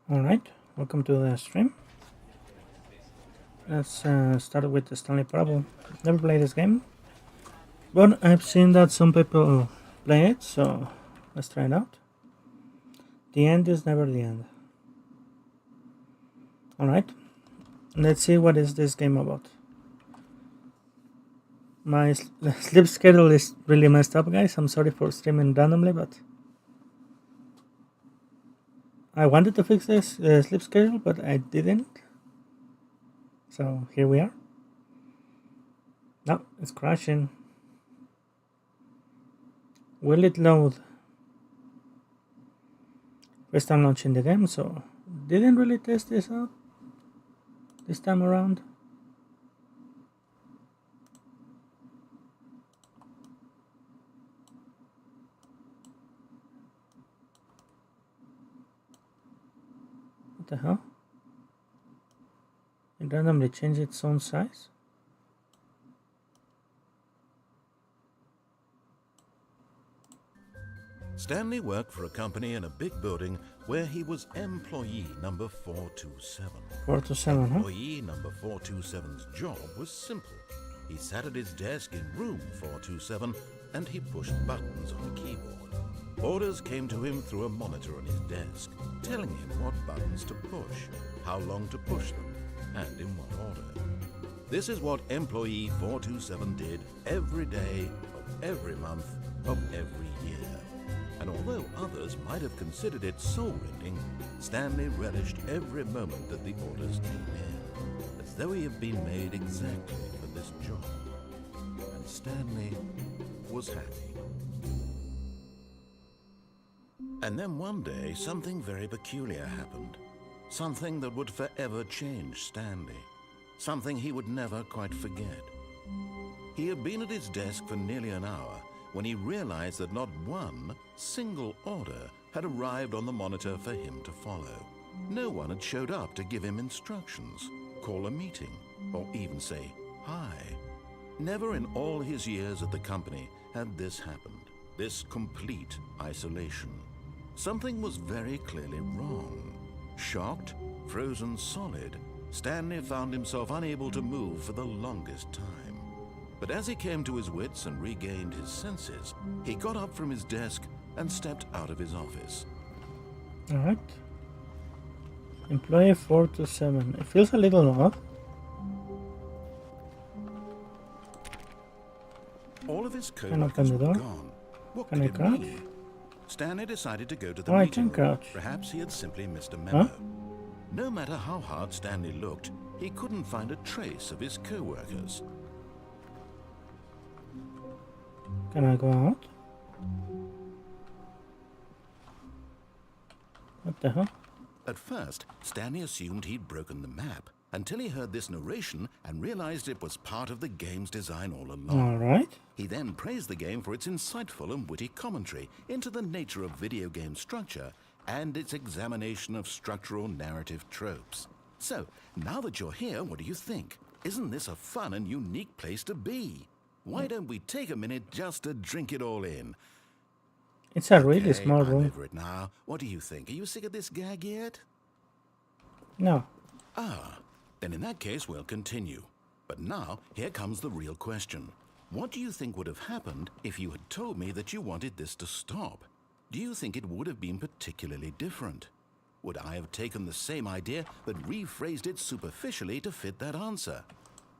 Alright, welcome to the stream. Let's start with the Stanley Parable. Never played this game, but I've seen that some people play it, so let's try it out. The end is never the end. Alright, let's see what is this game about. My sleep schedule is really messed up, guys. I'm sorry for streaming randomly, but I wanted to fix this sleep schedule, but I didn't. So here we are. No, it's crashing. Will it load? First time launching the game, so didn't really test this out this time around. What the hell? It randomly changed its own size? Stanley worked for a company in a big building where he was employee number 427. 427, huh? Employee number 427's job was simple. He sat at his desk in room 427 and he pushed buttons on a keyboard. Orders came to him through a monitor on his desk, telling him what buttons to push, how long to push them, and in what order. This is what employee 427 did every day of every month of every year. And although others might have considered it soul-rending, Stanley relished every moment that the orders came in, as though he had been made exactly for this job. And Stanley was happy. And then one day, something very peculiar happened. Something that would forever change Stanley. Something he would never quite forget. He had been at his desk for nearly an hour when he realized that not one single order had arrived on the monitor for him to follow. No one had showed up to give him instructions, call a meeting, or even say hi. Never in all his years at the company had this happened, this complete isolation. Something was very clearly wrong. Shocked, frozen solid, Stanley found himself unable to move for the longest time. But as he came to his wits and regained his senses, he got up from his desk and stepped out of his office. Alright. Employee 427. It feels a little odd. All of his Can I open coworkers the were door? gone. What Can could I it crouch? mean? Stanley decided to go to the Oh, I meeting can room. crouch. Perhaps he had simply missed a memo. Huh? No matter how hard Stanley looked, he couldn't find a trace of his coworkers. Can I go out? What the hell? At first, Stanley assumed he'd broken the map, until he heard this narration and realized it was part of the game's design all along. Alright. He then praised the game for its insightful and witty commentary into the nature of video game structure and its examination of structural narrative tropes. So, now that you're here, what do you think? Isn't this a fun and unique place to be? Why don't we take a minute just to drink it all in? It's a really Okay, small I'm room. over it now. What do you think? Are you sick of this gag yet? No. Ah, then in that case, we'll continue. But now, here comes the real question. What do you think would have happened if you had told me that you wanted this to stop? Do you think it would have been particularly different? Would I have taken the same idea but rephrased it superficially to fit that answer?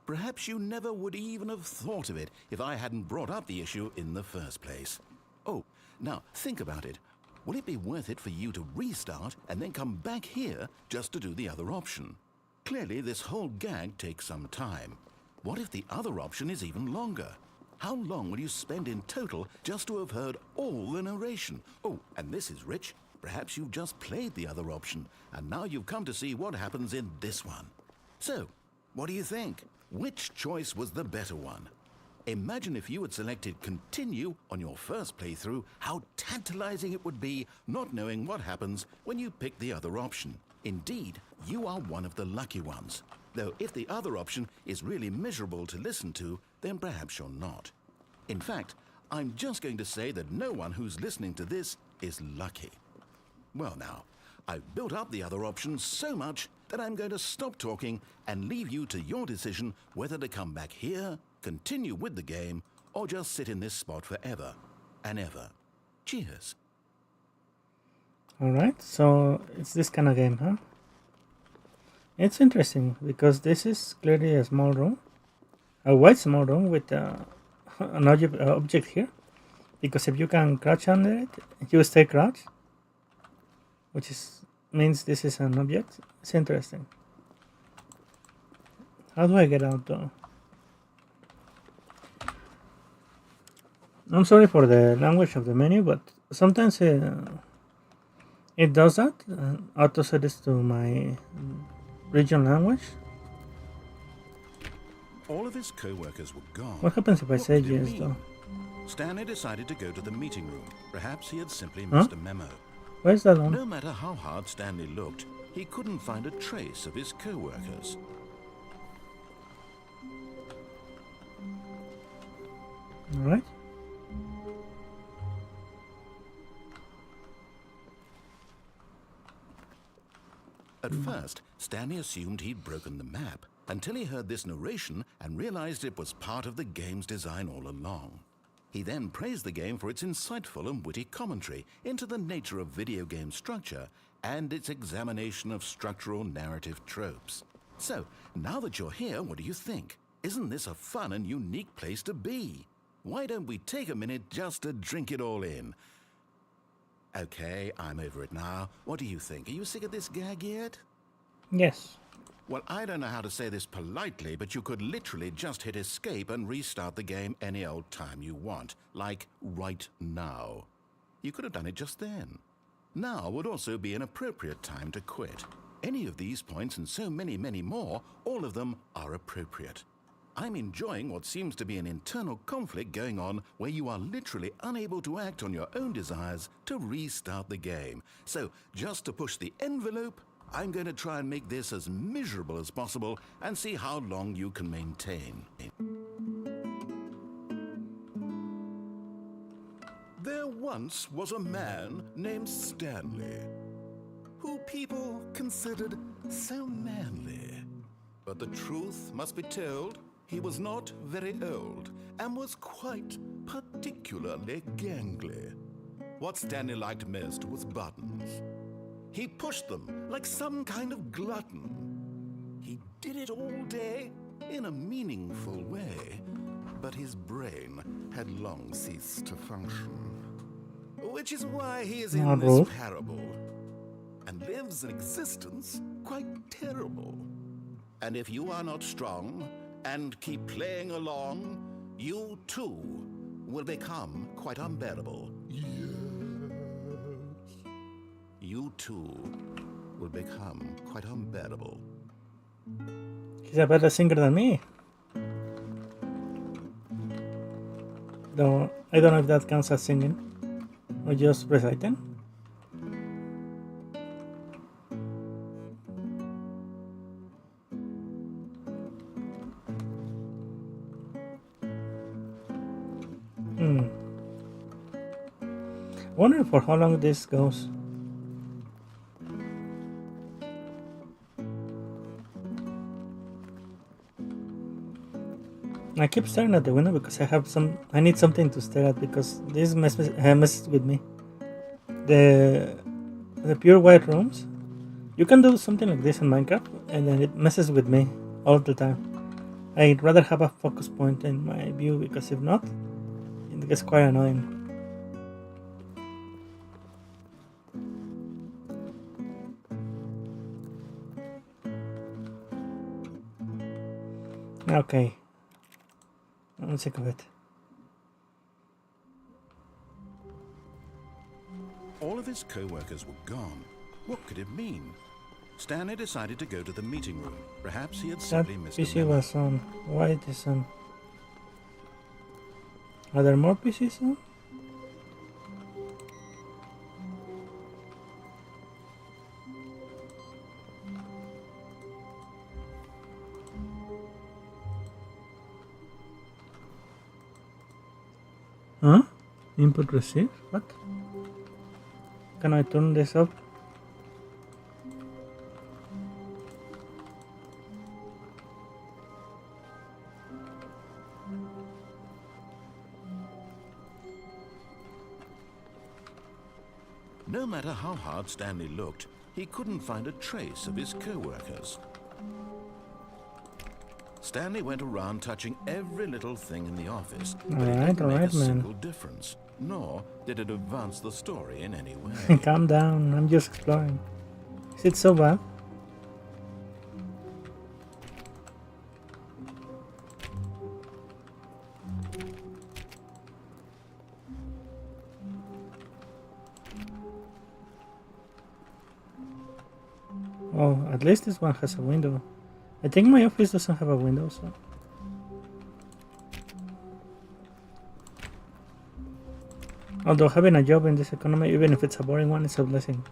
Perhaps you never would even have thought of it if I hadn't brought up the issue in the first place. Oh, now think about it. Will it be worth it for you to restart and then come back here just to do the other option? Clearly, this whole gag takes some time. What if the other option is even longer? How long will you spend in total just to have heard all the narration? Oh, and this is rich. Perhaps you've just played the other option, and now you've come to see what happens in this one. So, what do you think? Which choice was the better one? Imagine if you had selected continue on your first playthrough, how tantalizing it would be not knowing what happens when you pick the other option. Indeed, you are one of the lucky ones. Though if the other option is really miserable to listen to, then perhaps you're not. In fact, I'm just going to say that no one who's listening to this is lucky. Well now, I've built up the other options so much that I'm going to stop talking and leave you to your decision whether to come back here, continue with the game, or just sit in this spot forever and ever. Cheers. Alright, so it's this kind of game, huh? It's interesting because this is clearly a small room. A wide small room with an object here. Because if you can crouch under it, you stay crouched. Which means this is an object. It's interesting. How do I get out though? I'm sorry for the language of the menu, but sometimes it does that. Auto set this to my regional language. All of his co-workers were gone. What happens if I say did it yes mean? though? Stanley decided to go to the meeting room. Perhaps he had simply missed a memo. Where's that one? No matter how hard Stanley looked, he couldn't find a trace of his co-workers. Alright. At first, Stanley assumed he'd broken the map, until he heard this narration and realized it was part of the game's design all along. He then praised the game for its insightful and witty commentary into the nature of video game structure and its examination of structural narrative tropes. So, now that you're here, what do you think? Isn't this a fun and unique place to be? Why don't we take a minute just to drink it all in? Okay, I'm over it now. What do you think? Are you sick of this gag yet? Yes. Well, I don't know how to say this politely, but you could literally just hit escape and restart the game any old time you want, like right now. You could have done it just then. Now would also be an appropriate time to quit. Any of these points and so many, many more, all of them are appropriate. I'm enjoying what seems to be an internal conflict going on where you are literally unable to act on your own desires to restart the game. So, just to push the envelope, I'm going to try and make this as miserable as possible and see how long you can maintain. There once was a man named Stanley, who people considered so manly. But the truth must be told, he was not very old and was quite particularly gangly. What Stanley liked most was buttons. He pushed them like some kind of glutton. He did it all day in a meaningful way, but his brain had long ceased to function. Which is why he is in this parable and lives an existence quite terrible. And if you are not strong and keep playing along, you too will become quite unbearable. You too will become quite unbearable. He's a better singer than me. Though I don't know if that counts as singing or just reciting. Wonder for how long this goes. I keep staring at the window because I need something to stare at because this messes with me. The pure white rooms, you can do something like this in Minecraft and then it messes with me all the time. I'd rather have a focus point in my view because if not, it gets quite annoying. Okay. I'm sick of it. All of his co-workers were gone. What could it mean? Stanley decided to go to the meeting room. Perhaps he had simply missed a PC memo. was on. Why it is on? Are there more PCs on? Huh? Input received? What? Can I turn this up? No matter how hard Stanley looked, he couldn't find a trace of his co-workers. Stanley went around touching every little thing in the office, but it didn't make a single difference, nor did it advance the story in any way. Calm down, I'm just exploring. Is it so bad? Oh, at least this one has a window. I think my office doesn't have a window, so... Although having a job in this economy, even if it's a boring one, is a blessing.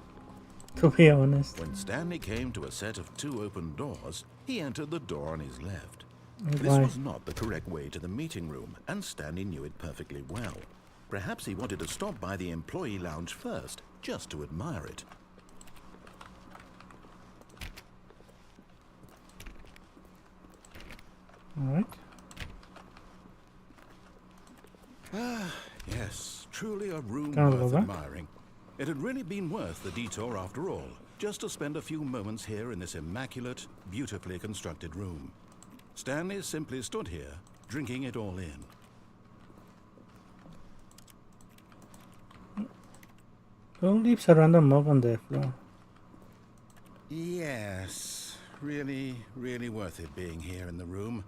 To be honest. When Stanley came to a set of 2 open doors, he entered the door on his left. Why? This was not the correct way to the meeting room, and Stanley knew it perfectly well. Perhaps he wanted to stop by the employee lounge first, just to admire it. Alright. Ah, yes, truly a room Can I go worth back? admiring. It had really been worth the detour after all, just to spend a few moments here in this immaculate, beautifully constructed room. Stanley simply stood here, drinking it all in. Who leaves a random mob on the floor? Yes, really, really worth it being here in the room.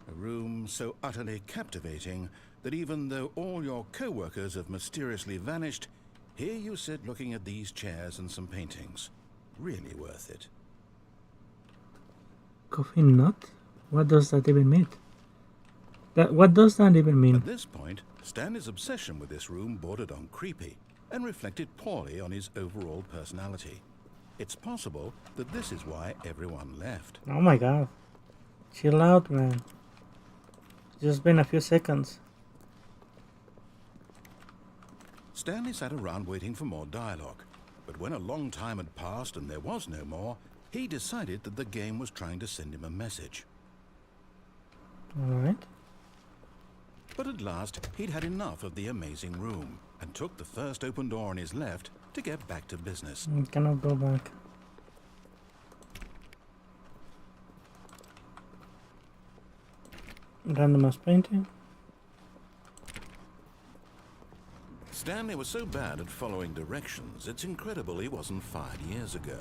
A room so utterly captivating that even though all your co-workers have mysteriously vanished, here you sit looking at these chairs and some paintings. Really worth it. Coffee nut? What does that even mean? What does that even mean? At this point, Stanley's obsession with this room bordered on creepy and reflected poorly on his overall personality. It's possible that this is why everyone left. Oh my god. Chill out, man. Just been a few seconds. Stanley sat around waiting for more dialogue, but when a long time had passed and there was no more, he decided that the game was trying to send him a message. Alright. But at last, he'd had enough of the amazing room and took the first open door on his left to get back to business. I cannot go back. Randomized painting. Stanley was so bad at following directions, it's incredible he wasn't fired years ago.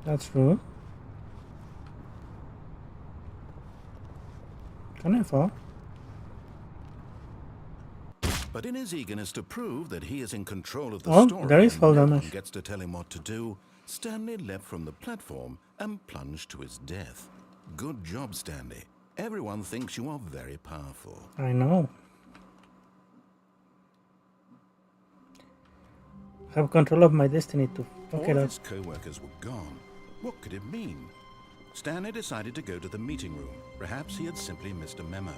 That's true. Can I fall? But in his eagerness to prove that he is in control of the Oh, story there is and fall no one damage. gets to tell him what to do, Stanley leapt from the platform and plunged to his death. Good job, Stanley. Everyone thinks you are very powerful. I know. Have control of my destiny to fuck All it of up. his co-workers were gone. What could it mean? Stanley decided to go to the meeting room. Perhaps he had simply missed a memo.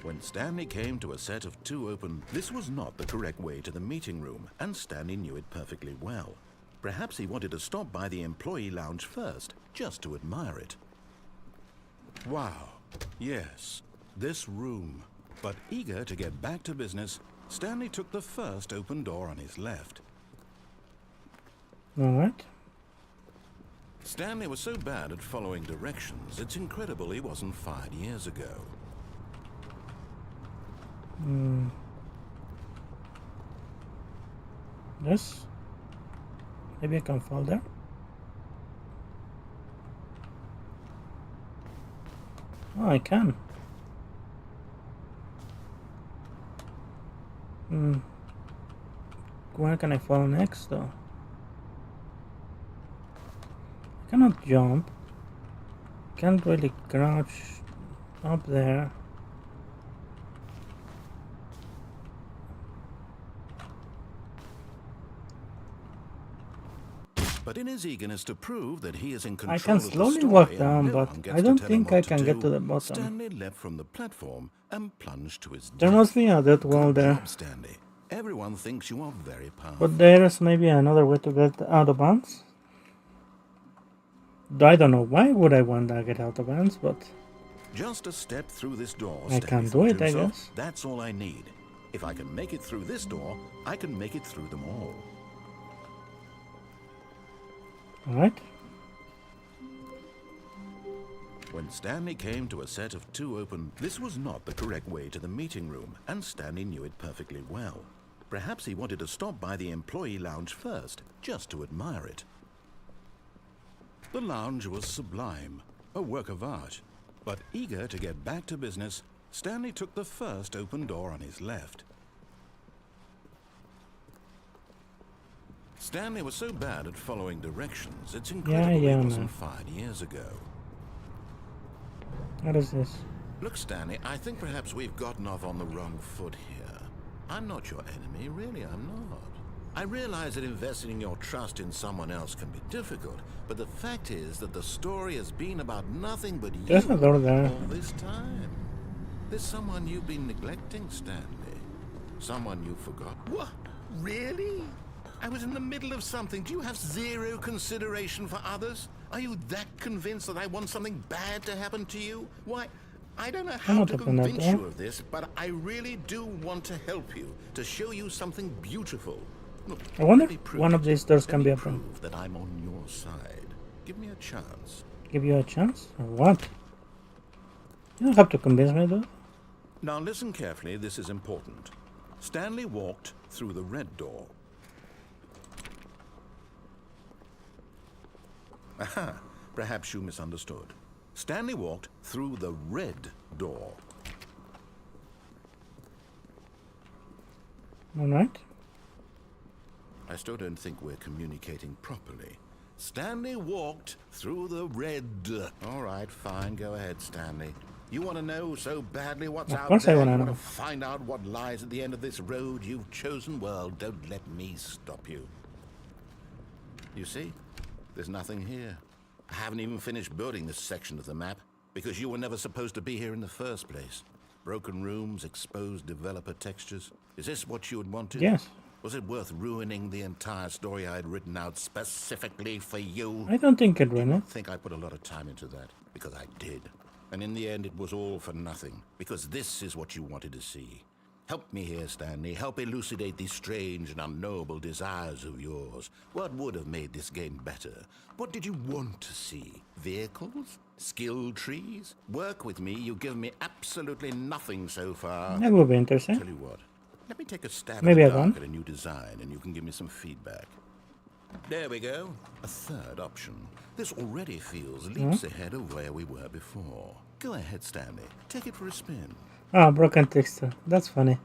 When Stanley came to a set of 2 open, this was not the correct way to the meeting room, and Stanley knew it perfectly well. Perhaps he wanted to stop by the employee lounge first, just to admire it. Wow, yes, this room. But eager to get back to business, Stanley took the first open door on his left. Alright. Stanley was so bad at following directions, it's incredible he wasn't fired years ago. Yes. Maybe I can fall there. Oh, I can. Where can I fall next, though? I cannot jump. Can't really crouch up there. But in his eagerness to prove that he is in control I can of the slowly story walk and down, no but one gets I to don't tell him think what I can get do, to the bottom. Stanley leapt from the platform and plunged to his There death. must be a dead wall Good there. job, Stanley. Everyone thinks you are very powerful. But there's maybe another way to get out of bounds. I don't know why would I want to get out of bounds, but Just a step through this door, I Stanley can do thought it, to I himself. guess. That's all I need. If I can make it through this door, I can make it through them all. Alright. When Stanley came to a set of 2 open, this was not the correct way to the meeting room, and Stanley knew it perfectly well. Perhaps he wanted to stop by the employee lounge first, just to admire it. The lounge was sublime, a work of art. But eager to get back to business, Stanley took the first open door on his left. Stanley was so bad at following directions, it's incredible he wasn't fired years ago. What is this? Look, Stanley, I think perhaps we've gotten off on the wrong foot here. I'm not your enemy, really, I'm not. I realize that investing your trust in someone else can be difficult, but the fact is that the story has been about nothing but you There's a door there. all this time. There's someone you've been neglecting, Stanley. Someone you forgot. What? Really? I was in the middle of something. Do you have zero consideration for others? Are you that convinced that I want something bad to happen to you? Why, I don't know how to convince you of this, but I really do want to help you, to show you something beautiful. Look, I wonder if one of these doors can be opened. Prove that I'm on your side. Give me a chance. Give you a chance? Or what? You don't have to convince me, dude. Now listen carefully, this is important. Stanley walked through the red door. Aha, perhaps you misunderstood. Stanley walked through the red door. Alright. I still don't think we're communicating properly. Stanley walked through the red... All right, fine, go ahead, Stanley. You want to know so badly what's out there? You want to find out what lies at the end of this road you've chosen? Well, don't let me stop you. You see? There's nothing here. I haven't even finished building this section of the map because you were never supposed to be here in the first place. Broken rooms, exposed developer textures. Is this what you had wanted? Yes. Was it worth ruining the entire story I had written out specifically for you? I don't think it ruined it. I think I put a lot of time into that, because I did. And in the end, it was all for nothing, because this is what you wanted to see. Help me here, Stanley. Help elucidate these strange and unknowable desires of yours. What would have made this game better? What did you want to see? Vehicles? Skill trees? Work with me. You've given me absolutely nothing so far. That would be interesting. Tell you what. Let me take a stab Maybe at a new design, and you can give me some feedback. There we go. A third option. This already feels leaps ahead of where we were before. Go ahead, Stanley. Take it for a spin. Ah, broken texture. That's funny.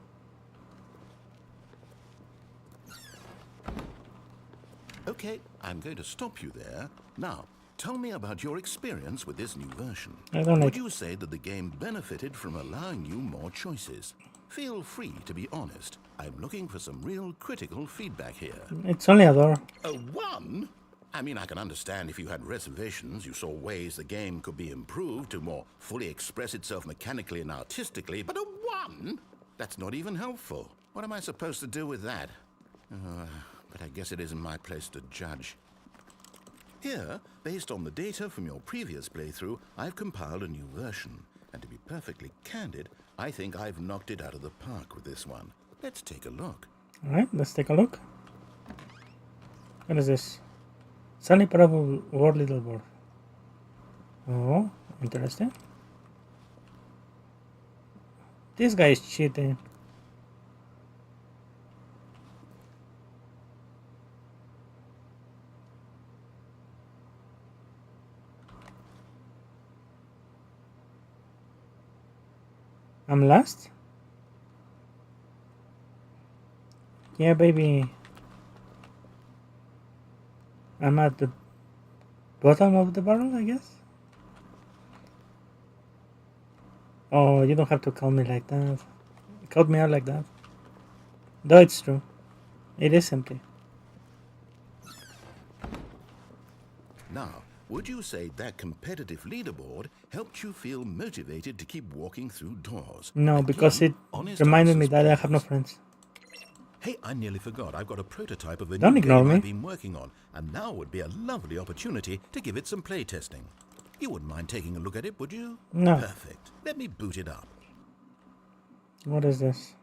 Okay, I'm going to stop you there. Now, tell me about your experience with this new version. I don't like Would you say that the game benefited from allowing you more choices? Feel free to be honest. I'm looking for some real critical feedback here. It's only a door. A 1? I mean, I can understand if you had reservations, you saw ways the game could be improved to more fully express itself mechanically and artistically, but a 1? That's not even helpful. What am I supposed to do with that? But I guess it isn't my place to judge. Here, based on the data from your previous playthrough, I've compiled a new version. And to be perfectly candid, I think I've knocked it out of the park with this one. Let's take a look. Alright, let's take a look. What is this? Stanley Parable World Little Board. Oh, interesting. This guy is cheating. I'm last? Yeah, baby. I'm at the bottom of the barrel, I guess. Oh, you don't have to call me like that. Call me out like that. Though it's true. It is empty. Now, would you say that competitive leaderboard helped you feel motivated to keep walking through doors? No, because it reminded me that I have no friends. Hey, I nearly forgot. I've got a prototype of a Don't new ignore game me. I've been working on, and now would be a lovely opportunity to give it some playtesting. You wouldn't mind taking a look at it, would you? No. Perfect. Let me boot it up. What is this?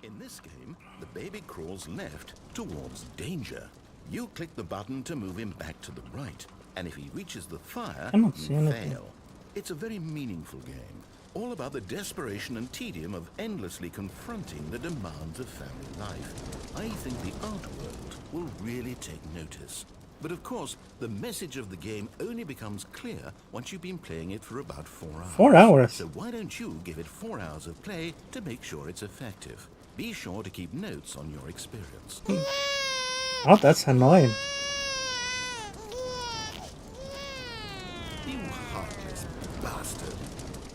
In this game, the baby crawls left towards danger. You click the button to move him back to the right, and if he reaches the fire, Cannot see you anything. fail. It's a very meaningful game, all about the desperation and tedium of endlessly confronting the demands of family life. I think the art world will really take notice. But of course, the message of the game only becomes clear once you've been playing it for about 4 hours. 4 hours? So why don't you give it 4 hours of play to make sure it's effective? Be sure to keep notes on your experience. Oh, that's annoying. You heartless bastard.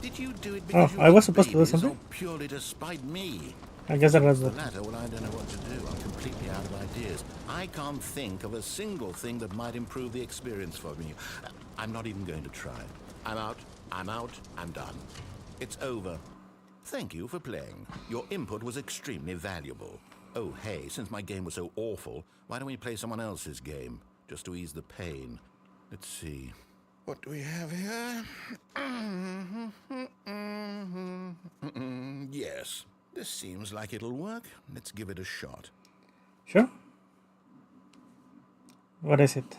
Did you do it Oh, because you I was love supposed to do babies something? or purely to spite me? I guess that was The the... latter, well, I don't know what to do. I'm completely out of ideas. I can't think of a single thing that might improve the experience for me. I'm not even going to try. I'm out, I'm done. It's over. Thank you for playing. Your input was extremely valuable. Oh, hey, since my game was so awful, why don't we play someone else's game? Just to ease the pain. Let's see. What do we have here? Yes, this seems like it'll work. Let's give it a shot. Sure. What is it?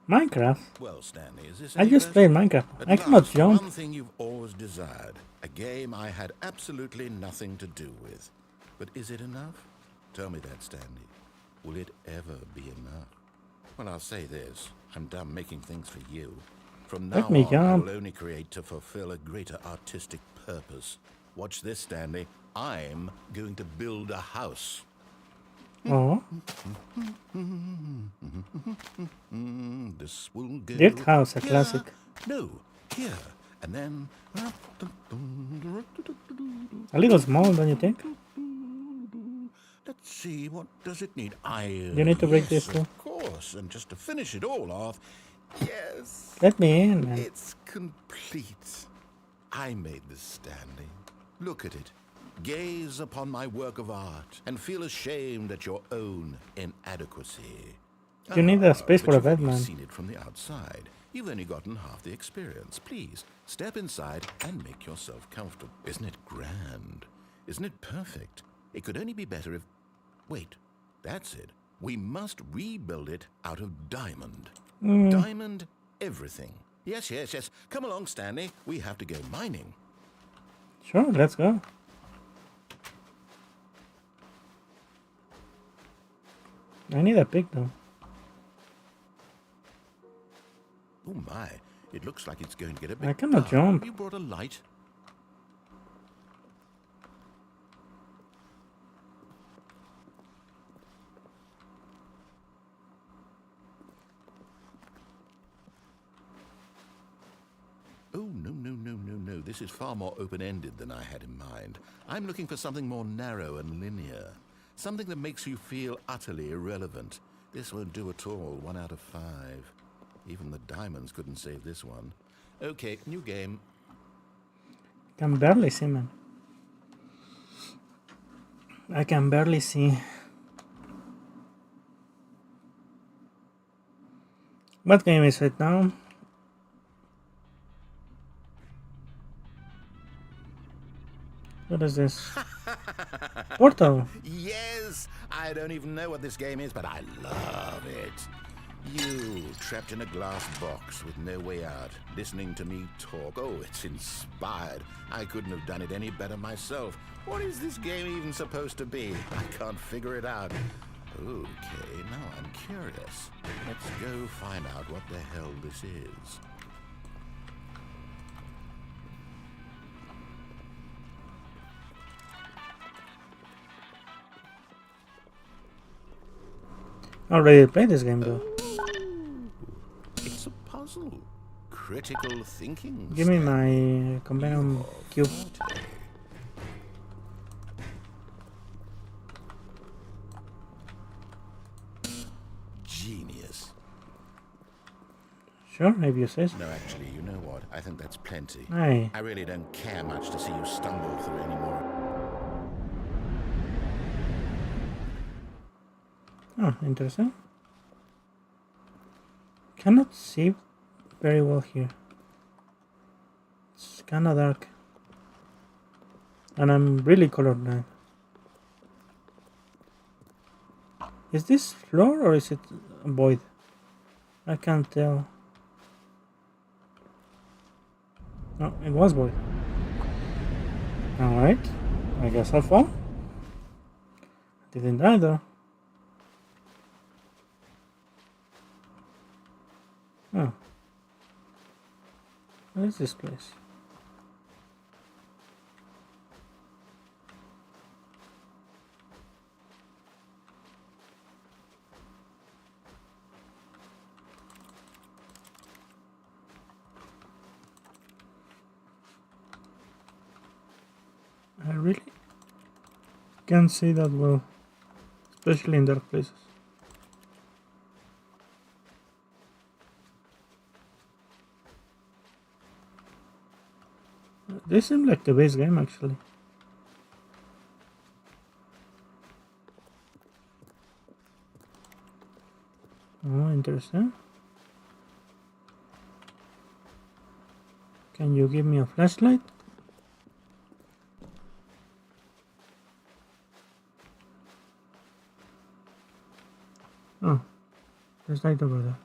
Minecraft? Well, Stanley, is this I any just better? played Minecraft. At I cannot last, jump. one thing you've always desired. A game I had absolutely nothing to do with. But is it enough? Tell me that, Stanley. Will it ever be enough? Well, I'll say this. I'm done making things for you. From now Let me on, I jump. will only create to fulfill a greater artistic purpose. Watch this, Stanley. I'm going to build a house. Oh, This will go... Dirt House, a here. classic. No, here. And then... a little small, don't you think? Let's see, what does it need? Iron. You need to break Yes, this too. of course. And just to finish it all off, yes, Let me in, man. it's complete. I made this, Stanley. Look at it. Gaze upon my work of art and feel ashamed at your own inadequacy. You need a space but for a you've bed, only man. seen it from the outside. You've only gotten half the experience. Please, step inside and make yourself comfortable. Isn't it grand? Isn't it perfect? It could only be better if... Wait, that's it. We must rebuild it out of diamond. Diamond everything. Yes, yes, yes. Come along, Stanley. We have to go mining. Sure, let's go. I need a pick though. Oh my, it looks like it's going to get a bit I cannot dark. jump. Have you brought a light? Oh, no. This is far more open-ended than I had in mind. I'm looking for something more narrow and linear. Something that makes you feel utterly irrelevant. This won't do at all. 1 out of 5. Even the diamonds couldn't save this one. Okay, new game. Can barely see, man. I can barely see. What game is it now? What is this? Portal. Yes! I don't even know what this game is, but I love it. You, trapped in a glass box with no way out, listening to me talk. Oh, it's inspired. I couldn't have done it any better myself. What is this game even supposed to be? I can't figure it out. Okay, now I'm curious. Let's go find out what the hell this is. Already played this game though. It's a puzzle. Critical thinking. Give me Stanley. my companion cube. Forte. Genius. Sure, if you say so. No, actually, you know what? I think that's plenty. Aye. I really don't care much to see you stumble through anymore. Oh, interesting. cannot see very well here. It's kind of dark. And I'm really colorblind. Is this floor or is it void? I can't tell. No, it was void. Alright. I guess I'll fall. Didn't die though. Oh. What is this place? I really can't see that well, especially in dark places. This seems like the base game actually. Oh, interesting. Can you give me a flashlight? Oh, there's light over there.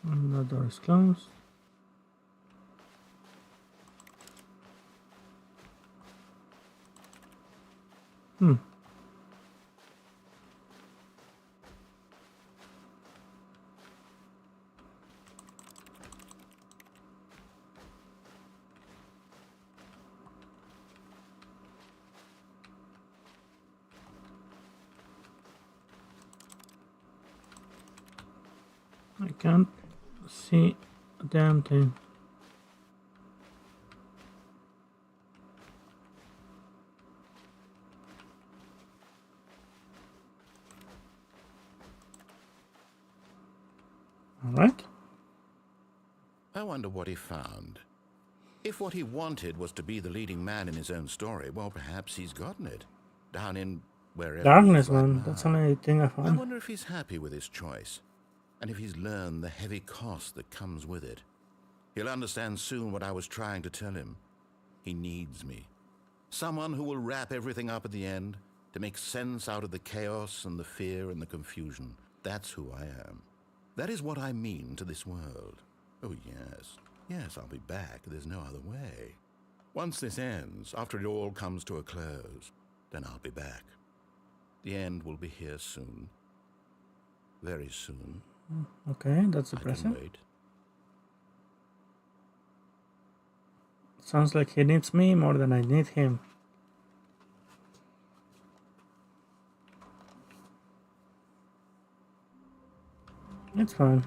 And the door is closed. I can't see a damn thing. Alright. I wonder what he found. If what he wanted was to be the leading man in his own story, well, perhaps he's gotten it. Down in wherever Darkness, he is right man. now. That's the only thing I I found. wonder if he's happy with his choice, and if he's learned the heavy cost that comes with it. He'll understand soon what I was trying to tell him. He needs me. Someone who will wrap everything up at the end, to make sense out of the chaos and the fear and the confusion. That's who I am. That is what I mean to this world. Oh, yes. Yes, I'll be back. There's no other way. Once this ends, after it all comes to a close, then I'll be back. The end will be here soon. Very soon. Okay, that's I can depressing. wait. Sounds like he needs me more than I need him. It's fine.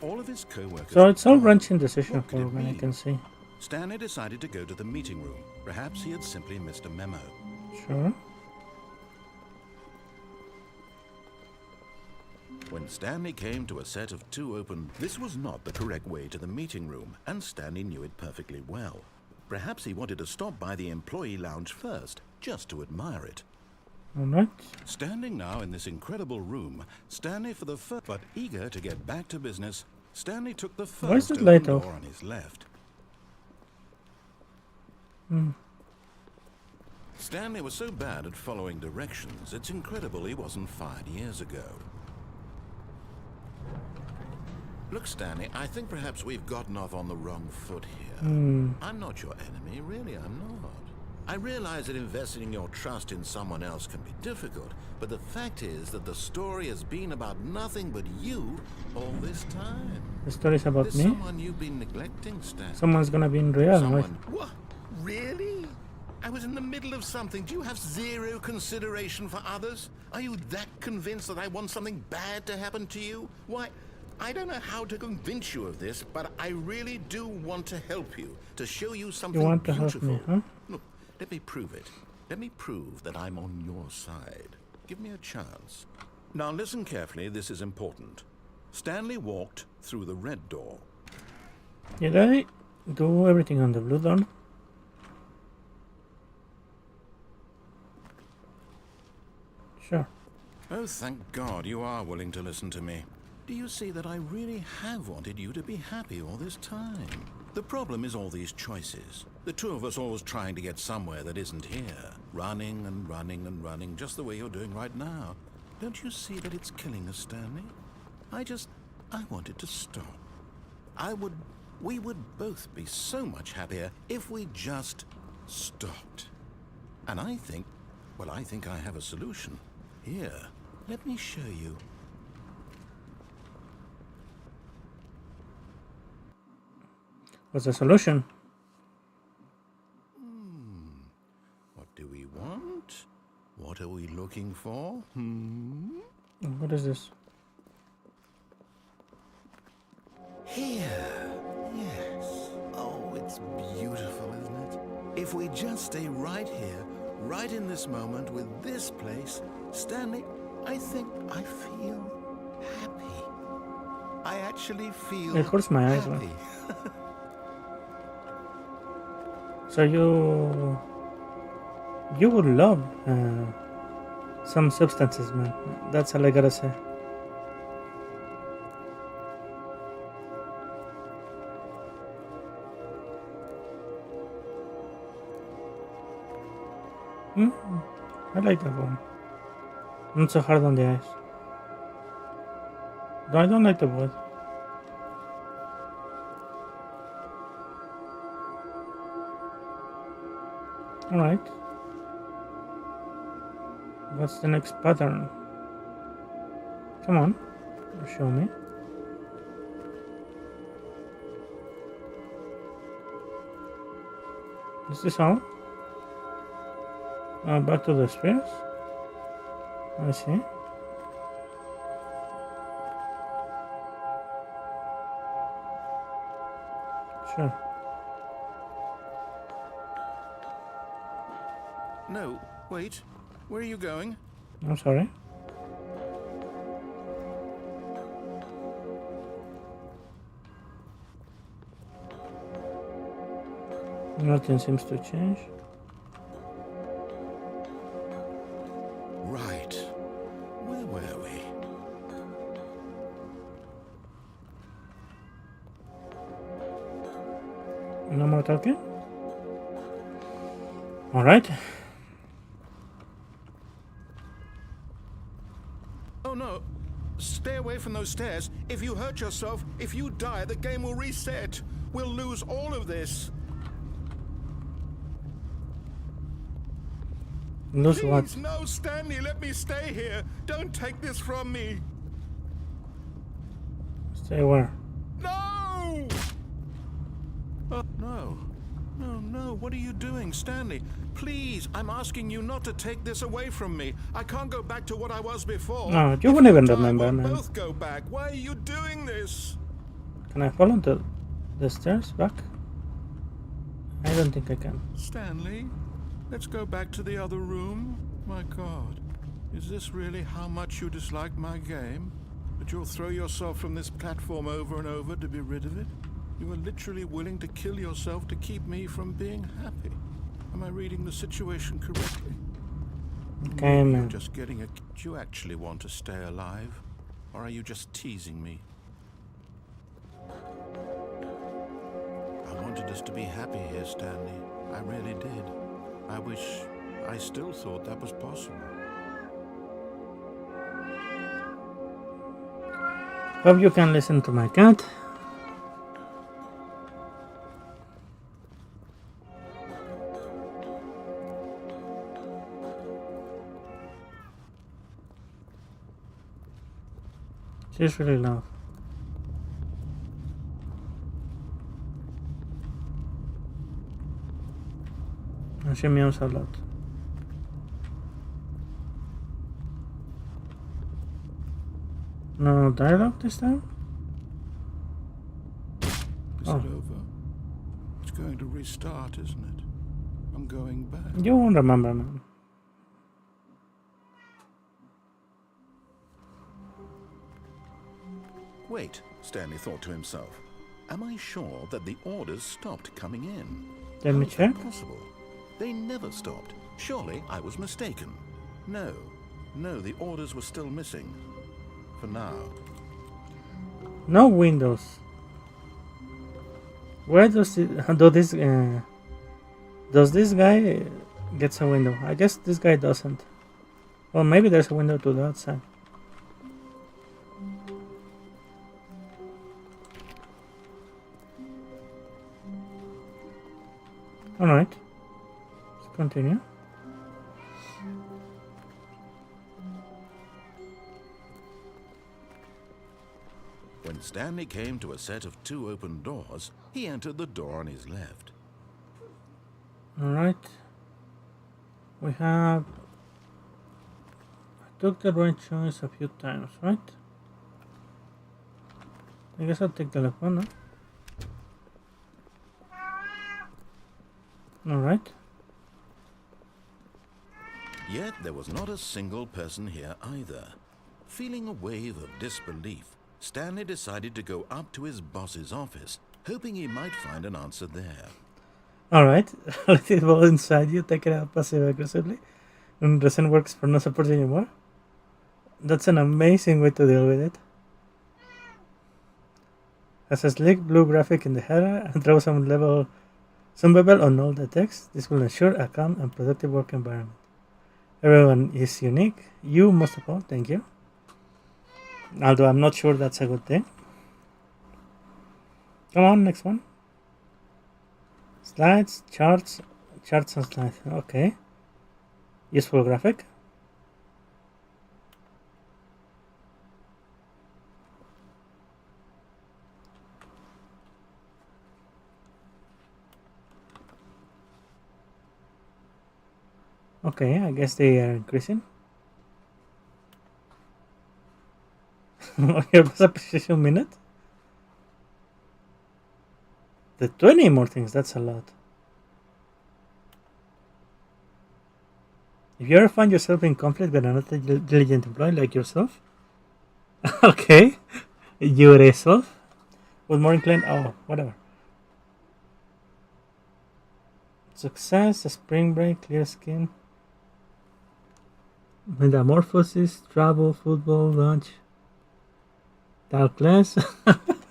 All of his co-workers. So it's all gone. wrenching decision What could for it me, I mean? can see. Stanley decided to go to the meeting room. Perhaps he had simply missed a memo. Sure. When Stanley came to a set of two open, this was not the correct way to the meeting room, and Stanley knew it perfectly well. Perhaps he wanted to stop by the employee lounge first, just to admire it. Alright. Standing now in this incredible room, Stanley for the first, but eager to get back to business, Stanley took the Why is first it light open off? door on his left. Stanley was so bad at following directions, it's incredible he wasn't fired years ago. Look, Stanley, I think perhaps we've gotten off on the wrong foot here. I'm not your enemy, really, I'm not. I realize that investing your trust in someone else can be difficult, but the fact is that the story has been about nothing but you all this time. The story's about There's me. someone you've been neglecting, Stanley. Someone's gonna be in real life. Someone. What? Really? I was in the middle of something. Do you have zero consideration for others? Are you that convinced that I want something bad to happen to you? Why, I don't know how to convince you of this, but I really do want to help you, to show you something You want to help beautiful. me, huh? Look, let me prove it. Let me prove that I'm on your side. Give me a chance. Now listen carefully, this is important. Stanley walked through the red door. Did I do everything on the blue door? Sure. Oh, thank God you are willing to listen to me. Do you see that I really have wanted you to be happy all this time? The problem is all these choices. The two of us always trying to get somewhere that isn't here. Running and running and running, just the way you're doing right now. Don't you see that it's killing us, Stanley? I wanted to stop. We would both be so much happier if we just stopped. And I think I have a solution. Here, let me show you. What's the solution? What do we want? What are we looking for? What is this? Here. Yes. Oh, it's beautiful, isn't it? If we just stay right here, right in this moment with this place, Stanley, I think I feel happy. I actually feel It hurts my eyes, happy. So you would love some substances, man. That's all I gotta say. I like that one. Not so hard on the eyes. No, I don't like the wood. Alright. What's the next pattern? Come on. Show me. Is this all? Back to the stairs. I see. Sure. No, wait. Where are you going? I'm sorry. Nothing seems to change. Right. Where were we? No more talking? Alright. Oh no. Stay away from those stairs. If you hurt yourself, if you die, the game will reset. We'll lose all of this. Lose what? Please, no, Stanley, let me stay here. Don't take this from me. Stay where? No! No. No, what are you doing, Stanley? Please, I'm asking you not to take this away from me. I can't go back to what I was before. No, you won't even die, remember, we'll man. both go back. Why are you doing this? Can I fall onto the stairs back? I don't think I can. Stanley, let's go back to the other room. My God, is this really how much you dislike my game? That you'll throw yourself from this platform over and over to be rid of it? You are literally willing to kill yourself to keep me from being happy. Am I reading the situation correctly? Okay, man. You're just getting a... Do you actually want to stay alive? Or are you just teasing me? I wanted us to be happy here, Stanley. I really did. I wish I still thought that was possible. Hope you can listen to my cat. She's really loud. And she meows a lot. No dialogue this time? Is it over? It's going to restart, isn't it? I'm going back. You won't remember, man. Wait, Stanley thought to himself. Am I sure that the orders stopped coming in? Let me How is that check. possible? They never stopped. Surely I was mistaken. No, No, the orders were still missing. For now. No windows. Where does does this guy gets a window? I guess this guy doesn't. Well, maybe there's a window to the outside. Alright. Let's continue. When Stanley came to a set of 2 open doors, he entered the door on his left. Alright. We have... I took the right choice a few times, right? I guess I'll take the left one, no? Alright. Yet there was not a single person here either. Feeling a wave of disbelief, Stanley decided to go up to his boss's office, hoping he might find an answer there. Alright, let it fall inside you, take it out passive aggressively. And resin works for no support anymore. That's an amazing way to deal with it. Has a slick blue graphic in the header and throw some bubble on all the text. This will ensure a calm and productive work environment. Everyone is unique. You most of all, thank you. Although I'm not sure that's a good thing. Come on, next one. Slides, charts and slides. Okay. Useful graphic. Okay, I guess they are increasing. Here was a precision minute. The 20 more things, that's a lot. If you ever find yourself in conflict with another diligent employee like yourself, okay, yourself, with more inclined, oh, whatever. Success, a spring break, clear skin, metamorphosis, travel, football, lunch, dark glass.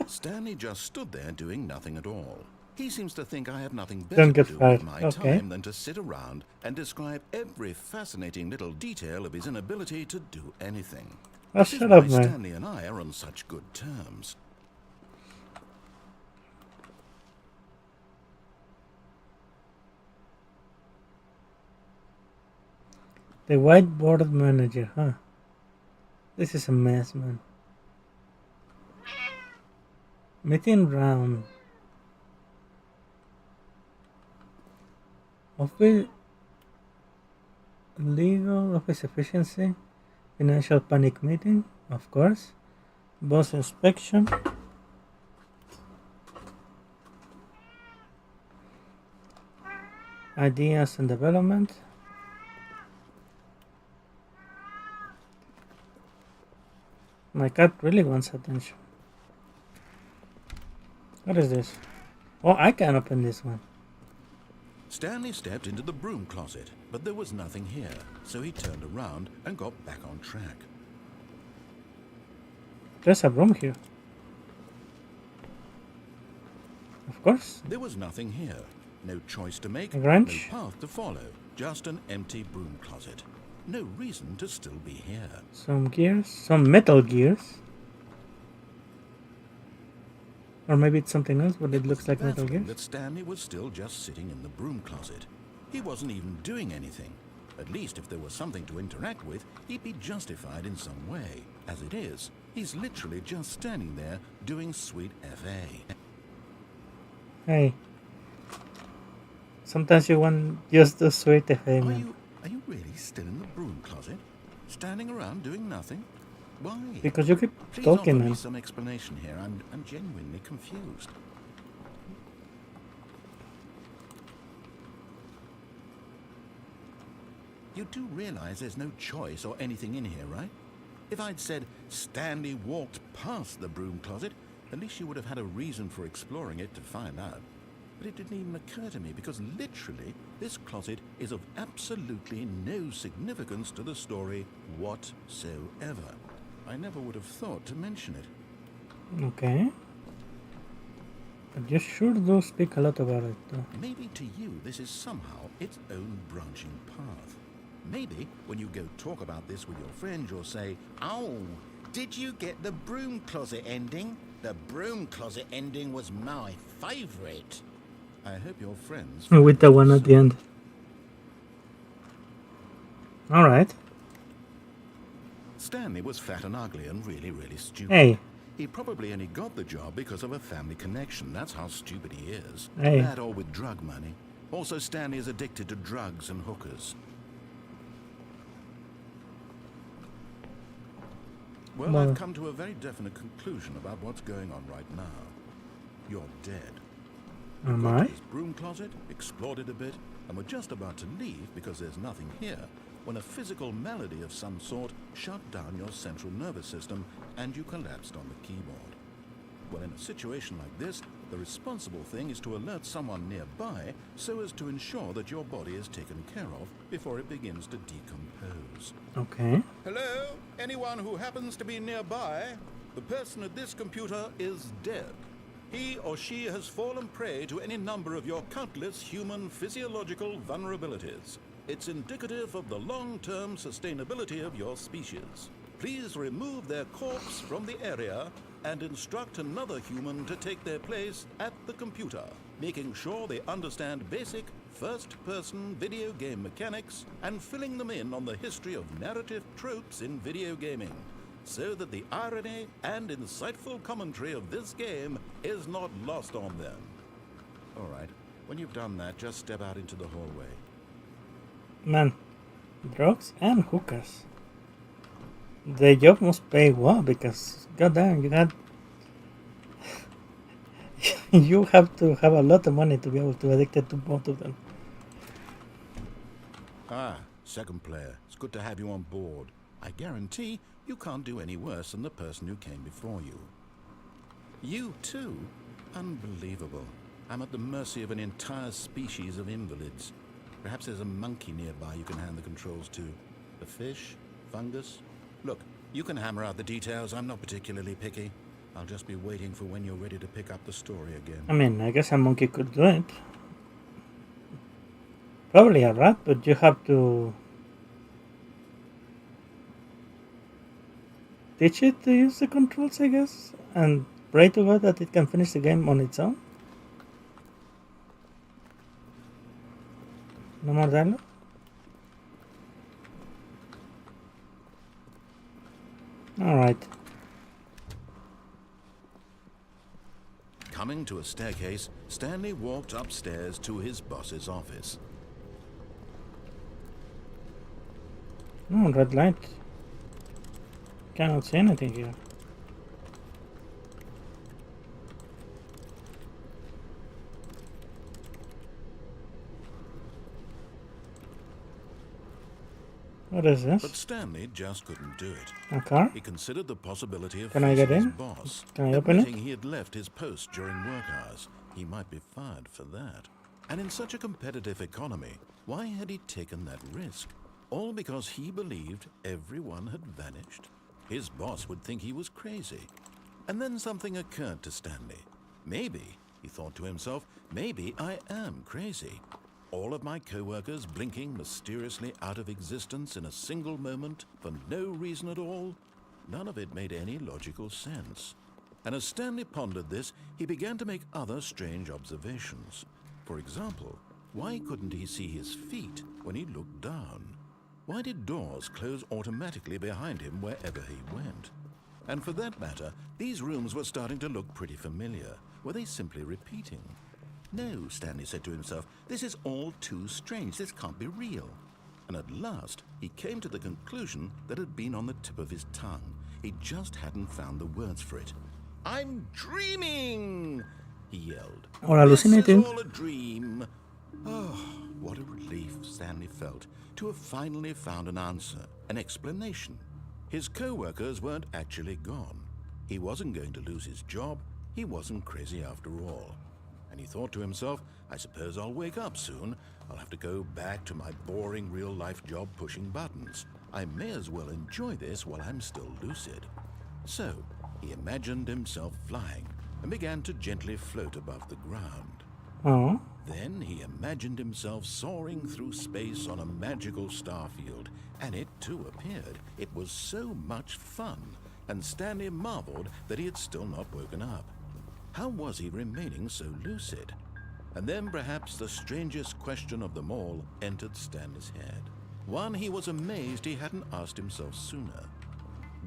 Stanley just stood there doing nothing at all. He seems to think I have nothing better to do with my time than to sit around and describe every fascinating little detail of his inability to do anything. This is why Stanley and I are on such good terms. The whiteboard manager, huh? This is a mess, man. Meeting round. Office legal, office efficiency, financial panic meeting, of course. Boss inspection. Ideas and development. My cat really wants attention. What is this? Oh, I can open this one. Stanley stepped into the broom closet, but there was nothing here, so he turned around and got back on track. There's a broom here. Of course. There was nothing here. No choice to make, A no wrench? path to follow, just an empty broom closet. No reason to still be here. Some gears, some metal gears. Or maybe it's something else, but it looks like metal gears. That Stanley was still just sitting in the broom closet. He wasn't even doing anything. At least if there was something to interact with, he'd be justified in some way. As it is, he's literally just standing there doing sweet FA. Hey. Sometimes you want just to sweet the FA, man. Are you really still in the broom closet? Standing around doing nothing? Why? Because you keep Please talking, offer me man. some explanation here. I'm genuinely confused. You do realize there's no choice or anything in here, right? If I'd said Stanley walked past the broom closet, at least you would have had a reason for exploring it to find out. But it didn't even occur to me because literally this closet is of absolutely no significance to the story whatsoever. I never would have thought to mention it. Okay. But you sure do speak a lot about it, though. Maybe to you this is somehow its own branching path. Maybe when you go talk about this with your friends, you'll say, "Oh, did you get the broom closet ending? The broom closet ending was my favorite." I hope your friends... With the one at the end. Alright. Stanley was fat and ugly and really stupid. Hey. He probably only got the job because of a family connection. That's how stupid he is. Hey. That or with drug money. Also, Stanley is addicted to drugs and hookers. Well, I've come to a very definite conclusion about what's going on right now. You're dead. Am Got I? to his broom closet, explored it a bit, and were just about to leave because there's nothing here, when a physical malady of some sort shut down your central nervous system and you collapsed on the keyboard. Well, in a situation like this, the responsible thing is to alert someone nearby so as to ensure that your body is taken care of before it begins to decompose. Okay. Hello? Anyone who happens to be nearby? The person at this computer is dead. He or she has fallen prey to any number of your countless human physiological vulnerabilities. It's indicative of the long-term sustainability of your species. Please remove their corpse from the area and instruct another human to take their place at the computer, making sure they understand basic first-person video game mechanics and filling them in on the history of narrative tropes in video gaming, so that the irony and insightful commentary of this game is not lost on them. All right, when you've done that, just step out into the hallway. Man, drugs and hookers. The job must pay well because, goddamn, you have to have a lot of money to be able to addicted to both of them. Ah, second player. It's good to have you on board. I guarantee you can't do any worse than the person who came before you. You too? Unbelievable. I'm at the mercy of an entire species of invalids. Perhaps there's a monkey nearby you can hand the controls to. A fish? Fungus? Look, you can hammer out the details. I'm not particularly picky. I'll just be waiting for when you're ready to pick up the story again. I mean, I guess a monkey could do it. Probably a rat, but you have to teach it to use the controls, I guess, and pray to God that it can finish the game on its own. No more dialogue? Alright. Coming to a staircase, Stanley walked upstairs to his boss's office. Oh, red light. Cannot see anything here. What is But this? Stanley just couldn't do it. A car? He considered the possibility of Can I get facing his in? boss, Can I open it? admitting he had left his post during work hours. He might be fired for that. And in such a competitive economy, why had he taken that risk? All because he believed everyone had vanished? His boss would think he was crazy. And then something occurred to Stanley. Maybe, he thought to himself, maybe I am crazy. All of my co-workers blinking mysteriously out of existence in a single moment for no reason at all? None of it made any logical sense. And as Stanley pondered this, he began to make other strange observations. For example, why couldn't he see his feet when he looked down? Why did doors close automatically behind him wherever he went? And for that matter, these rooms were starting to look pretty familiar. Were they simply repeating? No, Stanley said to himself, this is all too strange. This can't be real. And at last, he came to the conclusion that had been on the tip of his tongue. He just hadn't found the words for it. "I'm dreaming!" he yelled. Or hallucinating. This is all a dream. Oh, what a relief Stanley felt to have finally found an answer, an explanation. His co-workers weren't actually gone. He wasn't going to lose his job. He wasn't crazy after all. and he thought to himself, I suppose I'll wake up soon. I'll have to go back to my boring real-life job pushing buttons. I may as well enjoy this while I'm still lucid. So, he imagined himself flying and began to gently float above the ground. Oh. Then he imagined himself soaring through space on a magical starfield, and it too appeared. It was so much fun, and Stanley marveled that he had still not woken up. How was he remaining so lucid? And then perhaps the strangest question of them all entered Stanley's head. One he was amazed he hadn't asked himself sooner.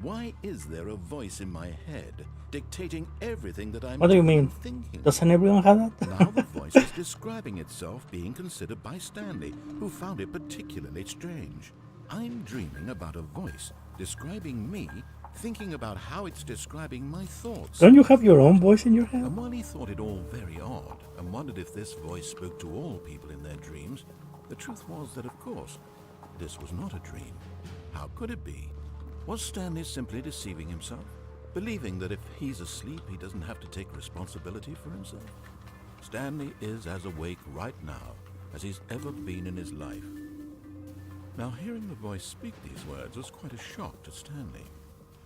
Why is there a voice in my head dictating everything that I'm What do you mean? thinking? Doesn't everyone have that? Now the voice was describing itself being considered by Stanley, who found it particularly strange. I'm dreaming about a voice describing me, thinking about how it's describing my thoughts. Don't you have your own voice in your head? And while he thought it all very odd and wondered if this voice spoke to all people in their dreams, the truth was that, of course, this was not a dream. How could it be? Was Stanley simply deceiving himself, believing that if he's asleep, he doesn't have to take responsibility for himself? Stanley is as awake right now as he's ever been in his life. Now, hearing the voice speak these words was quite a shock to Stanley.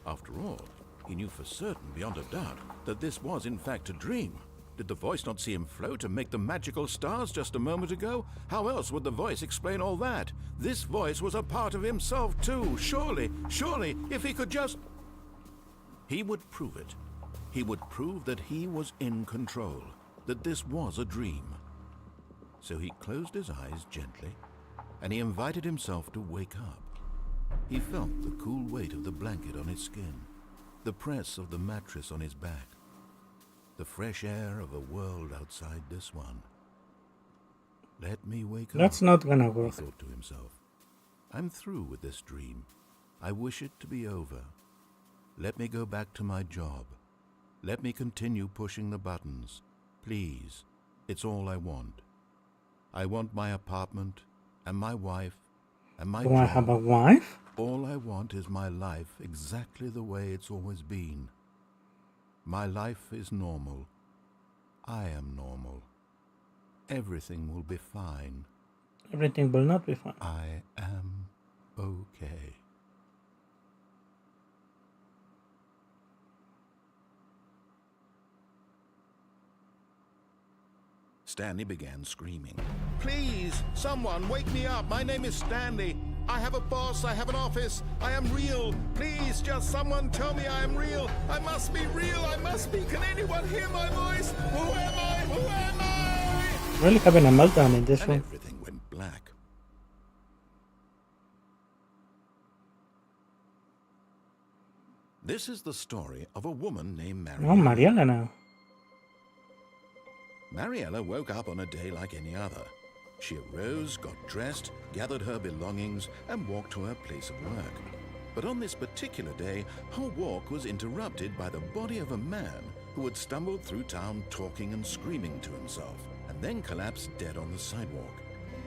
After all, he knew for certain, beyond a doubt, that this was in fact a dream. Did the voice not see him float and make the magical stars just a moment ago? How else would the voice explain all that? This voice was a part of himself too. Surely, if he could just... He would prove it. He would prove that he was in control, that this was a dream. So he closed his eyes gently, and he invited himself to wake up. He felt the cool weight of the blanket on his skin, the press of the mattress on his back, the fresh air of a world outside this one. Let me wake up. That's not gonna He work. thought to himself. I'm through with this dream. I wish it to be over. Let me go back to my job. Let me continue pushing the buttons. Please, it's all I want. I want my apartment and my wife and my Do I have a job. wife? All I want is my life exactly the way it's always been. My life is normal. I am normal. Everything will be fine. Everything will not be fine. I am okay. Stanley began screaming. Please, someone, wake me up. My name is Stanley. I have a boss. I have an office. I am real. Please, just someone tell me I am real. I must be real. I must be. Can anyone hear my voice? Who am I? Who am I? Really having a meltdown in this And room. everything went black. This is the story of a woman named Mariella. Oh, Mariella now. Mariella woke up on a day like any other. She arose, got dressed, gathered her belongings, and walked to her place of work. But on this particular day, her walk was interrupted by the body of a man who had stumbled through town talking and screaming to himself, and then collapsed dead on the sidewalk.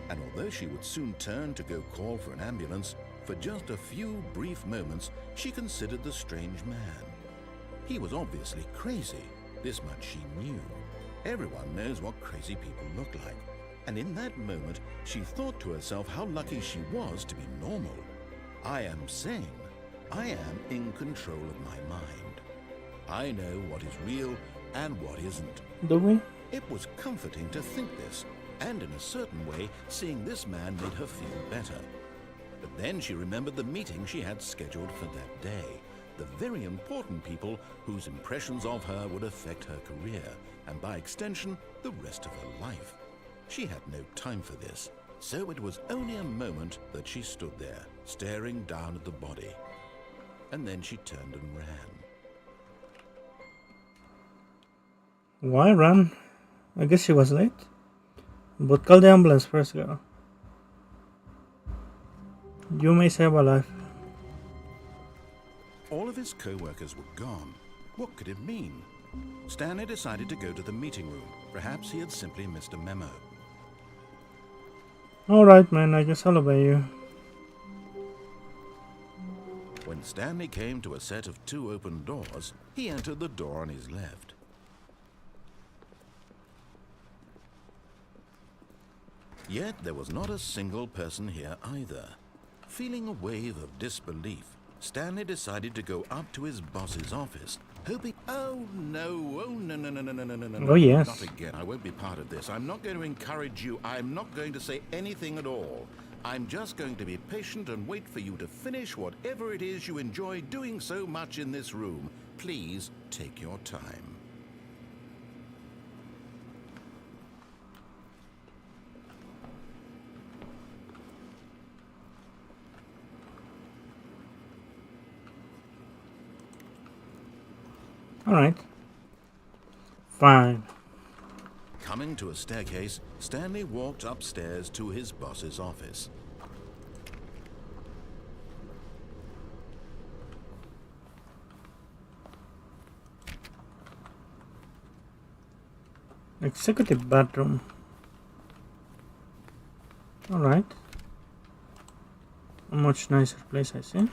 And although she would soon turn to go call for an ambulance, for just a few brief moments, she considered the strange man. He was obviously crazy. This much she knew. Everyone knows what crazy people look like. And in that moment, she thought to herself how lucky she was to be normal. I am sane. I am in control of my mind. I know what is real and what isn't. Do we? It was comforting to think this, and in a certain way, seeing this man made her feel better. But then she remembered the meeting she had scheduled for that day, the very important people whose impressions of her would affect her career, and by extension, the rest of her life. She had no time for this, so it was only a moment that she stood there, staring down at the body. And then she turned and ran. Why run? I guess she was late. But call the ambulance first, girl. You may save a life. All of his co-workers were gone. What could it mean? Stanley decided to go to the meeting room. Perhaps he had simply missed a memo. Alright, man, I guess I'll obey you. When Stanley came to a set of 2 open doors, he entered the door on his left. Yet there was not a single person here either. Feeling a wave of disbelief, Stanley decided to go up to his boss's office, hoping... Oh, no. Oh, no, no, no, no, no, no, no, no. Oh, yes. Not again. I won't be part of this. I'm not going to encourage you. I'm not going to say anything at all. I'm just going to be patient and wait for you to finish whatever it is you enjoy doing so much in this room. Please take your time. Alright. Fine. Coming to a staircase, Stanley walked upstairs to his boss's office. Executive bathroom. Alright. A much nicer place, I see.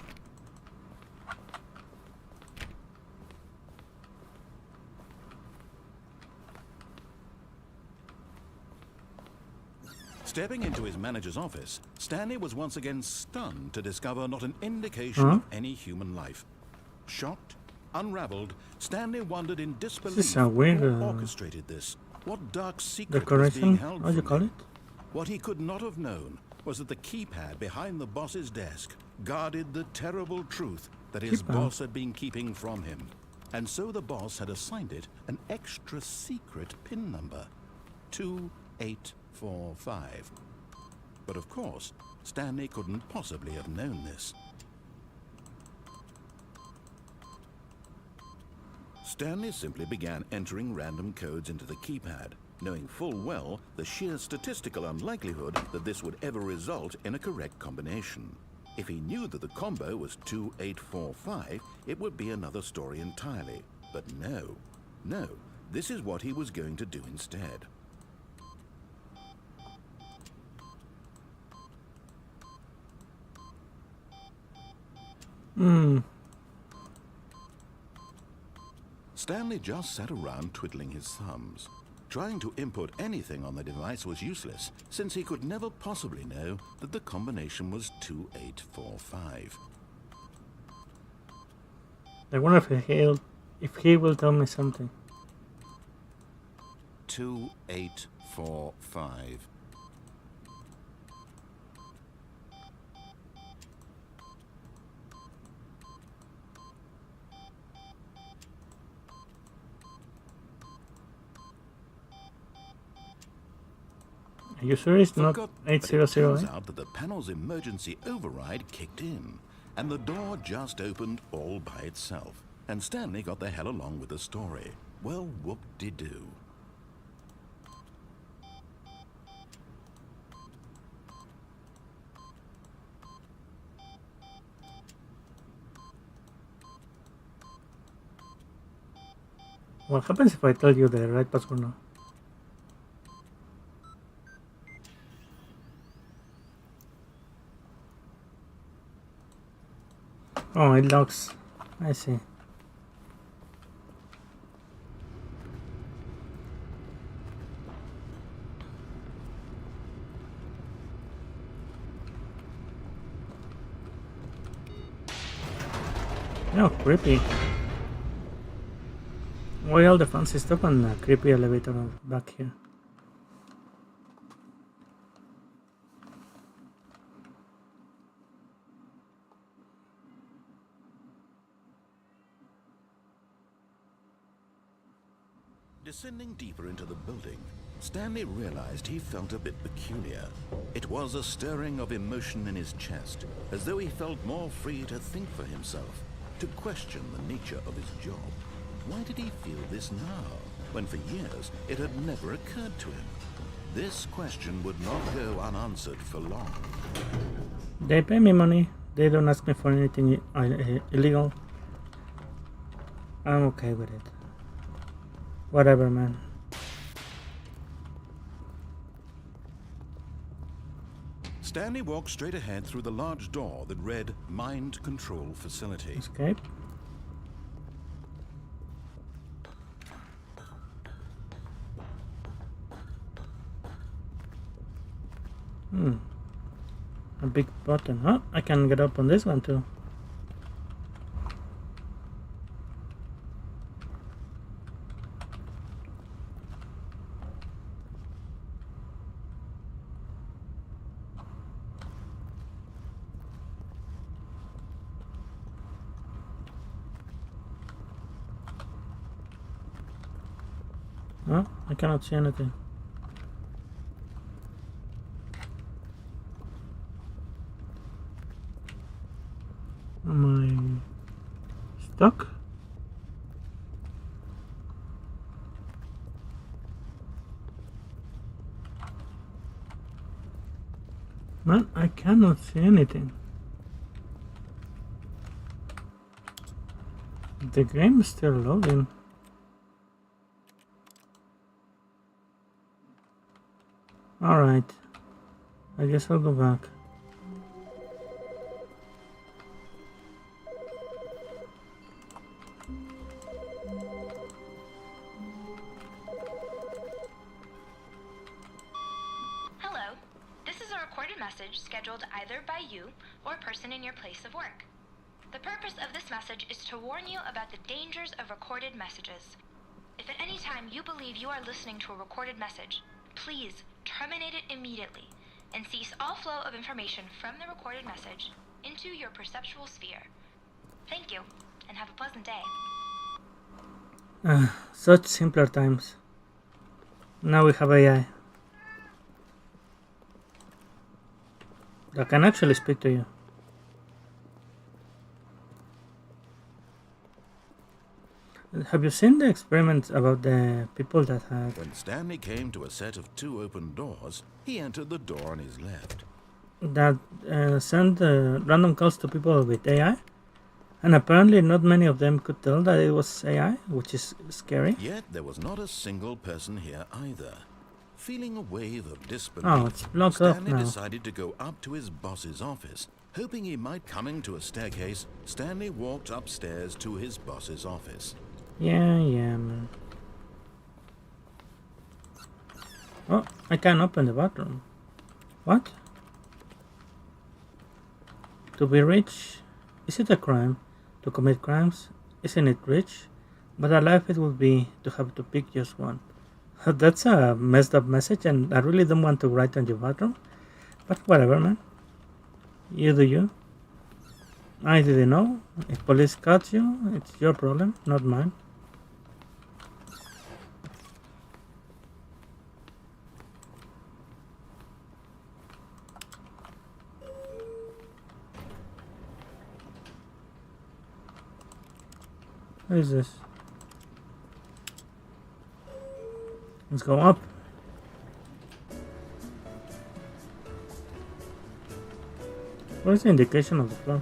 Stepping into his manager's office, Stanley was once again stunned to discover not an indication of any human life. Shocked, unraveled, Stanley wondered in disbelief This is a weird who orchestrated this. What dark secret was decoration, being held how do you from call him? it? What he could not have known was that the keypad behind the boss's desk guarded the terrible truth that his Keypad? boss had been keeping from him. And so the boss had assigned it an extra secret PIN number, 2845. But of course, Stanley couldn't possibly have known this. Stanley simply began entering random codes into the keypad, knowing full well the sheer statistical unlikelihood that this would ever result in a correct combination. If he knew that the combo was 2845, it would be another story entirely. But no, this is what he was going to do instead. Stanley just sat around twiddling his thumbs. Trying to input anything on the device was useless, since he could never possibly know that the combination was 2845. I wonder if he will tell me something. 2845. Are you sure it's not Forgot, but it 800? turns out that the panel's emergency override kicked in, and the door just opened all by itself. And Stanley got the hell along with the story. Well, whoop-de-doo. What happens if I tell you the right password now? Oh, it locks. I see. No, creepy. Why all the fancy stuff and a creepy elevator back here? Descending deeper into the building, Stanley realized he felt a bit peculiar. It was a stirring of emotion in his chest, as though he felt more free to think for himself, to question the nature of his job. Why did he feel this now, when for years it had never occurred to him? This question would not go unanswered for long. They pay me money. They don't ask me for anything illegal. I'm okay with it. Whatever, man. Stanley walked straight ahead through the large door that read Mind Control Facility. Escape. A big button. Oh, I can get up on this one too. Oh, I cannot see anything. Am I stuck? Man, I cannot see anything. The game is still loading. Alright. I guess I'll go back. Hello. This is a recorded message scheduled either by you or a person in your place of work. The purpose of this message is to warn you about the dangers of recorded messages. If at any time you believe you are listening to a recorded message, please terminate it immediately and cease all flow of information from the recorded message into your perceptual sphere. Thank you, and have a pleasant day. Such simpler times. Now we have AI that can actually speak to you. Have you seen the experiments about the people that had... When Stanley came to a set of 2 open doors, he entered the door on his left. that send random calls to people with AI? And apparently not many of them could tell that it was AI, which is scary. Yet there was not a single person here either. Feeling a wave of disbelief, Oh, it's blocked off Stanley now. decided to go up to his boss's office. Hoping he might coming to a staircase, Stanley walked upstairs to his boss's office. Yeah, man. Oh, I can't open the bathroom. What? To be rich? Is it a crime to commit crimes? Isn't it rich? But alive it would be to have to pick just one. That's a messed up message, and I really don't want to write on your bathroom. But whatever, man. You do you. I didn't know. If police catch you, it's your problem, not mine. What is this? Let's go up. What is the indication of the floor?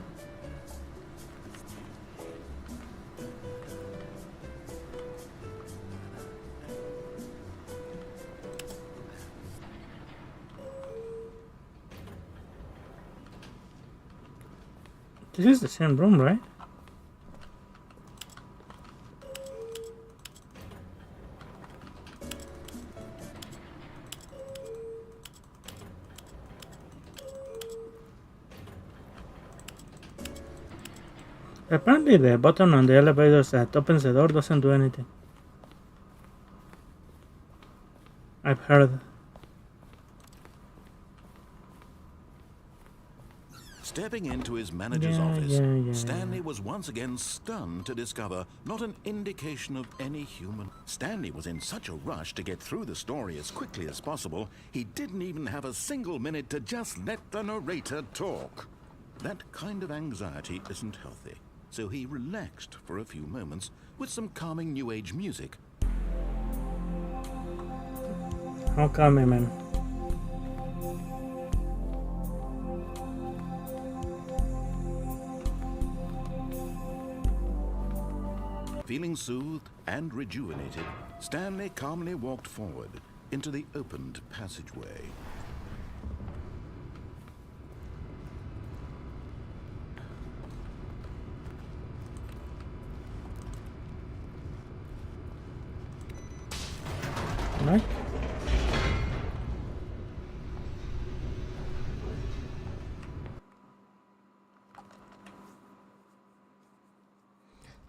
This is the same room, right? Apparently the button on the elevator that opens the door doesn't do anything. I've heard. Stepping into his manager's office, Stanley was once again stunned to discover not an indication of any human. Stanley was in such a rush to get through the story as quickly as possible, he didn't even have a single minute to just let the narrator talk. That kind of anxiety isn't healthy, so he relaxed for a few moments with some calming New Age music. How calming, man. Feeling soothed and rejuvenated, Stanley calmly walked forward into the opened passageway. Right?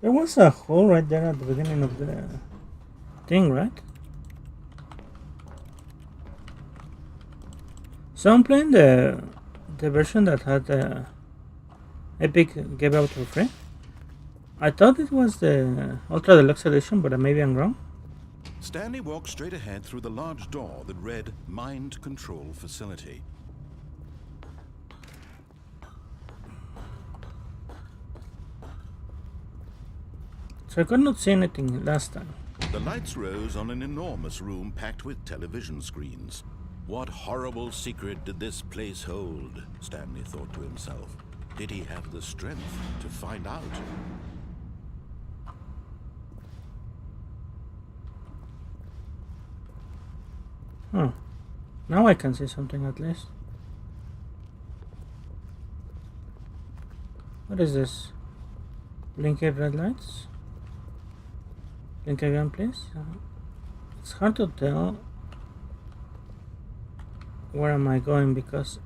There was a hole right there at the beginning of the thing, right? So I'm playing the version that had Epic gave out for free. I thought it was the Ultra Deluxe Edition, but maybe I'm wrong. Stanley walked straight ahead through the large door that read Mind Control Facility. So I could not see anything last time. The lights rose on an enormous room packed with television screens. What horrible secret did this place hold? Stanley thought to himself. Did he have the strength to find out? Huh. Now I can see something at least. What is this? Blinking red lights? Blink again, please. It's hard to tell where am I going because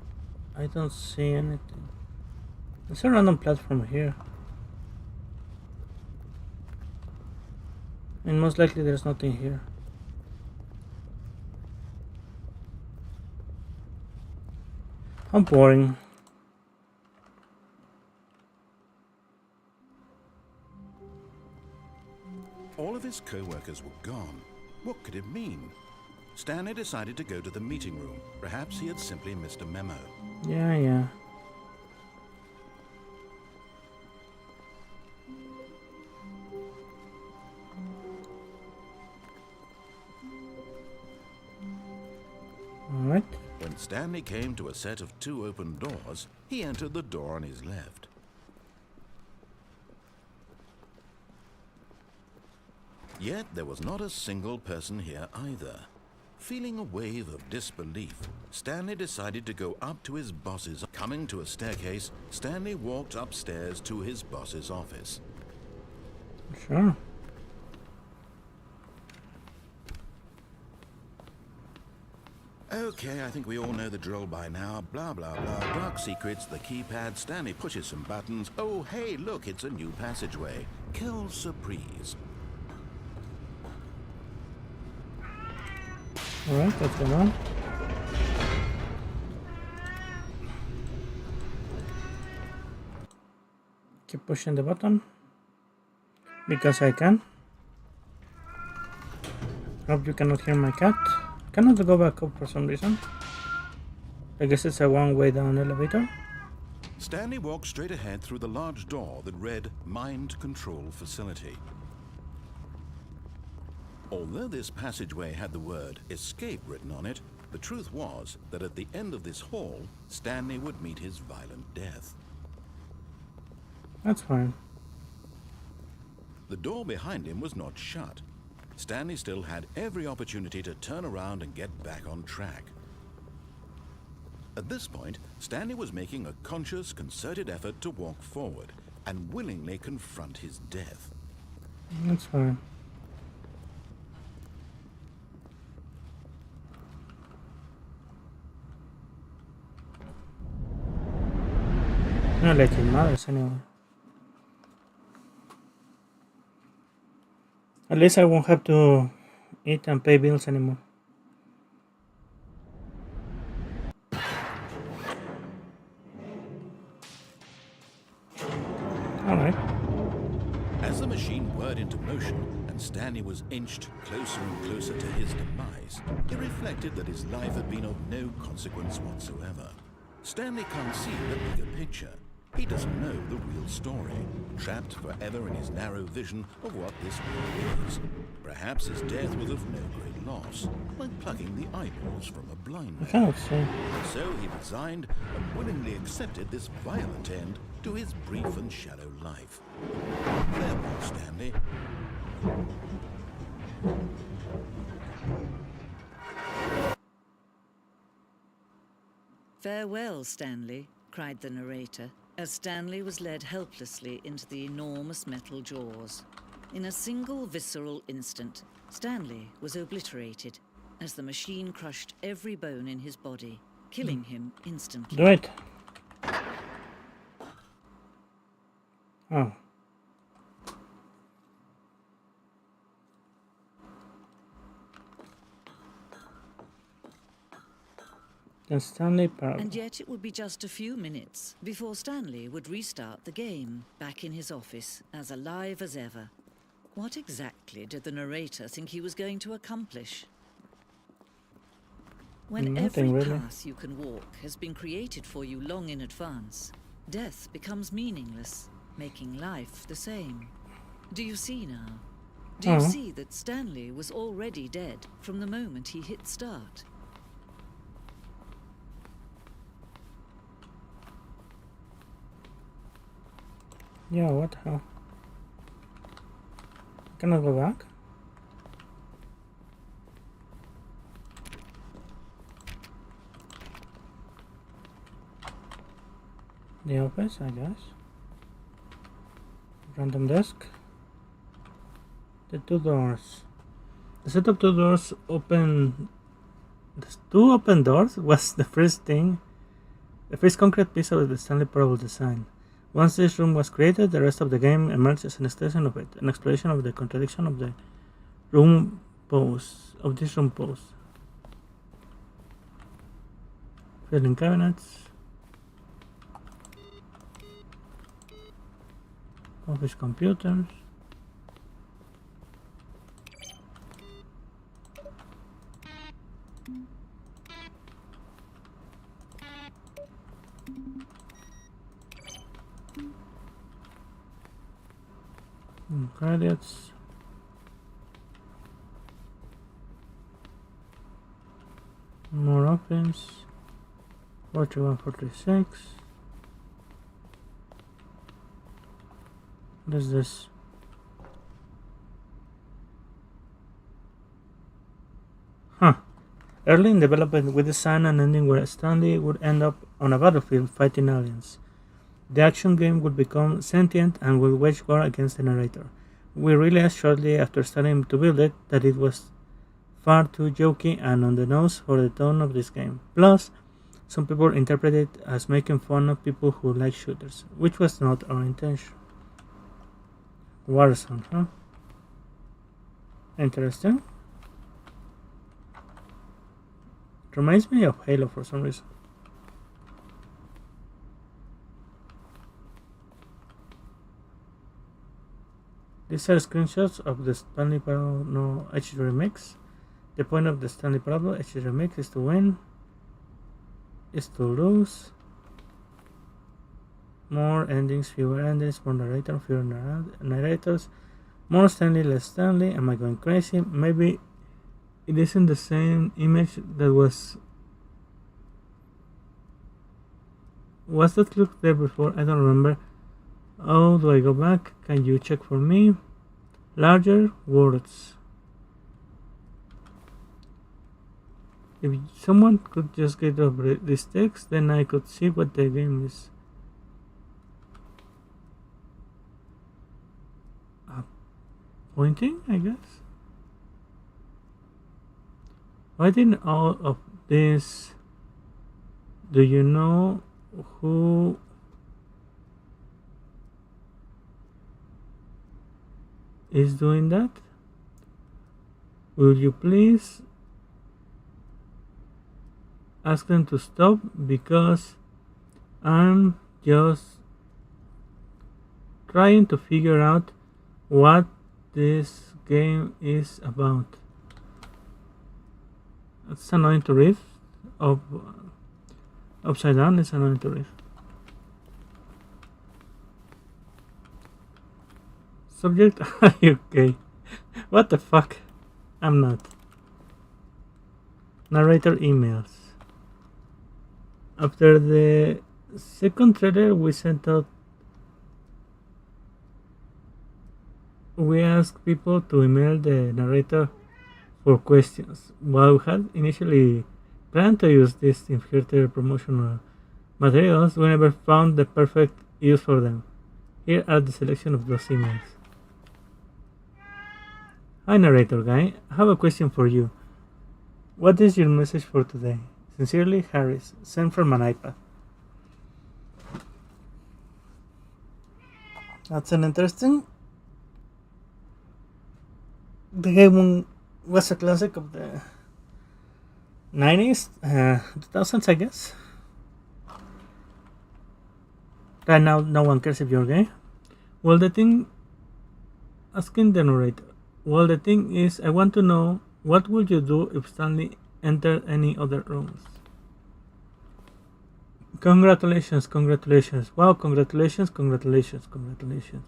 I don't see anything. There's a random platform here. And most likely there's nothing here. How boring. All of his co-workers were gone. What could it mean? Stanley decided to go to the meeting room. Perhaps he had simply missed a memo. Yeah. Alright. When Stanley came to a set of 2 open doors, he entered the door on his left. Yet there was not a single person here either. Feeling a wave of disbelief, Stanley decided to go up to his boss's. Coming to a staircase, Stanley walked upstairs to his boss's office. Sure. Okay, I think we all know the drill by now. Blah, blah, blah. Dark secrets, the keypad. Stanley pushes some buttons. Oh, hey, look, it's a new passageway. Quelle surprise. Alright, what's going on? Keep pushing the button. Because I can. Hope you cannot hear my cat. Cannot go back up for some reason. I guess it's a one-way down elevator. Stanley walked straight ahead through the large door that read Mind Control Facility. Although this passageway had the word escape written on it, the truth was that at the end of this hall, Stanley would meet his violent death. That's fine. The door behind him was not shut. Stanley still had every opportunity to turn around and get back on track. At this point, Stanley was making a conscious, concerted effort to walk forward and willingly confront his death. That's fine. Not like it matters anyway. At least I won't have to eat and pay bills anymore. Alright. As the machine whirred into motion and Stanley was inched closer and closer to his demise, he reflected that his life had been of no consequence whatsoever. Stanley can't see the bigger picture. He doesn't know the real story, trapped forever in his narrow vision of what this world is. Perhaps his death was of no great loss, like plucking the eyeballs from a blind I man. cannot see. So he resigned and willingly accepted this violent end to his brief and shallow life. Farewell, Stanley. "Farewell, Stanley," cried the narrator, as Stanley was led helplessly into the enormous metal jaws. In a single visceral instant, Stanley was obliterated as the machine crushed every bone in his body, killing him instantly. Do it. Oh. The Stanley Parable. And yet it would be just a few minutes before Stanley would restart the game, back in his office, as alive as ever. What exactly did the narrator think he was going to accomplish? When Nothing every really. path you can walk has been created for you long in advance, death becomes meaningless, making life the same. Do you see now? Do you see that Stanley was already dead from the moment he hit start? Yeah, what hell? Can I go back? The office, I guess. Random desk. The two doors. The set of two doors open. The two open doors was the first thing, the first concrete piece of the Stanley Parable design. Once this room was created, the rest of the game emerged as an extension of it, an exploration of the contradiction of the room pose, of this room pose. Filling cabinets. Office computers. Credits. More options. 4146. What is this? Huh. Early in development, we designed an ending where Stanley would end up on a battlefield fighting aliens. The action game would become sentient and would wage war against the narrator. We realized shortly after starting to build it that it was far too jokey and on the nose for the tone of this game. Plus, some people interpret it as making fun of people who like shooters, which was not our intention. Warzone, huh? Interesting. Reminds me of Halo for some reason. These are screenshots of the Stanley Parable No HD Remix. The point of the Stanley Parable HD Remix is to win, is to lose. More endings, fewer endings, more narrator, fewer narrators, more Stanley, less Stanley. Am I going crazy? Maybe it isn't the same image that was that look there before? I don't remember. Oh, do I go back? Can you check for me? Larger words. If someone could just get over this text, then I could see what the game is. Pointing, I guess. Why didn't all of this? Do you know who is doing that? Will you please ask them to stop, because I'm just trying to figure out what this game is about. It's annoying to read. Upside down is annoying to read. Subject, are you okay? What the fuck? I'm not. Narrator emails. After the second trailer we sent out, we asked people to email the narrator for questions. While we had initially planned to use this in future promotional materials, we never found the perfect use for them. Here are the selection of those emails. Hi narrator guy, I have a question for you. What is your message for today? Sincerely, Harris, sent from an iPad. That's an interesting. The game was a classic of the 90s, 2000s, I guess. Right now, no one cares if you're gay. Well, the thing, asking the narrator. Well, the thing is, I want to know what would you do if Stanley entered any other rooms? Congratulations, congratulations. Wow, congratulations, congratulations, congratulations.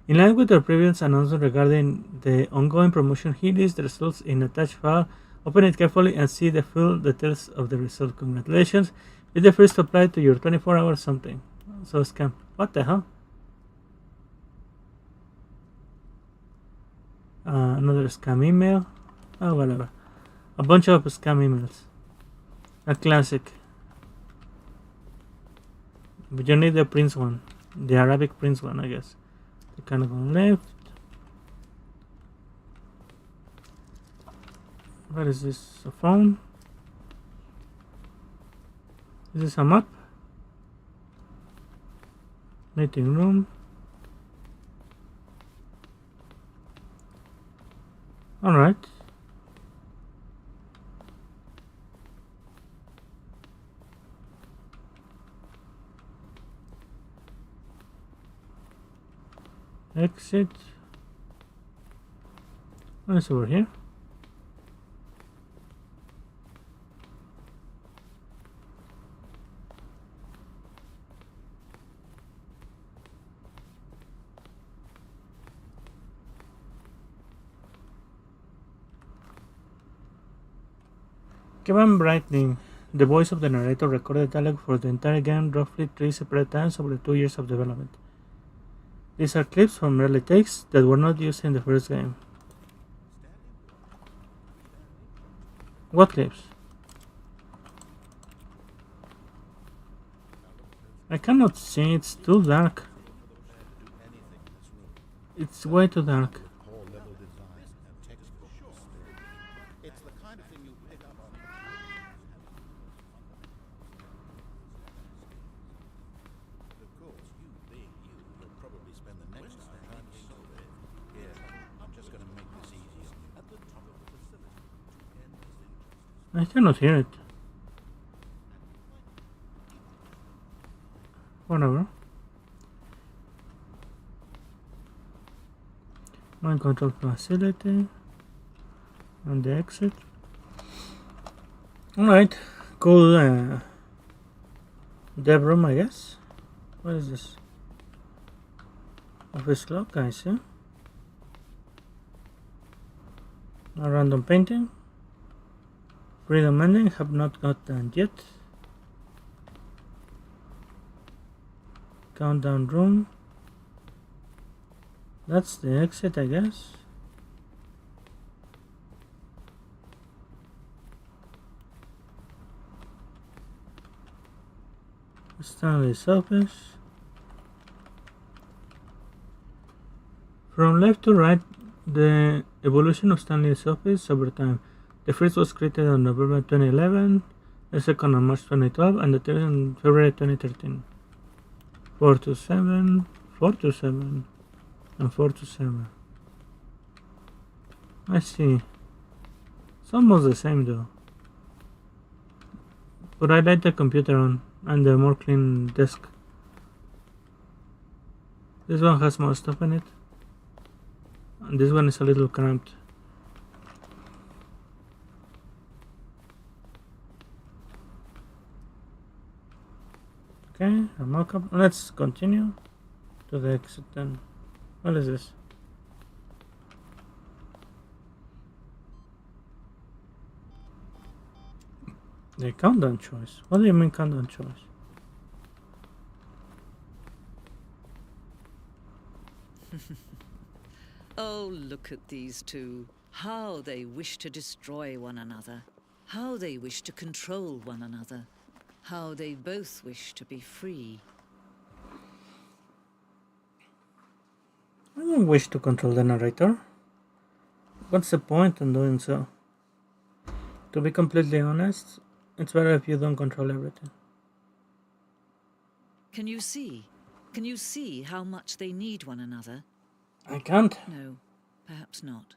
In line with our previous announcement regarding the ongoing promotion, here is the results in attached file. Open it carefully and see the full details of the result. Congratulations. Be the first to apply to your 24-hour something. So scam. What the hell? Another scam email. Oh, whatever. A bunch of scam emails. A classic. But you need the Prince one. The Arabic Prince one, I guess. The kind of on left. What is this? A phone? Is this a map? Meeting room. Alright. Exit. What is over here? Kevin Brightling, the voice of the narrator, recorded dialogue for the entire game roughly 3 separate times over 2 years of development. These are clips from early takes that were not used in the first game. What clips? I cannot see, it's too dark. It's way too dark. I cannot hear it. Whatever. Mind control facility. And the exit. Alright. Cool dev room, I guess. What is this? Office clock, I see. A random painting. Freedom ending, have not got done yet. Countdown room. That's the exit, I guess. Stanley's office. From left to right, the evolution of Stanley's office over time. The first was created on November 2011, the second on March 2012, and the third on February 2013. 4 to 7, 4 to 7, and 4 to 7. I see. It's almost the same though. But I like the computer on and the more clean desk. This one has more stuff in it. And this one is a little cramped. Okay, a mockup. Let's continue to the exit then. What is this? The countdown choice. What do you mean countdown choice? Oh, look at these two. How they wish to destroy one another. How they wish to control one another. How they both wish to be free. I don't wish to control the narrator. What's the point in doing so? To be completely honest, it's better if you don't control everything. Can you see? Can you see how much they need one another? I can't. No, perhaps not.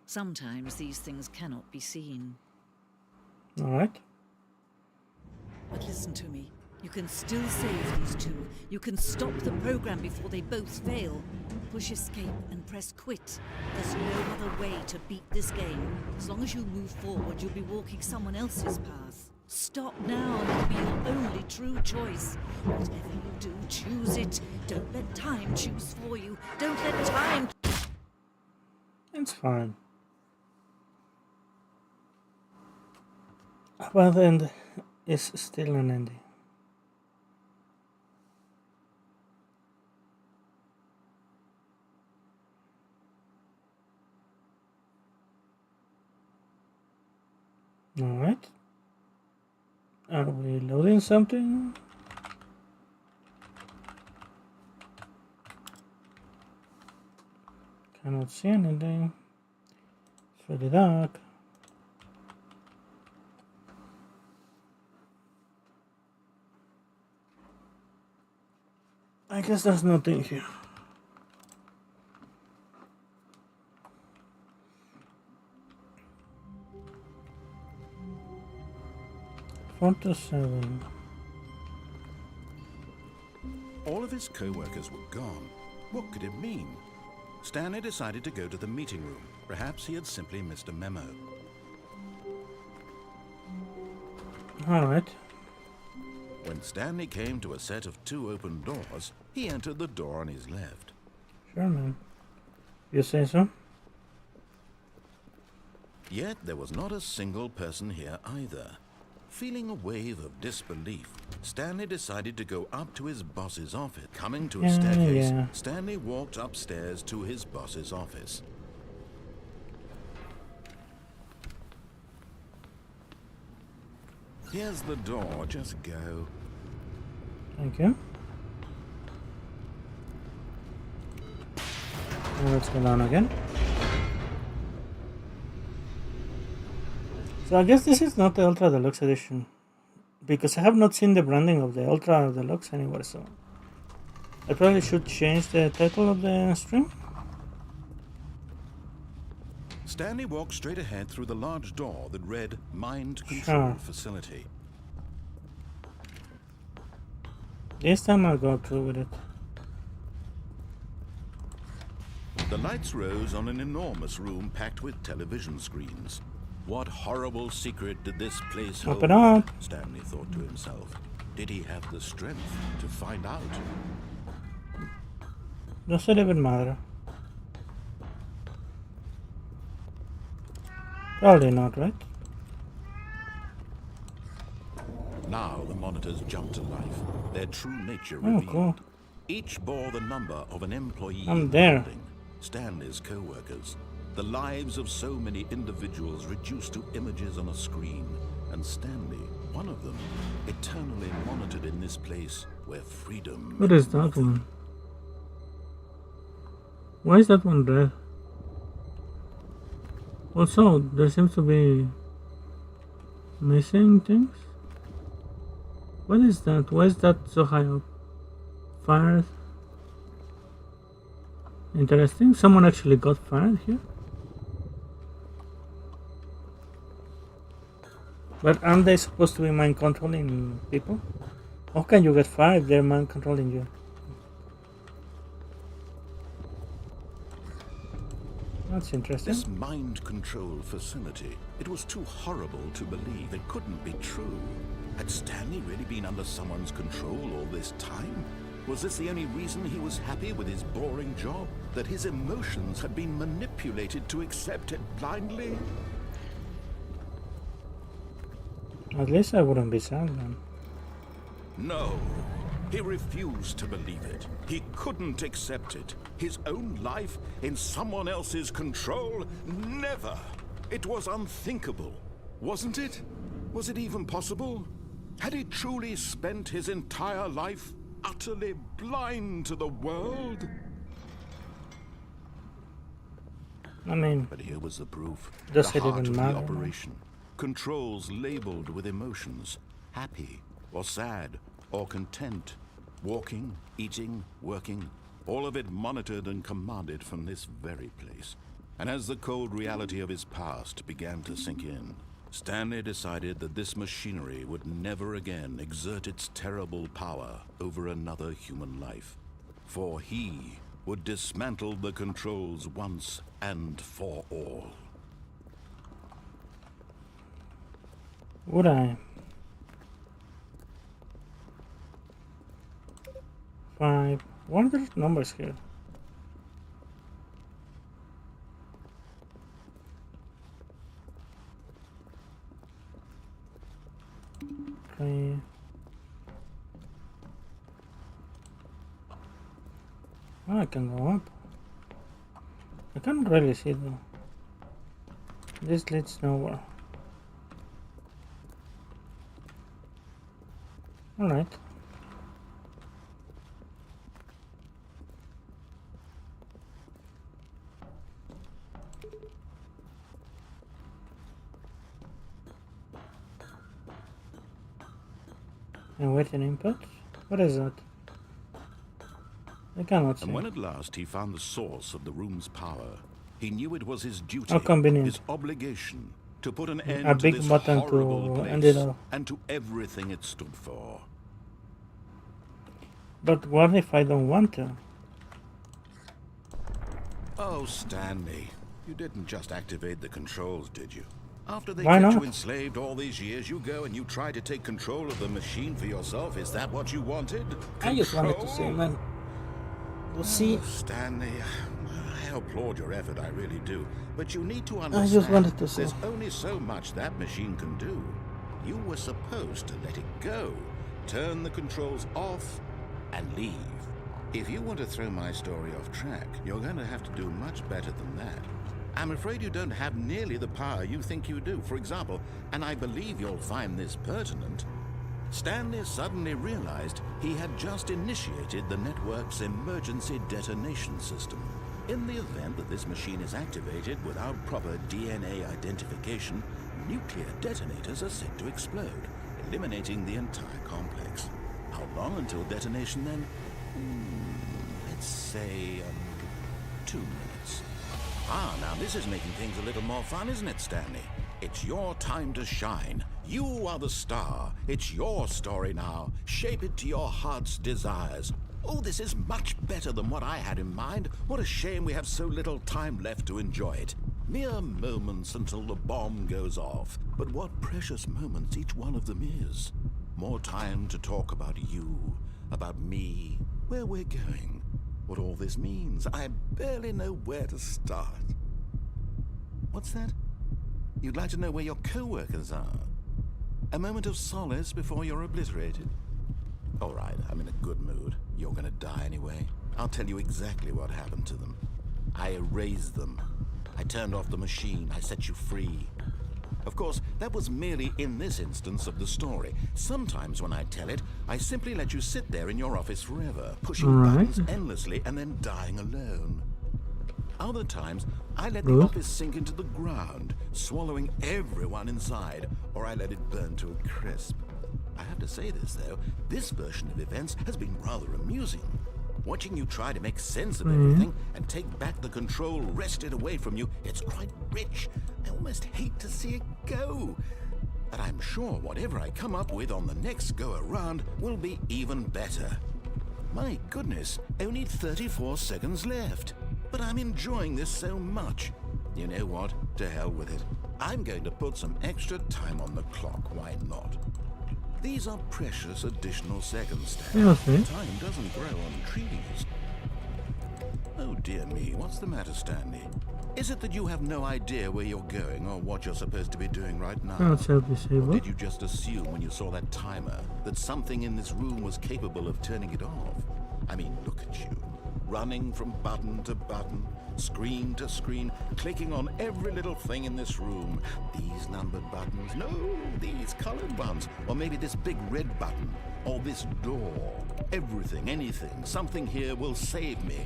Sometimes these things cannot be seen. Alright. But listen to me. You can still save these two. You can stop the program before they both fail. Push escape and press quit. There's no other way to beat this game. As long as you move forward, you'll be walking someone else's path. Stop now and it'll be your only true choice. Whatever you do, choose it. Don't let time choose for you. Don't let time... It's fine. But the end is still an ending. Alright. Are we loading something? Cannot see anything. It's really dark. I guess there's nothing here. Four to 7. All of his co-workers were gone. What could it mean? Stanley decided to go to the meeting room. Perhaps he had simply missed a memo. Alright. When Stanley came to a set of 2 open doors, he entered the door on his left. Sure, man. You say so? Yet there was not a single person here either. Feeling a wave of disbelief, Stanley decided to go up to his boss's office. Coming to a staircase, Stanley walked upstairs to his boss's office. Here's the door, just go. Thank you. Now let's go down again. So I guess this is not the Ultra Deluxe edition, because I have not seen the branding of the Ultra Deluxe anywhere, so I probably should change the title of the stream. Stanley walked straight ahead through the large door that read Mind Control Facility. This time I'll go through with it. The lights rose on an enormous room packed with television screens. What horrible secret did this place hold? Open up! Stanley thought to himself. Did he have the strength to find out? Does it even matter? Probably not, right? Now the monitors jumped to life, their true nature Oh, revealed. cool. Each bore the number of an employee I'm there. building, Stanley's co-workers. The lives of so many individuals reduced to images on a screen, and Stanley, one of them, eternally monitored in this place where freedom... What is that one? Why is that one red? Also, there seems to be missing things. What is that? Why is that so high up? Fired? Interesting. Someone actually got fired here. But aren't they supposed to be mind controlling people? How can you get fired if they're mind controlling you? That's interesting. This mind control facility, it was too horrible to believe. It couldn't be true. Had Stanley really been under someone's control all this time? Was this the only reason he was happy with his boring job? That his emotions had been manipulated to accept it blindly? At least I wouldn't be sad then. No. He refused to believe it. He couldn't accept it. His own life in someone else's control? Never! It was unthinkable, wasn't it? Was it even possible? Had he truly spent his entire life utterly blind to the world? I mean, But here was the proof. does The it heart even of the matter? operation. Controls labeled with emotions. Happy or sad or content. Walking, eating, working. All of it monitored and commanded from this very place. And as the cold reality of his past began to sink in, Stanley decided that this machinery would never again exert its terrible power over another human life, for he would dismantle the controls once and for all. Would I? 5. What are the numbers here? Okay. Oh, I can go up. I can't really see though. This leads nowhere. Alright. And waiting input? What is that? I cannot see. And when at last he found the source of the room's power, he knew it was his duty, How convenient. his obligation, to put an A end to big this button to horrible end it place all. and to everything it stood for. But what if I don't want to? Oh, Stanley, you didn't just activate the controls, did you? After they Why kept not? you enslaved all these years, you go and you try to take control of the machine for yourself. Is that what you wanted? I just wanted to Control? say, man. We'll see. Oh, Stanley, I applaud your effort, I really do. But you need to I understand, just wanted to say. there's only so much that machine can do. You were supposed to let it go, turn the controls off, and leave. If you want to throw my story off track, you're going to have to do much better than that. I'm afraid you don't have nearly the power you think you do. For example, and I believe you'll find this pertinent, Stanley suddenly realized he had just initiated the network's emergency detonation system. In the event that this machine is activated without proper DNA identification, nuclear detonators are set to explode, eliminating the entire complex. How long until detonation then? Let's say 2 minutes. Now this is making things a little more fun, isn't it, Stanley? It's your time to shine. You are the star. It's your story now. Shape it to your heart's desires. Oh, this is much better than what I had in mind. What a shame we have so little time left to enjoy it. Mere moments until the bomb goes off. But what precious moments each one of them is. More time to talk about you, about me, where we're going, what all this means. I barely know where to start. What's that? You'd like to know where your co-workers are? A moment of solace before you're obliterated? All right, I'm in a good mood. You're gonna die anyway. I'll tell you exactly what happened to them. I erased them. I turned off the machine. I set you free. Of course, that was merely in this instance of the story. Sometimes when I tell it, I simply let you sit there in your office forever, pushing buttons endlessly and then dying alone. Other times, I let the office sink into the ground, swallowing everyone inside, or I let it burn to a crisp. I have to say this, though, this version of events has been rather amusing. Watching you try to make sense of everything and take back the control wrested away from you, it's quite rich. I almost hate to see it go. But I'm sure whatever I come up with on the next go-around will be even better. My goodness, only 34 seconds left. But I'm enjoying this so much. You know what? To hell with it. I'm going to put some extra time on the clock, why not? These are precious additional seconds. Okay. Time doesn't grow on trees. Oh dear me, what's the matter, Stanley? Is it that you have no idea where you're going or what you're supposed to be doing right now? Cannot Or self-disable. did you just assume when you saw that timer that something in this room was capable of turning it off? I mean, look at you. Running from button to button, screen to screen, clicking on every little thing in this room. These numbered buttons, no, these colored ones. Or maybe this big red button, or this door. Everything, anything, something here will save me.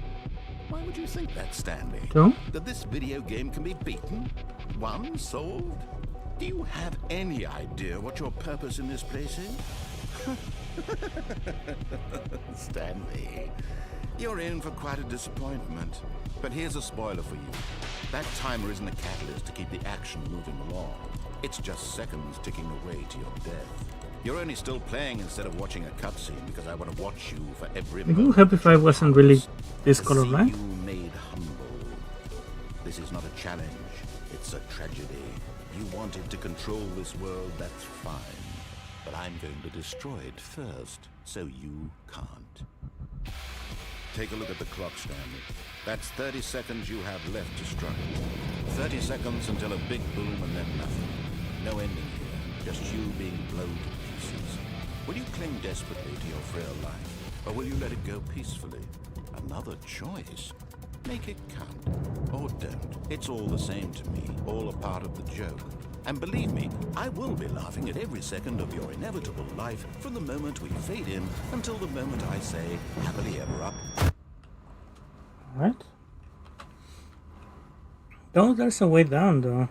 Why would you think that, Stanley? Don't? That this video game can be beaten? Won? Solved? Do you have any idea what your purpose in this place is? Stanley, you're in for quite a disappointment. But here's a spoiler for you. That timer isn't a catalyst to keep the action moving along. It's just seconds ticking away to your death. You're only still playing instead of watching a cutscene because I want to watch you for every Would you help if I wasn't really this colorblind? See you made humble. This is not a challenge, it's a tragedy. You wanted to control this world, that's fine. But I'm going to destroy it first, so you can't. Take a look at the clock, Stanley. That's 30 seconds you have left to struggle. 30 seconds until a big boom and then nothing. No ending here, just you being blown to pieces. Will you cling desperately to your frail life, or will you let it go peacefully? Another choice. Make it count, or don't. It's all the same to me, all a part of the joke. And believe me, I will be laughing at every second of your inevitable life from the moment we fade in until the moment I say, happily ever up. Alright. Oh, there's a way down though.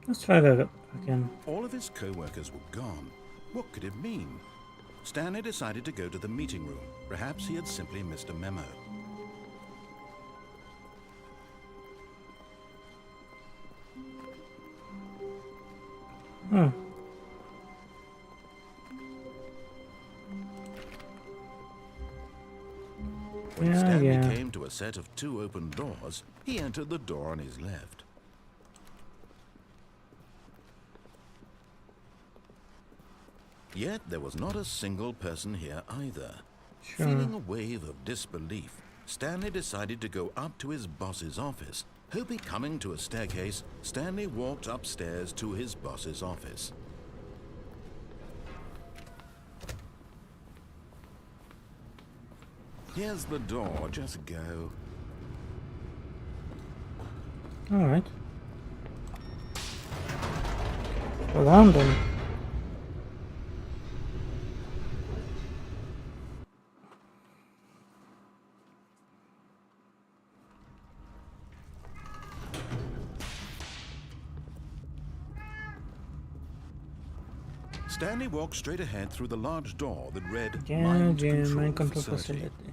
Let's try that again. All of his co-workers were gone. What could it mean? Stanley decided to go to the meeting room. Perhaps he had simply missed a memo. Hmm. When Stanley came to a set of 2 open doors, he entered the door on his left. Yet there was not a single person here either. Sure. Feeling a wave of disbelief, Stanley decided to go up to his boss's office. Hoping coming to a staircase, Stanley walked upstairs to his boss's office. Here's the door, just go. Alright. Go down then. Stanley walked straight ahead through the large door that read Mind Control Control Facility. Facility.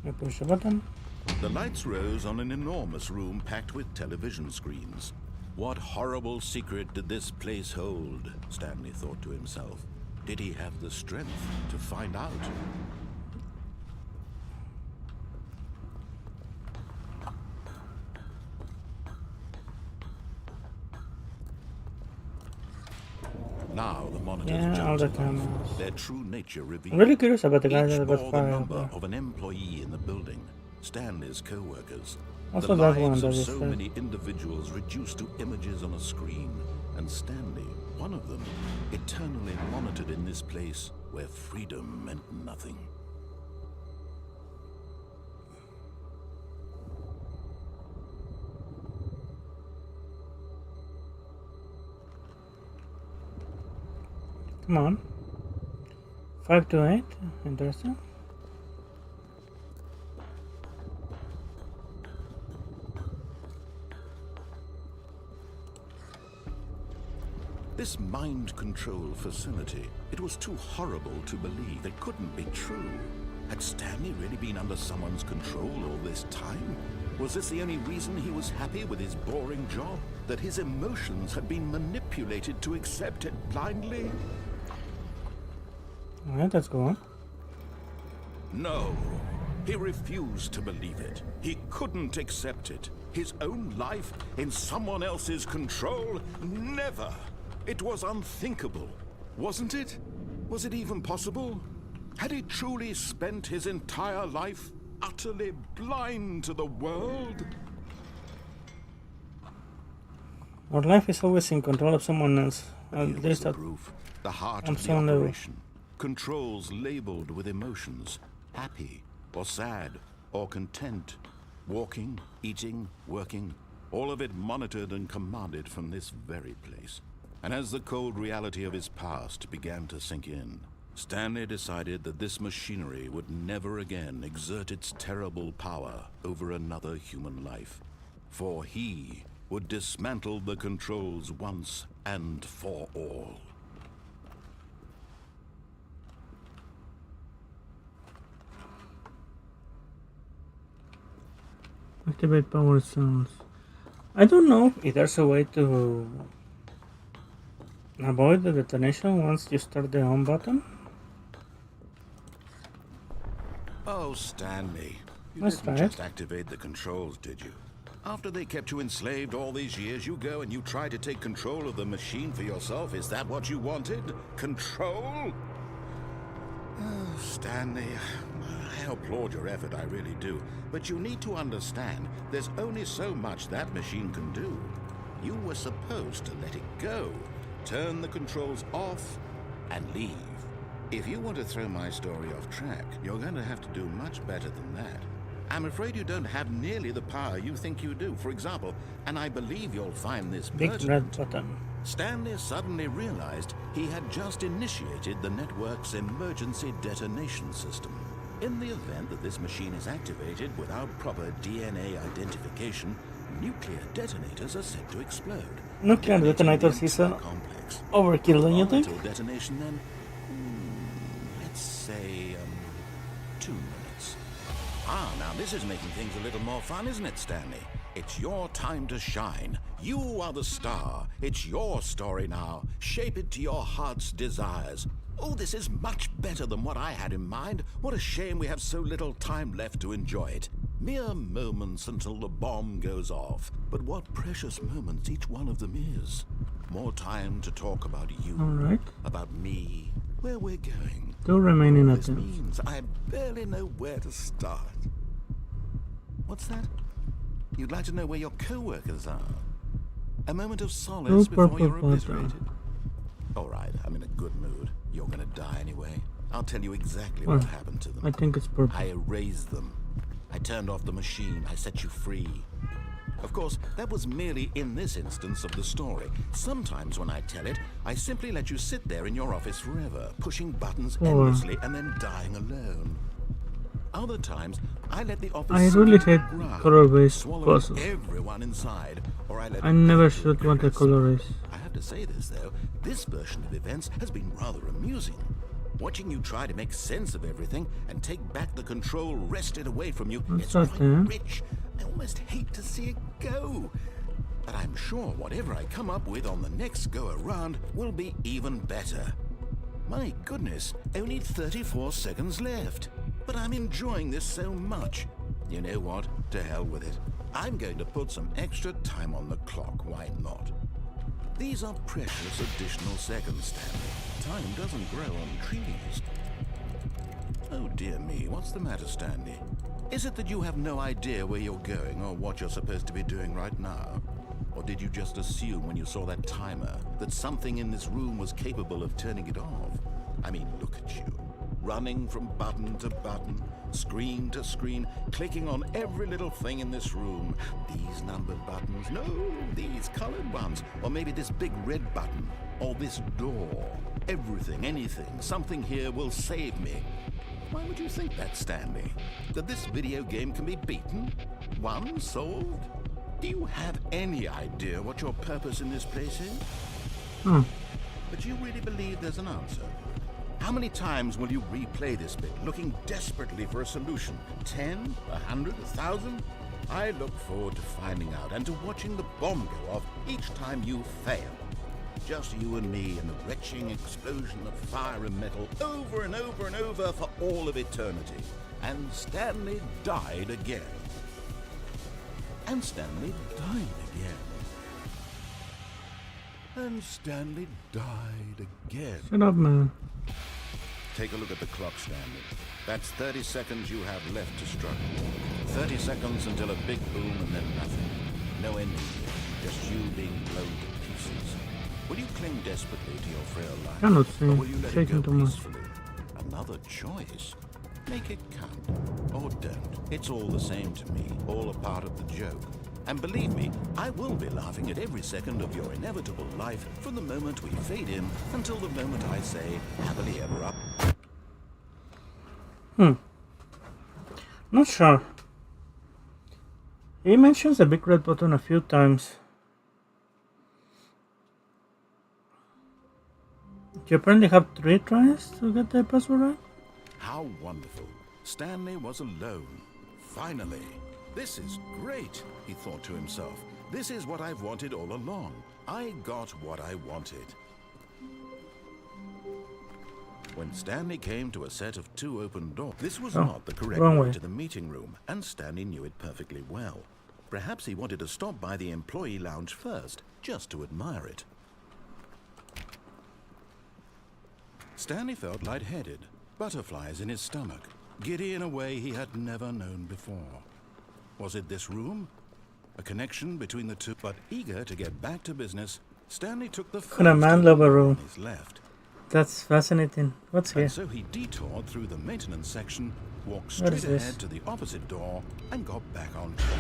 I push the button. The lights rose on an enormous room packed with television screens. What horrible secret did this place hold? Stanley thought to himself. Did he have the strength to find out? Now the monitors all the jumped cameras. off, their true nature revealed. I'm really curious about the guy Each that bore got the fired. number of an employee in the building, Stanley's co-workers. Also The that one lives that of is so there. many individuals reduced to images on a screen, and Stanley, one of them, eternally monitored in this place where freedom meant nothing. Come on. 5 to 8. Interesting. This mind control facility, it was too horrible to believe. It couldn't be true. Had Stanley really been under someone's control all this time? Was this the only reason he was happy with his boring job? That his emotions had been manipulated to accept it blindly? Alright, let's go on. No. He refused to believe it. He couldn't accept it. His own life in someone else's control? Never. It was unthinkable, wasn't it? Was it even possible? Had he truly spent his entire life utterly blind to the world? Our life is always in control of someone else. At Here's least the at proof. The heart on of the some level. operation. Controls labeled with emotions. Happy or sad or content. Walking, eating, working. All of it monitored and commanded from this very place. And as the cold reality of his past began to sink in, Stanley decided that this machinery would never again exert its terrible power over another human life. For he would dismantle the controls once and for all. Activate power cells. I don't know if there's a way to avoid the detonation once you start the on button. Oh, Stanley, you That's didn't right. just activate the controls, did you? After they kept you enslaved all these years, you go and you try to take control of the machine for yourself. Is that what you wanted? Control? Oh, Stanley, I applaud your effort, I really do. But you need to understand, there's only so much that machine can do. You were supposed to let it go, turn the controls off, and leave. If you want to throw my story off track, you're going to have to do much better than that. I'm afraid you don't have nearly the power you think you do. For example, and I believe you'll find this Big pertinent, red button. Stanley suddenly realized he had just initiated the network's emergency detonation system. In the event that this machine is activated without proper DNA identification, nuclear detonators are set to explode. Nuclear detonating the detonators is entire a complex. overkill, don't you think? Until detonation then, let's say 2 minutes. Ah, now this is making things a little more fun, isn't it, Stanley? It's your time to shine. You are the star. It's your story now. Shape it to your heart's desires. Oh, this is much better than what I had in mind. What a shame we have so little time left to enjoy it. Mere moments until the bomb goes off. But what precious moments each one of them is. More time to talk about you, Alright. about me, where we're going. Two remaining All this attempts. means I barely know where to start. What's that? You'd like to know where your co-workers are? A moment of solace Two before purple you're buttons. obliterated? All right, I'm in a good mood. You're gonna die anyway. I'll tell you exactly Well, what happened to them. I think it's purple. I erased them. I turned off the machine. I set you free. Of course, that was merely in this instance of the story. Sometimes when I tell it, I simply let you sit there in your office forever, pushing buttons endlessly and then dying alone. Other times, I let the office I sink really into the hate ground, color-based swallowing puzzles. everyone inside, or I let I it never burn to a should want a crisp. color race. I have to say this, though. This version of events has been rather amusing. Watching you try to make sense of everything and take back the control wrested away from you, What's it's that quite there? rich. I almost hate to see it go. But I'm sure whatever I come up with on the next go-around will be even better. My goodness, only 34 seconds left. But I'm enjoying this so much. You know what? To hell with it. I'm going to put some extra time on the clock. Why not? These are precious additional seconds, Stanley. Time doesn't grow on trees. Oh dear me, what's the matter, Stanley? Is it that you have no idea where you're going or what you're supposed to be doing right now? Or did you just assume when you saw that timer that something in this room was capable of turning it off? I mean, look at you. Running from button to button, screen to screen, clicking on every little thing in this room. These numbered buttons, no, these colored ones. Or maybe this big red button, or this door. Everything, anything, something here will save me. Why would you think that, Stanley? That this video game can be beaten? Won? Solved? Do you have any idea what your purpose in this place is? But you really believe there's an answer? How many times will you replay this bit, looking desperately for a solution? 10? 100? 1,000? I look forward to finding out and to watching the bomb go off each time you fail. Just you and me and the retching explosion of fire and metal over and over and over for all of eternity. And Stanley died again. And Stanley died again. And Stanley died again. Shut up, man. Take a look at the clock, Stanley. That's 30 seconds you have left to struggle. 30 seconds until a big boom and then nothing. No ending here. Just you being blown to pieces. Will you cling desperately to your frail life? Cannot say. Or will you let it Shaking go too much. peacefully? Another choice. Make it count. Or don't. It's all the same to me. All a part of the joke. And believe me, I will be laughing at every second of your inevitable life from the moment we fade in until the moment I say, happily ever up. Not sure. He mentions the big red button a few times. You apparently have 3 tries to get the password right? How wonderful. Stanley was alone. Finally. This is great, he thought to himself. This is what I've wanted all along. I got what I wanted. When Stanley came to a set of 2 open doors, this was not the correct way to the meeting room, and Stanley knew it perfectly well. Perhaps he wanted to stop by the employee lounge first, just to admire it. Stanley felt lightheaded, butterflies in his stomach, giddy in a way he had never known before. Was it this room? A connection between the two? But eager to get back to business, Stanley took the first room on his left. That's fascinating. What's here? And so he detoured through the maintenance section, walked straight ahead to the opposite door, and got back on track.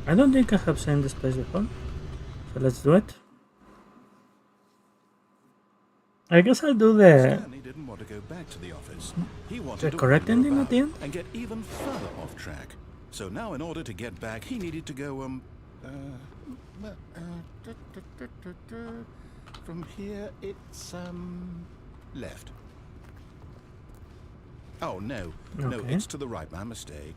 I don't think I have seen this place before. So let's do it. I guess I'll do the Stanley didn't want to go back to the office. He wanted to correct wander ending at the about end. and get even further off track. So now, in order to get back, he needed to go from here it's left. Oh no, no, Okay. it's to the right. My mistake.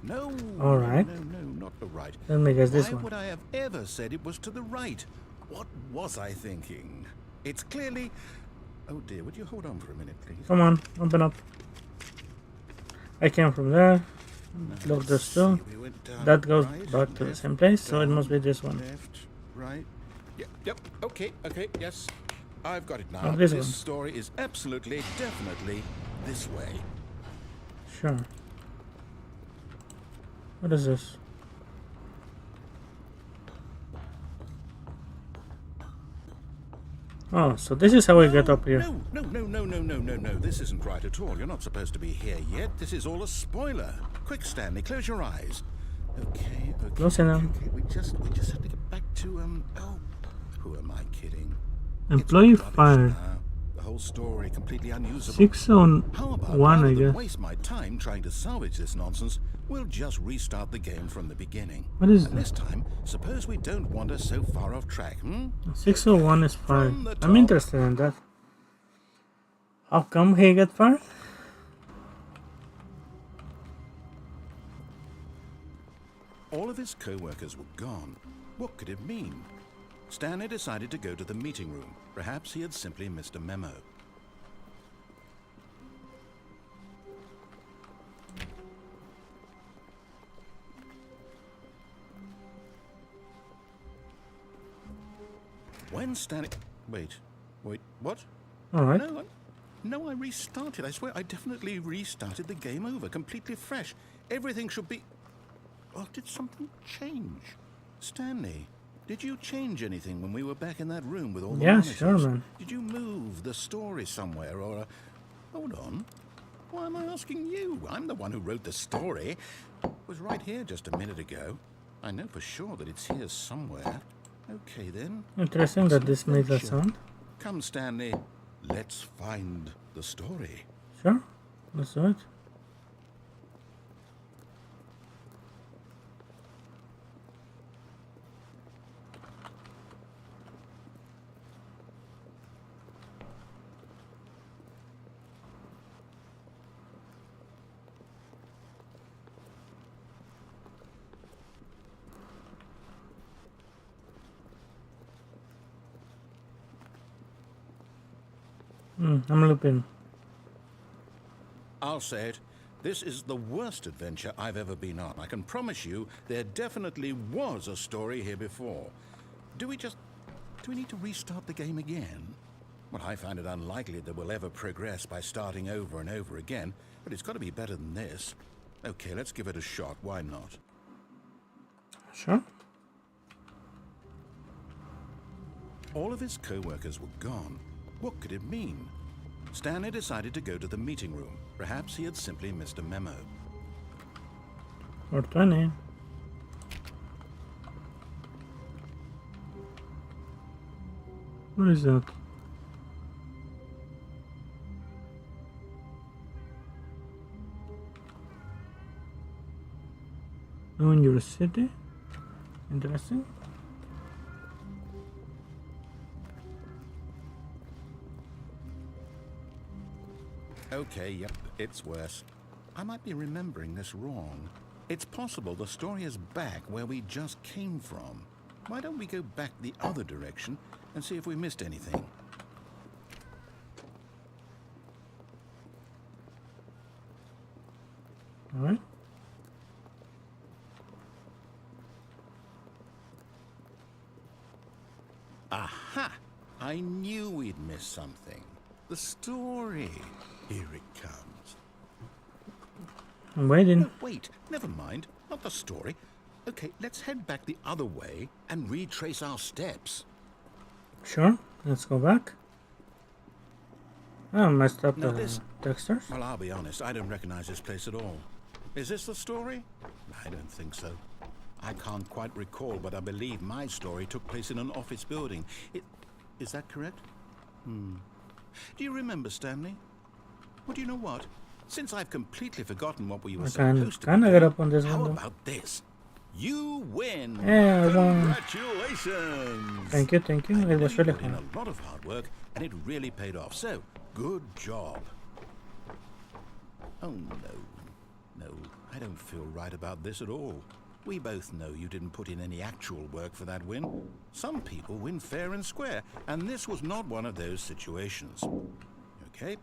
No, All right. no, not the right. Let me guess this Why one. would I have ever said it was to the right? What was I thinking? It's clearly... Oh dear, would you hold on for a minute, please? Come on, open up. I came from there. Look, Let's there's two. see, we went down That goes right, back to the left, same place, so it down, must be this one. Left, right. Yep, okay, yes. I've got it now. Oh, this This one. story is absolutely, definitely this way. Sure. What is this? Oh, so this is how we get up here. No. This isn't right at all. You're not supposed to be here yet. This is all a spoiler. Quick, Stanley, close your eyes. Okay. Closing them. Okay, we just have to get back to, oh, who am I kidding? Employee It's rubbish fired. now. The whole story completely unusable. 6 on How about 1, rather I than guess. waste my time trying to salvage this nonsense, we'll just restart the game from the beginning. What is And that? this time, suppose we don't wander so far off track, 601 is fired. From the I'm top. interested in that. How come he got fired? All of his co-workers were gone. What could it mean? Stanley decided to go to the meeting room. Perhaps he had simply missed a memo. When Stanley... Wait, what? Alright. No, I restarted. I swear, I definitely restarted the game over, completely fresh. Everything should be... Oh, did something change? Stanley, did you change anything when we were back in that room with all the Yeah, monitors? sure, man. Did you move the story somewhere, or... Hold on. Why am I asking you? I'm the one who wrote the story. It was right here just a minute ago. I know for sure that it's here somewhere. Okay, then. Interesting that this made that sound. Come, Stanley. Let's find the story. Sure, let's do it. I'm looping. I'll say it. This is the worst adventure I've ever been on. I can promise you there definitely was a story here before. Do we need to restart the game again? Well, I find it unlikely that we'll ever progress by starting over and over again, but it's got to be better than this. Okay, let's give it a shot. Why not? Sure. All of his co-workers were gone. What could it mean? Stanley decided to go to the meeting room. Perhaps he had simply missed a memo. 420. What is that? Knowing your city? Interesting. Okay, yep, it's worse. I might be remembering this wrong. It's possible the story is back where we just came from. Why don't we go back the other direction and see if we missed anything? All right. Aha! I knew we'd missed something. The story. Here it comes. I'm waiting. No, wait, never mind. Not the story. Okay, let's head back the other way and retrace our steps. Sure. Let's go back. Oh, I messed up Now the this- textures. Well, I'll be honest, I don't recognize this place at all. Is this the story? I don't think so. I can't quite recall, but I believe my story took place in an office building. Is that correct? Do you remember, Stanley? Well, do you know what? Since I've completely forgotten what we were I can supposed to kind be of get doing, up on this how one though. about this? You win! Yeah, I won. Congratulations! Thank you, thank you. I It know was you really put in hard. a lot of hard work, and it really paid off. So, good job. Oh, no, I don't feel right about this at all. We both know you didn't put in any actual work for that win. Some people win fair and square, and this was not one of those situations. Okay,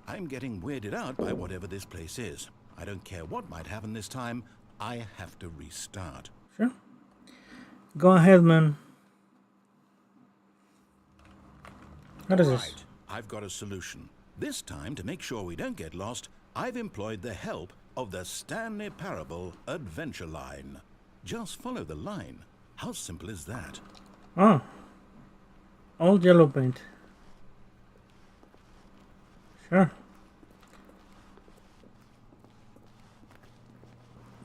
I'm getting weirded out by whatever this place is. I don't care what might happen this time. I have to restart. Sure. Go ahead, man. What is this? Right, I've got a solution. This time, to make sure we don't get lost, I've employed the help of the Stanley Parable Adventure Line. Just follow the line. How simple is that? Oh. Old yellow paint. Sure.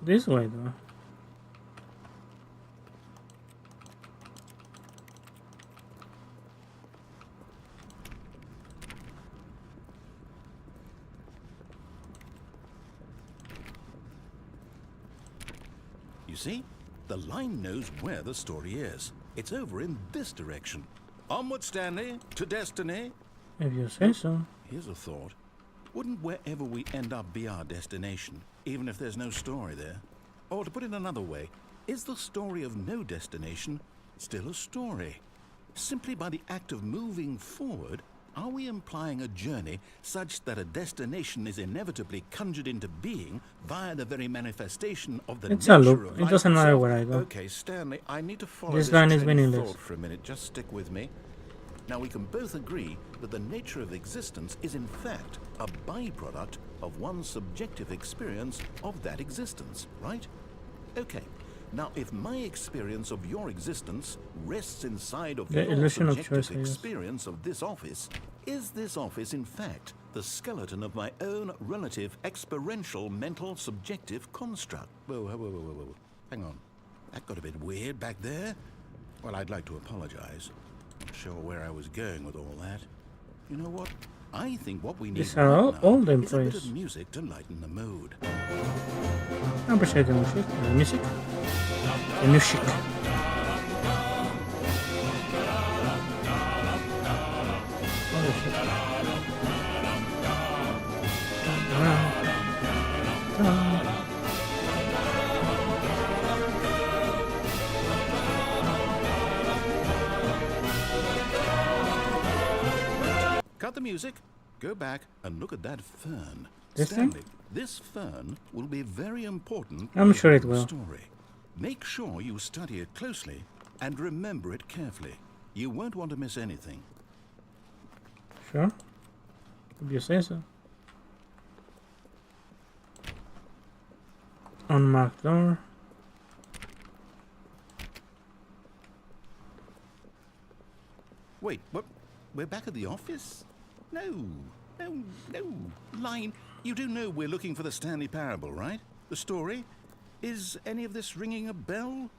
This way, though. You see? The line knows where the story is. It's over in this direction. Onward, Stanley, to destiny. If you say so. Here's a thought. Wouldn't wherever we end up be our destination, even if there's no story there? Or to put it another way, is the story of no destination still a story? Simply by the act of moving forward, are we implying a journey such that a destination is inevitably conjured into being via the very manifestation of the It's a nature loop. of It life doesn't matter itself? where I go. Okay, Stanley, I need to follow This this line is train of meaningless. thought for a minute. Just stick with me. Now, we can both agree that the nature of existence is in fact a byproduct of one's subjective experience of that existence, right? Okay. Now, if my experience of your existence rests inside of The your illusion of subjective choice, I guess. experience of this office, is this office in fact the skeleton of my own relative experiential mental subjective construct? Whoa. Hang on. That got a bit weird back there. Well, I'd like to apologize. Not sure where I was going with all that. You know what? I think what we need These are all now old is a bit employees. of music to lighten the mood. I appreciate the music. The music. The music. What is it? Cut the music, go back and look at that fern. This thing? Stanley, this fern will be very important I'm later sure it in the will. story. Make sure you study it closely and remember it carefully. You won't want to miss anything. Sure. If you say so. Unmarked door. Wait, what? We're back at the office? No. Line, you do know we're looking for the Stanley Parable, right? The story? Is any of this ringing a bell?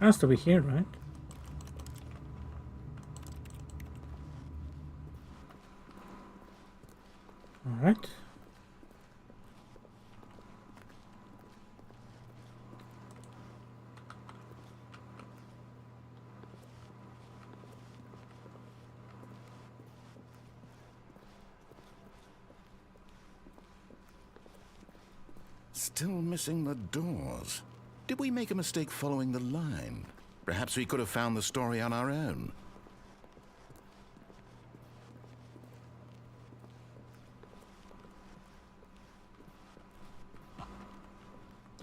Has to be here, right? Alright. Still missing the doors. Did we make a mistake following the line? Perhaps we could have found the story on our own.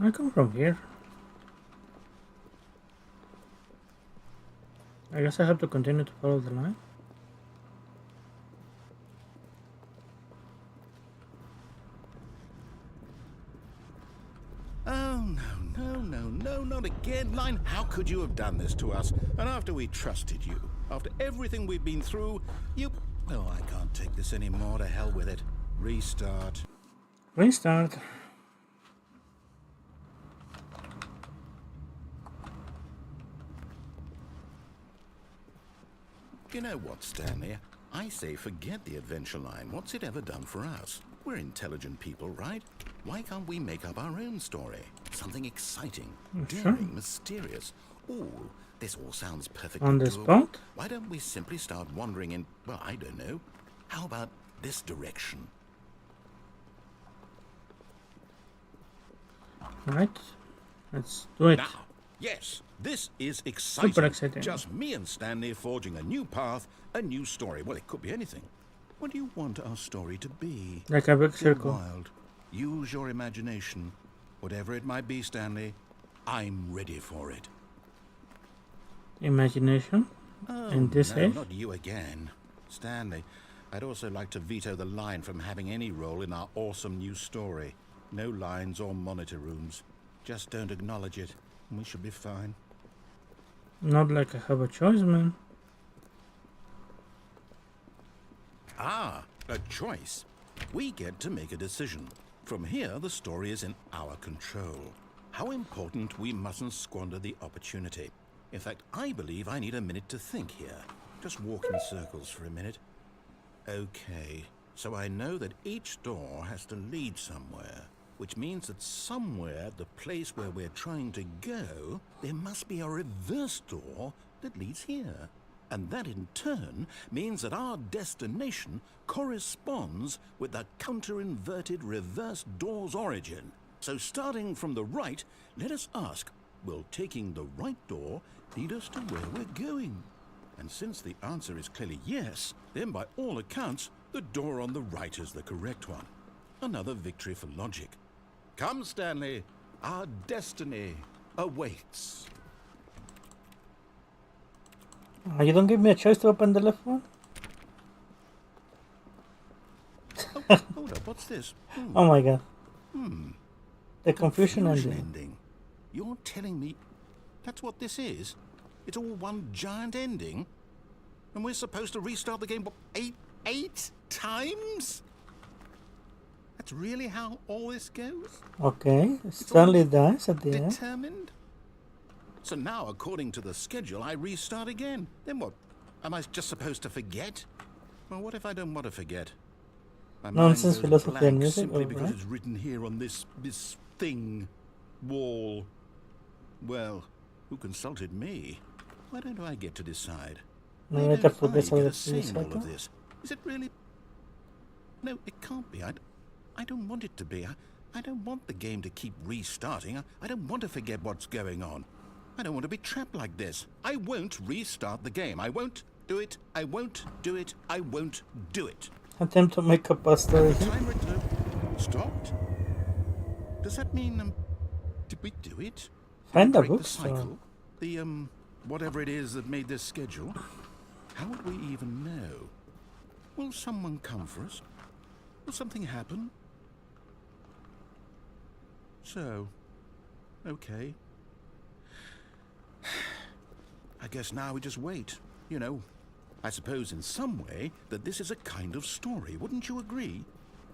I come from here. I guess I have to continue to follow the line. Oh, no, not again, line. How could you have done this to us? And after we trusted you, after everything we've been through, you... Oh, I can't take this anymore. To hell with it. Restart. Restart. You know what, Stanley? I say forget the adventure line. What's it ever done for us? We're intelligent people, right? Why can't we make up our own story? Something exciting, daring, mysterious. Ooh, this all sounds perfectly On the doable. spot? Why don't we simply start wandering in, well, I don't know. How about this direction? Right. Let's do it. Now, yes, this is exciting. Super exciting. Just me and Stanley forging a new path, a new story. Well, it could be anything. What do you want our story to be? Like a big Go circle. wild. Use your imagination. Whatever it might be, Stanley, I'm ready for it. Imagination. Oh, In this no, age? not you again. Stanley, I'd also like to veto the line from having any role in our awesome new story. No lines or monitor rooms. Just don't acknowledge it, and we should be fine. Not like I have a choice, man. Ah, a choice. We get to make a decision. From here, the story is in our control. How important we mustn't squander the opportunity. In fact, I believe I need a minute to think here. Just walk in circles for a minute. Okay, so I know that each door has to lead somewhere, which means that somewhere at the place where we're trying to go, there must be a reverse door that leads here. And that in turn means that our destination corresponds with the counter-inverted reverse door's origin. So starting from the right, let us ask, will taking the right door lead us to where we're going? And since the answer is clearly yes, then by all accounts, the door on the right is the correct one. Another victory for logic. Come, Stanley, our destiny awaits. You don't give me a choice to open the left one? Oh, hold up, what's this? Oh my god. Hmm. The confusion Fusion ending. ending. You're telling me that's what this is? It's all one giant ending? And we're supposed to restart the game, what, eight times? That's really how all this goes? Okay. Stanley dies at the end. Determined? So now, according to the schedule, I restart again. Then what? Am I just supposed to forget? Well, what if I don't want to forget? My mind Nonsense goes philosophy blank and music, simply because alright. it's written here on this thing, wall. Well, who consulted me? Why don't I get to decide? Why Narrator don't I forgets all get the a say in all cycle. of this? Is it really? No, it can't be. I don't want it to be. I don't want the game to keep restarting. I don't want to forget what's going on. I don't want to be trapped like this. I won't restart the game. I won't do it. I won't do it. I won't do it. Attempt to make up a story. The timer stopped? Does that mean, did we do it? Find Did a we break the bookstore. cycle? The, whatever it is that made this schedule? How would we even know? Will someone come for us? Will something happen? So, okay. I guess now we just wait. You know, I suppose in some way that this is a kind of story, wouldn't you agree?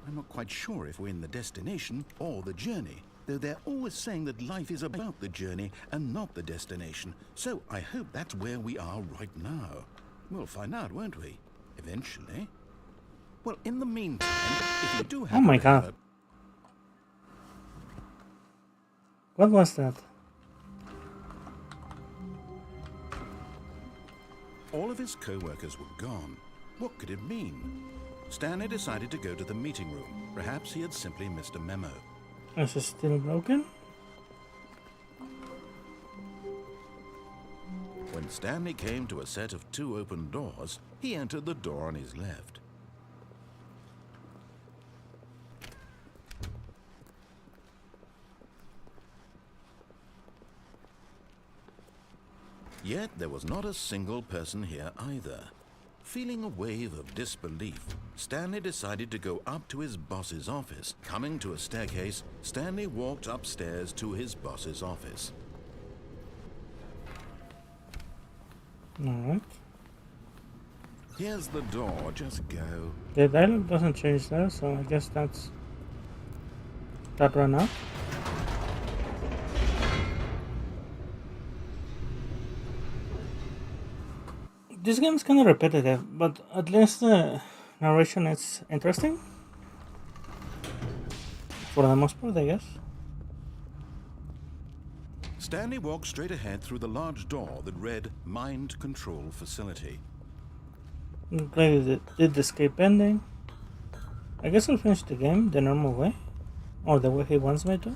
I'm not quite sure if we're in the destination or the journey, though they're always saying that life is about the journey and not the destination. So I hope that's where we are right now. We'll find out, won't we? Eventually. Well, in the meantime, if you do have Oh my god. What was that? All of his co-workers were gone. What could it mean? Stanley decided to go to the meeting room. Perhaps he had simply missed a memo. Is it still broken? When Stanley came to a set of 2 open doors, he entered the door on his left. Yet there was not a single person here either. Feeling a wave of disbelief, Stanley decided to go up to his boss's office. Coming to a staircase, Stanley walked upstairs to his boss's office. Alright. Here's the door, just go. The dialogue doesn't change there, so I guess that ran out. This game is kind of repetitive, but at least the narration is interesting. For the most part, I guess. Stanley walked straight ahead through the large door that read Mind Control Facility. Did the escape ending. I guess I'll finish the game the normal way. Or the way he wants me to.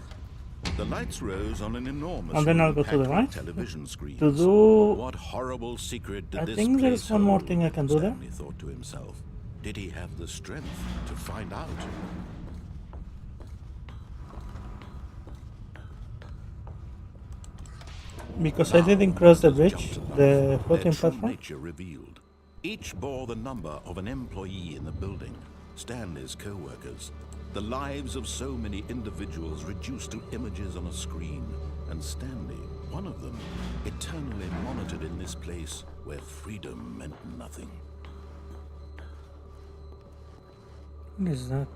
The lights rose on an enormous And then I'll room go to the packed with right. television screens. To do... What horrible secret did I this think there's place one more hold? thing I can do there. Stanley thought to himself. Did he have the strength to find out? Because I didn't cross the Jumped bridge, to life. the Their floating true platform. nature revealed. Each bore the number of an employee in the building, Stanley's co-workers. The lives of so many individuals reduced to images on a screen, and Stanley, one of them, eternally monitored in this place where freedom meant nothing. What is that?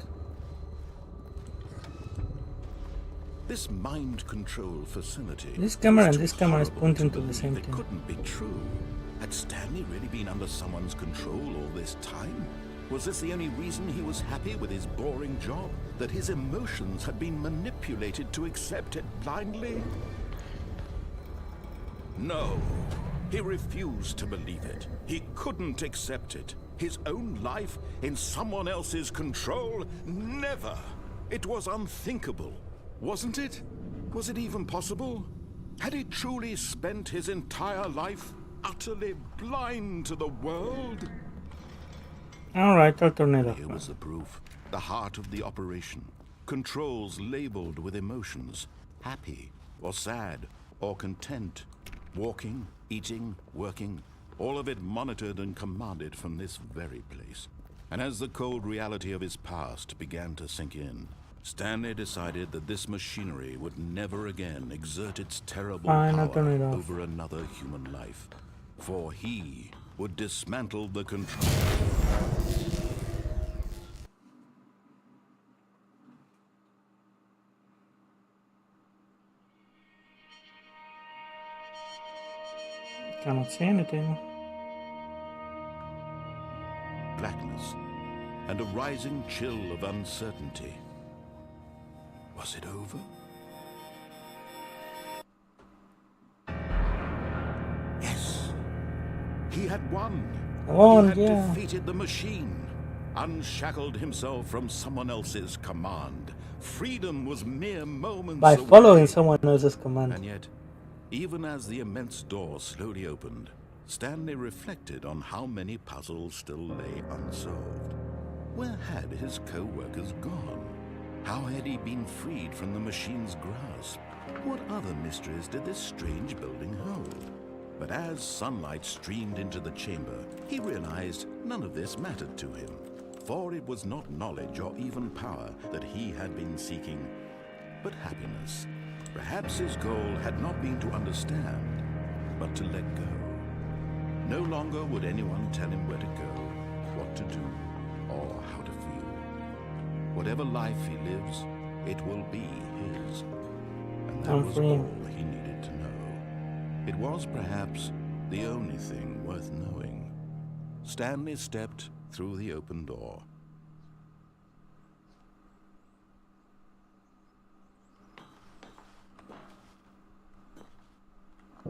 This mind control facility. This camera was and this too camera is horrible pointing to to the believe same it thing. couldn't be true. Had Stanley really been under someone's control all this time? Was this the only reason he was happy with his boring job? That his emotions had been manipulated to accept it blindly? No. He refused to believe it. He couldn't accept it. His own life in someone else's control? Never. It was unthinkable. Wasn't it? Was it even possible? Had he truly spent his entire life utterly blind to the world? Alright, I'll turn it off. Here was the proof. The heart of the operation. Controls labeled with emotions. Happy, or sad, or content. Walking, eating, working. All of it monitored and commanded from this very place. And as the cold reality of his past began to sink in, Stanley decided that this machinery would never again exert its terrible Fine, I'll turn it power off. over another human life. For he would dismantle the control. Cannot see anything. Blackness and a rising chill of uncertainty. Was it over? Yes. He had won. Won, he had yeah. defeated the machine, unshackled himself from someone else's command. Freedom was mere moments By away. following someone else's command. And yet, even as the immense door slowly opened, Stanley reflected on how many puzzles still lay unsolved. Where had his co-workers gone? How had he been freed from the machine's grasp? What other mysteries did this strange building hold? But as sunlight streamed into the chamber, he realized none of this mattered to him. For it was not knowledge or even power that he had been seeking, but happiness. Perhaps his goal had not been to understand, but to let go. No longer would anyone tell him where to go, what to do, or how to feel. Whatever life he lives, it will be his. And that I'm was free. all he needed to know. It was perhaps the only thing worth knowing. Stanley stepped through the open door.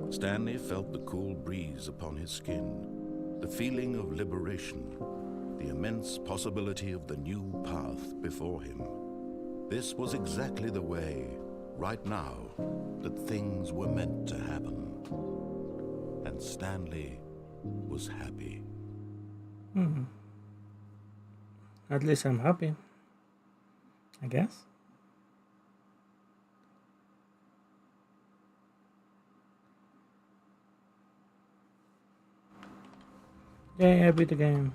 Stanley felt the cool breeze upon his skin, the feeling of liberation, the immense possibility of the new path before him. This was exactly the way, right now, that things were meant to happen. And Stanley was happy. At least I'm happy, I guess. Yeah, I beat the game.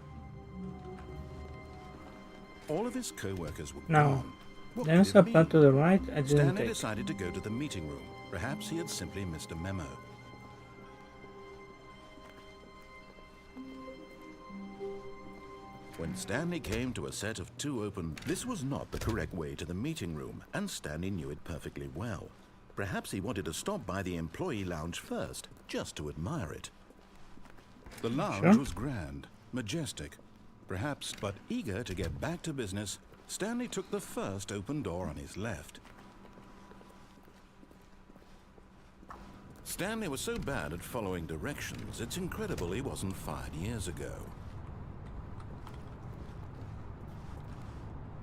All of his co-workers were No. gone. What There's could a it path to mean? the right I didn't Stanley take. decided to go to the meeting room. Perhaps he had simply missed a memo. When Stanley came to a set of 2 open, this was not the correct way to the meeting room, and Stanley knew it perfectly well. Perhaps he wanted to stop by the employee lounge first, just to admire it. The lounge was grand, majestic, perhaps, but eager to get back to business, Stanley took the first open door on his left. Stanley was so bad at following directions, it's incredible he wasn't fired years ago.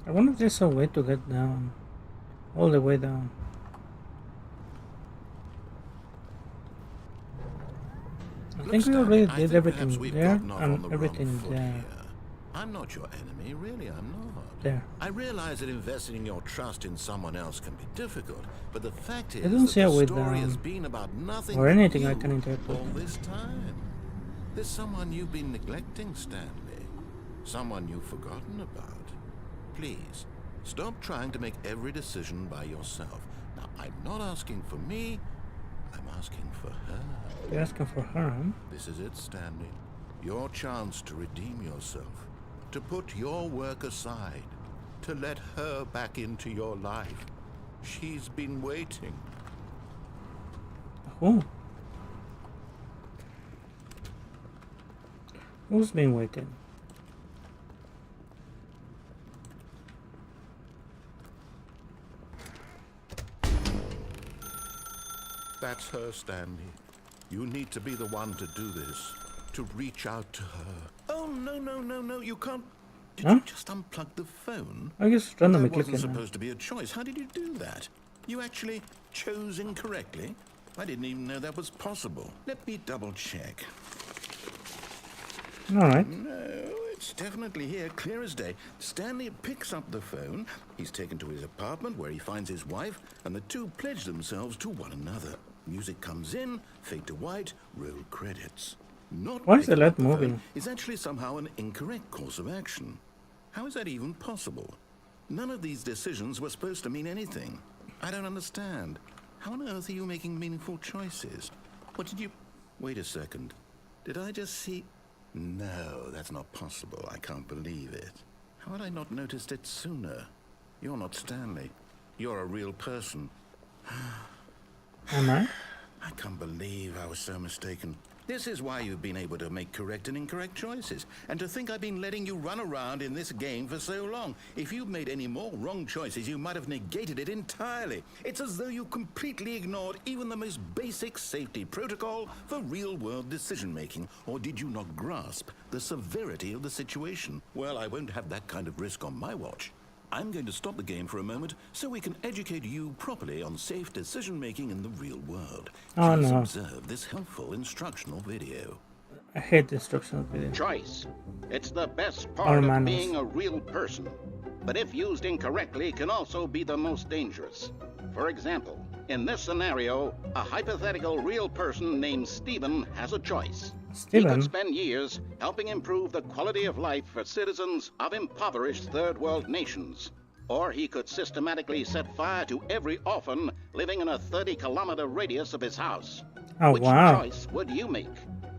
I wonder if there's a way to get down. All the way down. I think we already did everything there and everything there. I'm not your enemy, really, I'm not. There. I realize that investing your trust in someone else can be difficult, but the fact is don't that see a the way story has down. been about nothing Or but anything I you can interpret. all this time. There's someone you've been neglecting, Stanley. Someone you've forgotten about. Please, stop trying to make every decision by yourself. Now, I'm not asking for me, I'm asking for her. You're asking for her, huh? This is it, Stanley. Your chance to redeem yourself. To put your work aside. To let her back into your life. She's been waiting. Who? Who's been waiting? That's her, Stanley. You need to be the one to do this. To reach out to her. Oh, no, you can't. Did Huh? you just unplug the phone? I just randomly That wasn't clicking on. supposed to be a choice. How did you do that? You actually chose incorrectly? I didn't even know that was possible. Let me double check. Alright. No, it's definitely here, clear as day. Stanley picks up the phone. He's taken to his apartment where he finds his wife, and the two pledge themselves to one another. Music comes in, fade to white, roll credits. Not Why is the picking light up phone moving? is actually somehow an incorrect course of action. How is that even possible? None of these decisions were supposed to mean anything. I don't understand. How on earth are you making meaningful choices? What did you... Wait a second. Did I just see... No, that's not possible. I can't believe it. How had I not noticed it sooner? You're not Stanley. You're a real person. Am I? I can't believe I was so mistaken. This is why you've been able to make correct and incorrect choices. And to think I've been letting you run around in this game for so long. If you'd made any more wrong choices, you might have negated it entirely. It's as though you completely ignored even the most basic safety protocol for real-world decision-making. Or did you not grasp the severity of the situation? Well, I won't have that kind of risk on my watch. I'm going to stop the game for a moment so we can educate you properly on safe decision-making in the real world. Oh, Please no. observe this helpful instructional video. I hate the instructional video. Choice. It's the best Or part of manners. being a real person. But if used incorrectly, can also be the most dangerous. For example, in this scenario, a hypothetical real person named Stephen has a choice. He Stephen? could spend years helping improve the quality of life for citizens of impoverished third world nations. Or he could systematically set fire to every orphan living in a 30-kilometer radius of his house. Oh, Which wow. choice would you make?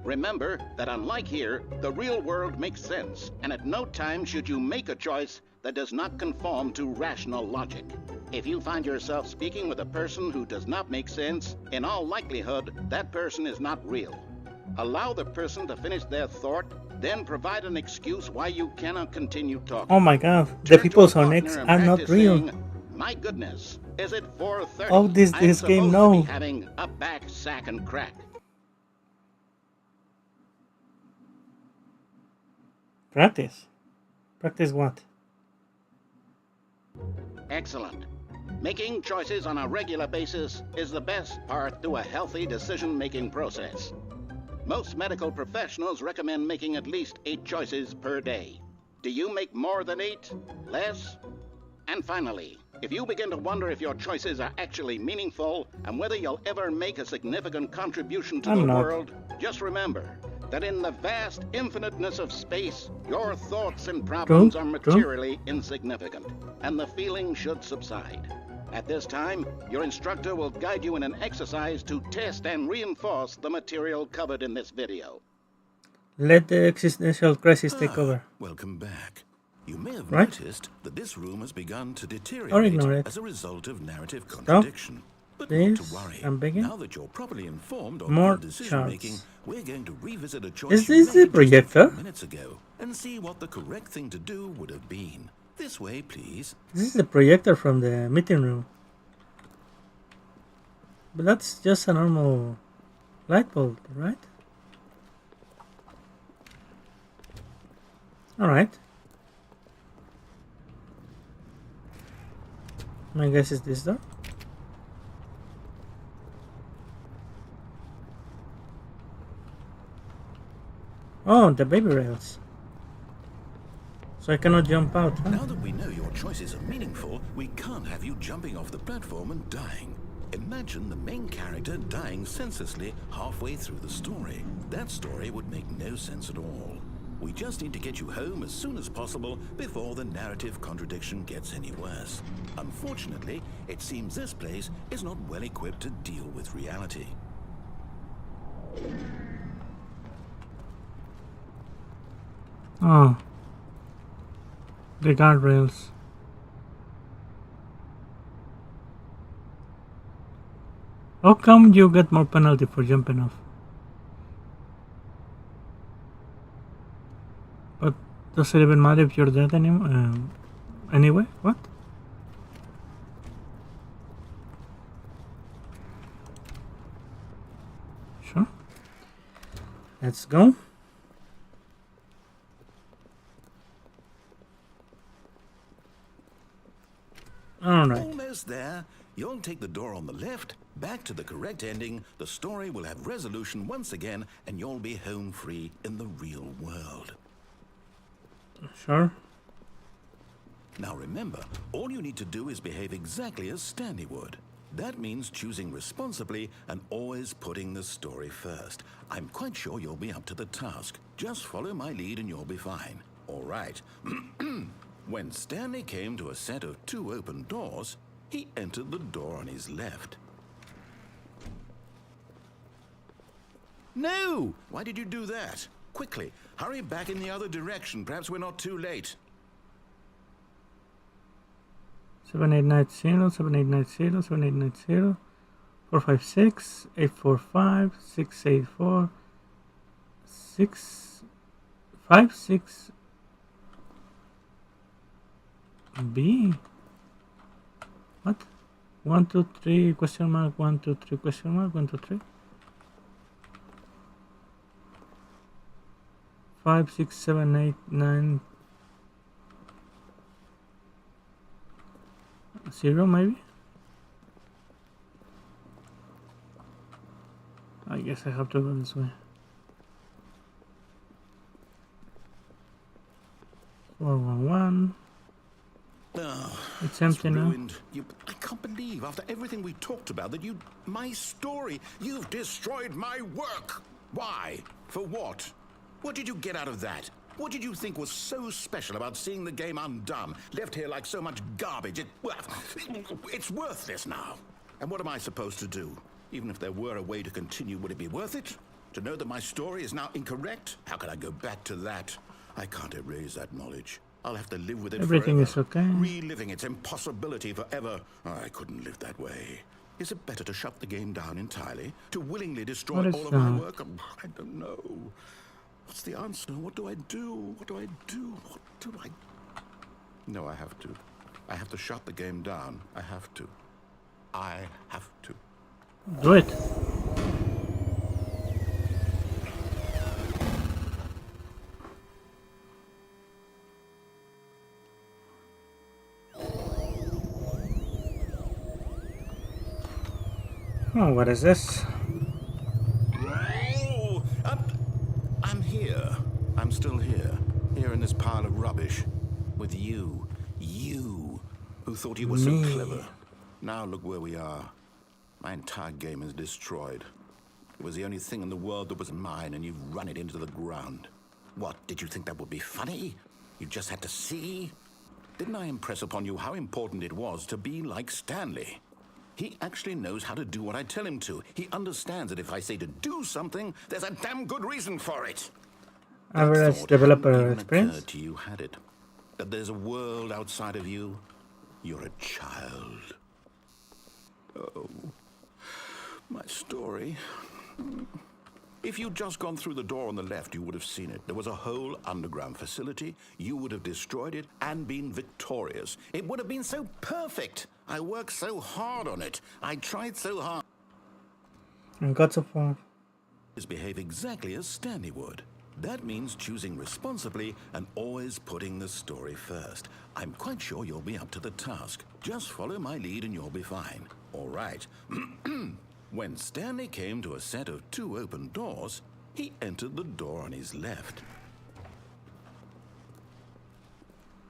Remember that unlike here, the real world makes sense, and at no time should you make a choice that does not conform to rational logic. If you find yourself speaking with a person who does not make sense, in all likelihood, that person is not real. Allow the person to finish their thought, then provide an excuse why you cannot continue talking. Oh my god, the Turn to people's a on partner X and are not practice real. saying, "My goodness, is it 4:30? Oh, this I'm game, supposed to no. be having a back, sack, and crack." Practice? Practice what? Excellent. Making choices on a regular basis is the best part to a healthy decision-making process. Most medical professionals recommend making at least 8 choices per day. Do you make more than 8? Less? And finally, if you begin to wonder if your choices are actually meaningful and whether you'll ever make a significant contribution to the world, just remember that in the vast infiniteness of space, your thoughts and problems are materially insignificant, and the feeling should subside. At this time, your instructor will guide you in an exercise to test and reinforce the material covered in this video. Let the existential crisis take over. Welcome back. You may have noticed that this room has begun to Or deteriorate ignore it. as a result of narrative contradiction. But not to worry. I'm begging. Now that you're properly informed on More decision making, charts. we're going to revisit a choice Is you this made the just a projector? few minutes ago and see what the correct thing to do would have been. This way, please. This is the projector from the meeting room. But that's just a normal light bulb, right? Alright. My guess is this door. Oh, the baby rails. So I cannot jump out, huh? Now that we know your choices are meaningful, we can't have you jumping off the platform and dying. Imagine the main character dying senselessly halfway through the story. That story would make no sense at all. We just need to get you home as soon as possible before the narrative contradiction gets any worse. Unfortunately, it seems this place is not well equipped to deal with reality. Oh. The guardrails. How come you get more penalty for jumping off? But does it even matter if you're dead anyway? What? Sure. Let's go. Alright. Almost there. You'll take the door on the left, back to the correct ending, the story will have resolution once again, and you'll be home free in the real world. Sure. Now remember, all you need to do is behave exactly as Stanley would. That means choosing responsibly and always putting the story first. I'm quite sure you'll be up to the task. Just follow my lead and you'll be fine. All right. When Stanley came to a set of 2 open doors, he entered the door on his left. No! Why did you do that? Quickly, hurry back in the other direction. Perhaps we're not too late. 7890, 7890, 7890, 456, 845, 684, 656 B. What? 1 2 3 question mark 1 2 3 question mark 1 2 3 5 6 7 8 9 0 maybe. I guess I have to go this way. 411. Oh, It's empty now. ruined. I can't believe, after everything we talked about, that my story, you've destroyed my work. Why? For what? What did you get out of that? What did you think was so special about seeing the game undone, left here like so much garbage? It's worthless now. And what am I supposed to do? Even if there were a way to continue, would it be worth it? To know that my story is now incorrect? How can I go back to that? I can't erase that knowledge. I'll have to live with it Everything forever. is okay. Reliving its impossibility forever. I couldn't live that way. Is it better to shut the game down entirely? To willingly destroy What is all of my that? work? I don't know. What's the answer? What do I do? What do I do? What do I... No, I have to. I have to shut the game down. I have to. I have to. Do it. Oh, what is this? Oh, I'm here. I'm still here. Here in this pile of rubbish. With you. You, who thought you were so Me. clever. Now look where we are. My entire game is destroyed. It was the only thing in the world that was mine, and you've run it into the ground. What, did you think that would be funny? You just had to see? Didn't I impress upon you how important it was to be like Stanley? He actually knows how to do what I tell him to. He understands that if I say to do something, there's a damn good reason for it. Average Thought developer hadn't even experience. occurred to you, had it? That there's a world outside of you? You're a child. Oh, my story. If you'd just gone through the door on the left, you would have seen it. There was a whole underground facility. You would have destroyed it and been victorious. It would have been so perfect. I worked so hard on it. I tried so hard. And got so far. Behave exactly as Stanley would. That means choosing responsibly and always putting the story first. I'm quite sure you'll be up to the task. Just follow my lead and you'll be fine. All right. When Stanley came to a set of 2 open doors, he entered the door on his left.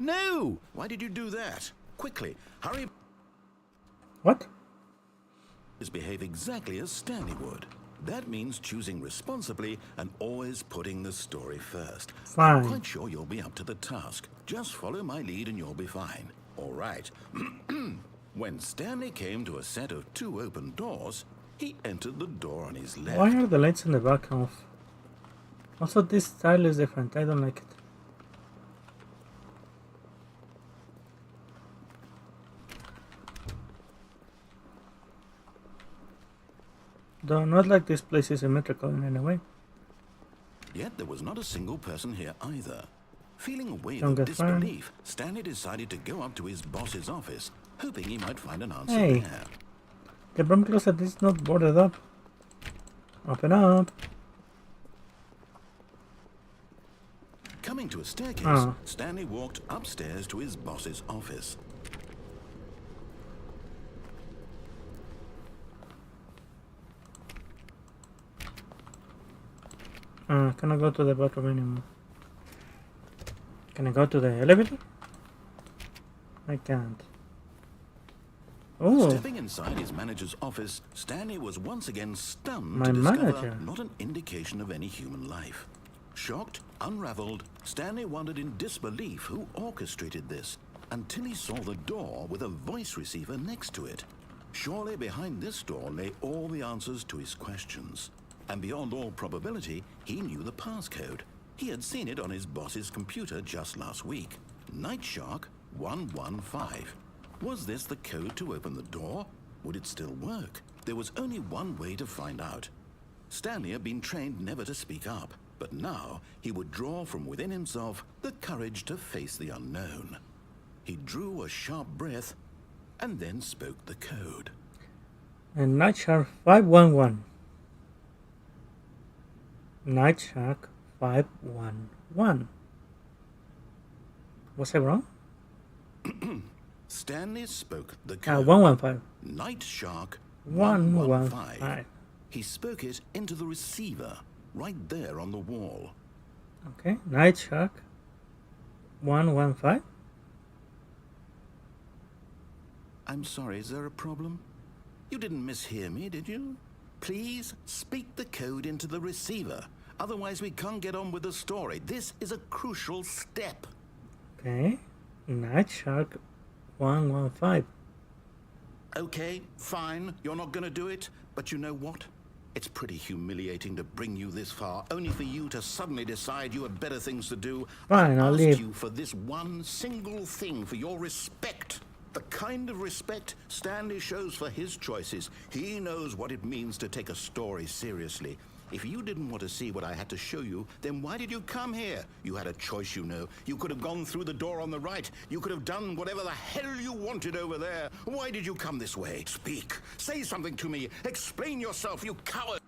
No! Why did you do that? Quickly, hurry. What? Behave exactly as Stanley would. That means choosing responsibly and always putting the story first. Fine. I'm quite sure you'll be up to the task. Just follow my lead and you'll be fine. All right. When Stanley came to a set of 2 open doors, he entered the door on his left. Why are the lights in the back off? Also, this style is different. I don't like it. Though not like this place is symmetrical in any way. Yet there was not a single person here either. Feeling a wave Don't of get fired. disbelief, Stanley decided to go up to his boss's office, hoping he might find an answer Hey. there. The broom closet is not boarded up. Open up. Coming to a staircase, Ah. Stanley walked upstairs to his boss's office. Cannot go to the bathroom anymore. Can I go to the elevator? I can't. Oh, Stepping inside his manager's office, Stanley was once again stunned My to discover manager. not an indication of any human life. Shocked, unraveled, Stanley wondered in disbelief who orchestrated this, until he saw the door with a voice receiver next to it. Surely behind this door lay all the answers to his questions. And beyond all probability, he knew the passcode. He had seen it on his boss's computer just last week. Night Shark 115. Was this the code to open the door? Would it still work? There was only one way to find out. Stanley had been trained never to speak up, but now he would draw from within himself the courage to face the unknown. He drew a sharp breath and then spoke the code. and Night Shark 511. Night Shark 511. Was I wrong? Stanley spoke the code. 115. Night Shark 115. 115. He spoke it into the receiver, right there on the wall. Okay, Night Shark 115. I'm sorry, is there a problem? You didn't mishear me, did you? Please speak the code into the receiver. Otherwise, we can't get on with the story. This is a crucial step. Okay, Night Shark 115. Okay, fine. You're not going to do it. But you know what? It's pretty humiliating to bring you this far, only for you to suddenly decide you had better things to do. Fine, I'll asked leave. you for this one single thing, for your respect. The kind of respect Stanley shows for his choices. He knows what it means to take a story seriously. If you didn't want to see what I had to show you, then why did you come here? You had a choice, you know. You could have gone through the door on the right. You could have done whatever the hell you wanted over there. Why did you come this way? Speak. Say something to me. Explain yourself, you coward.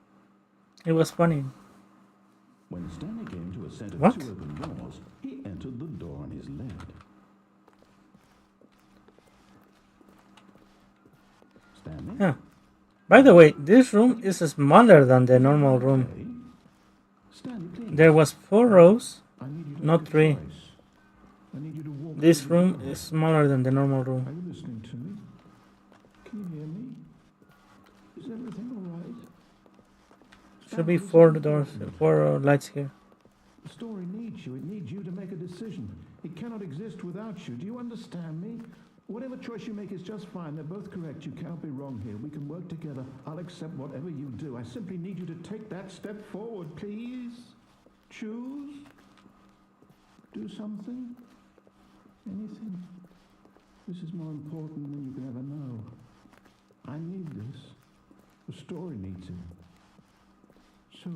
It was funny. When Stanley came to a set of What? 2 open doors, he entered the door on his left. Stanley? Yeah. By the way, this room is smaller than the normal room. Stanley, please. There was 4 rows, I need you to not make a 3. choice. I need you to walk This through the room door. is smaller than the normal Are room. you listening to me? Can you hear me? Is everything all right? Should be Stanley, 4 listen doors, to me. 4 lights here. The story needs you. It needs you to make a decision. It cannot exist without you. Do you understand me? Whatever choice you make is just fine. They're both correct. You cannot be wrong here. We can work together. I'll accept whatever you do. I simply need you to take that step forward, please. Choose. Do something. Anything. This is more important than you can ever know. I need this. The story needs it. So,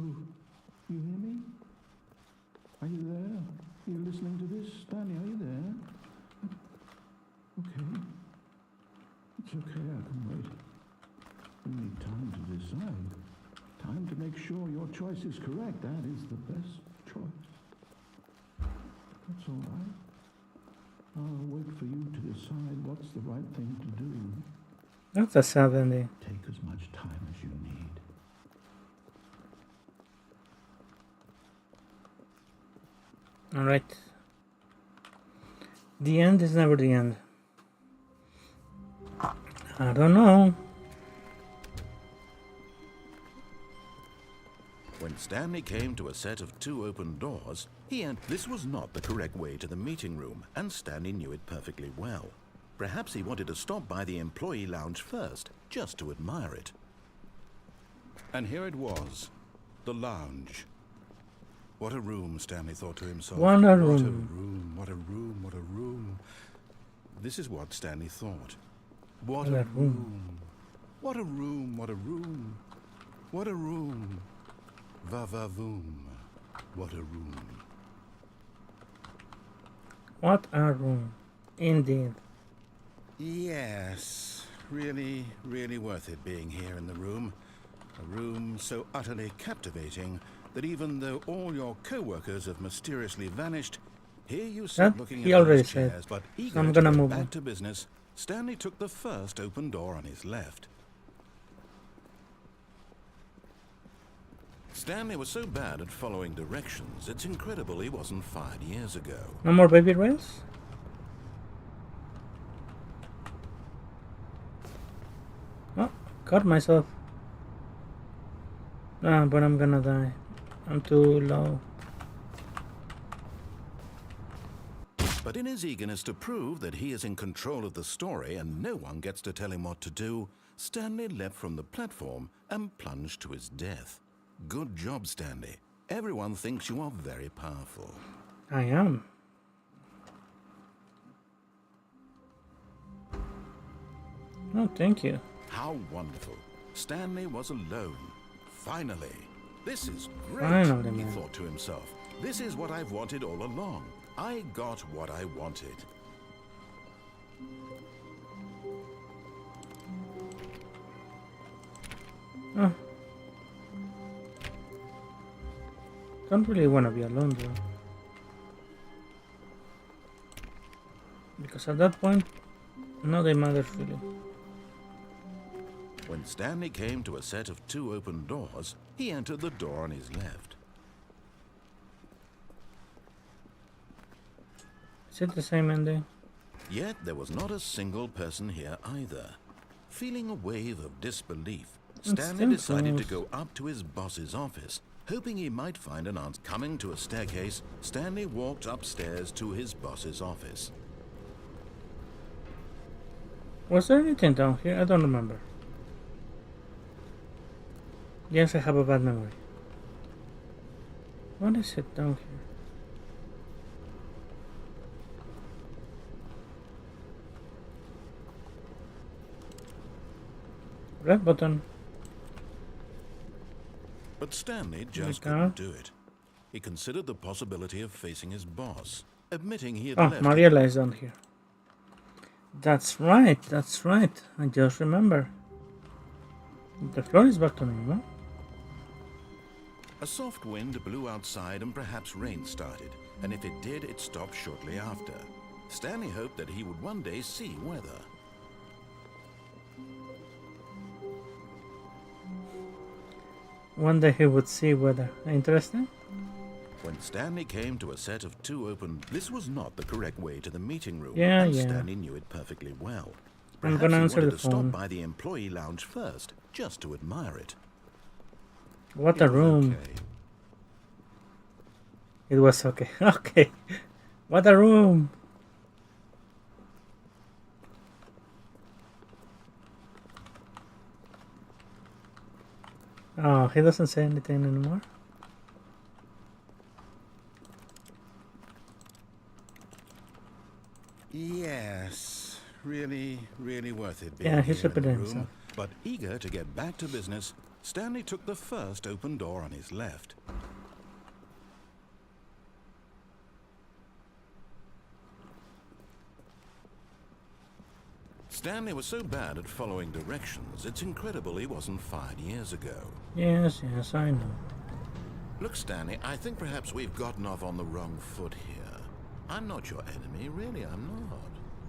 you hear me? Are you there? Are you listening to this? Stanley, are you there? Okay. It's okay, I can wait. We need time to decide. Time to make sure your choice is correct. That is the best choice. That's all right. I'll wait for you to decide what's the right thing to do. That's a sad ending. Take as much time as you need. Alright. The end is never the end. I don't know. When Stanley came to a set of 2 open doors, this was not the correct way to the meeting room, and Stanley knew it perfectly well. Perhaps he wanted to stop by the employee lounge first, just to admire it. And here it was, the lounge. What a room, Stanley thought to himself. What a What a room. room, what a room, what a room. This is what Stanley thought. What What a a room. room. What a room, what a room. What a room. Va-va-voom. What a room. What a room. Indeed. Yes, really, really worth it being here in the room. A room so utterly captivating that even though all your co-workers have mysteriously vanished, here you sit That looking he at already those said. chairs, but So eager I'm to gonna get move back on. to business. Stanley took the first open door on his left. Stanley was so bad at following directions, it's incredible he wasn't fired years ago. No more baby rails? Oh, caught myself. Ah, but I'm gonna die. I'm too low. But in his eagerness to prove that he is in control of the story and no one gets to tell him what to do, Stanley leapt from the platform and plunged to his death. Good job, Stanley. Everyone thinks you are very powerful. I am. Oh, thank you. How wonderful. Stanley was alone. Finally. This is great, Finally, he man. thought to himself. This is what I've wanted all along. I got what I wanted. Oh. Don't really want to be alone though. Because at that point, nothing matters really. When Stanley came to a set of 2 open doors, he entered the door on his left. Is it the same ending? Yet there was not a single person here either. Feeling a wave of disbelief, It's Stanley still decided to close. go up to his boss's office. Hoping he might find an answer. Coming to a staircase, Stanley walked upstairs to his boss's office. Was there anything down here? I don't remember. Yes, I have a bad memory. What is it down here? Red button. But Stanley just Okay. couldn't do it. He considered the possibility of facing his boss, admitting he had Oh, left. Mariela is down here. That's right, that's right. I just remember. The floor is back to normal. A soft wind blew outside and perhaps rain started, and if it did, it stopped shortly after. Stanley hoped that he would one day see weather. one day he would see whether. Interesting? When Stanley came to a set of 2 open, this was not the correct way to the meeting room, Yeah, and yeah. Stanley knew it perfectly well. I'm Perhaps gonna he answer wanted the to stop phone. by the employee lounge first, just to admire it. What It a was room. okay. It was okay. Okay. What a room. Oh, he doesn't say anything anymore. Yes, really worth it being Yeah, he's here in the repeating room. himself. But eager to get back to business, Stanley took the first open door on his left. Stanley was so bad at following directions, it's incredible he wasn't fired years ago. Yes, I know. Look, Stanley, I think perhaps we've gotten off on the wrong foot here. I'm not your enemy, really, I'm not.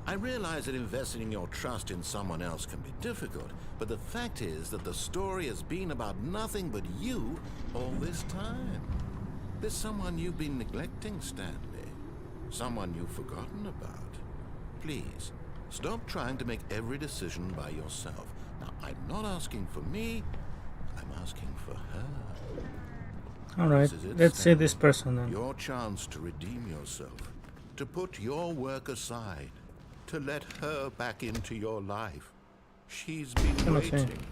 I realize that investing your trust in someone else can be difficult, but the fact is that the story has been about nothing but you all this time. There's someone you've been neglecting, Stanley. Someone you've forgotten about. Please, stop trying to make every decision by yourself. Now, I'm not asking for me, I'm asking for her. Alright, This is it, let's see Stanley. this person then. Your chance to redeem yourself, to put your work aside, to let her back into your life. She's been Cannot say. waiting.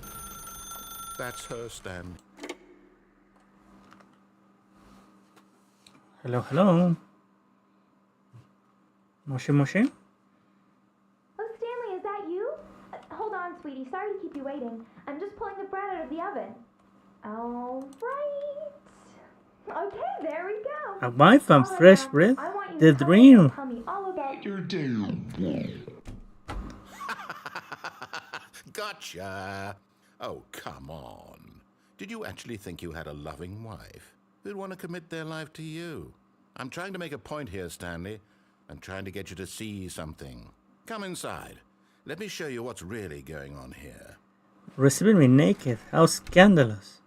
That's her, Stanley. Hello, hello. Moshi Moshi? Oh, Stanley, is that you? Hold on, sweetie. Sorry to keep you waiting. I'm just pulling the bread out of the oven. All right. Okay, there we go. A wife and All right, fresh now, bread? I want you The to dream. tell me all about your Gotcha. Oh, come on. Did you actually think you had a loving wife who'd want to commit their life to you? I'm trying to make a point here, Stanley. I'm trying to get you to see something. Come inside. Let me show you what's really going on here. Receiving me naked. How scandalous.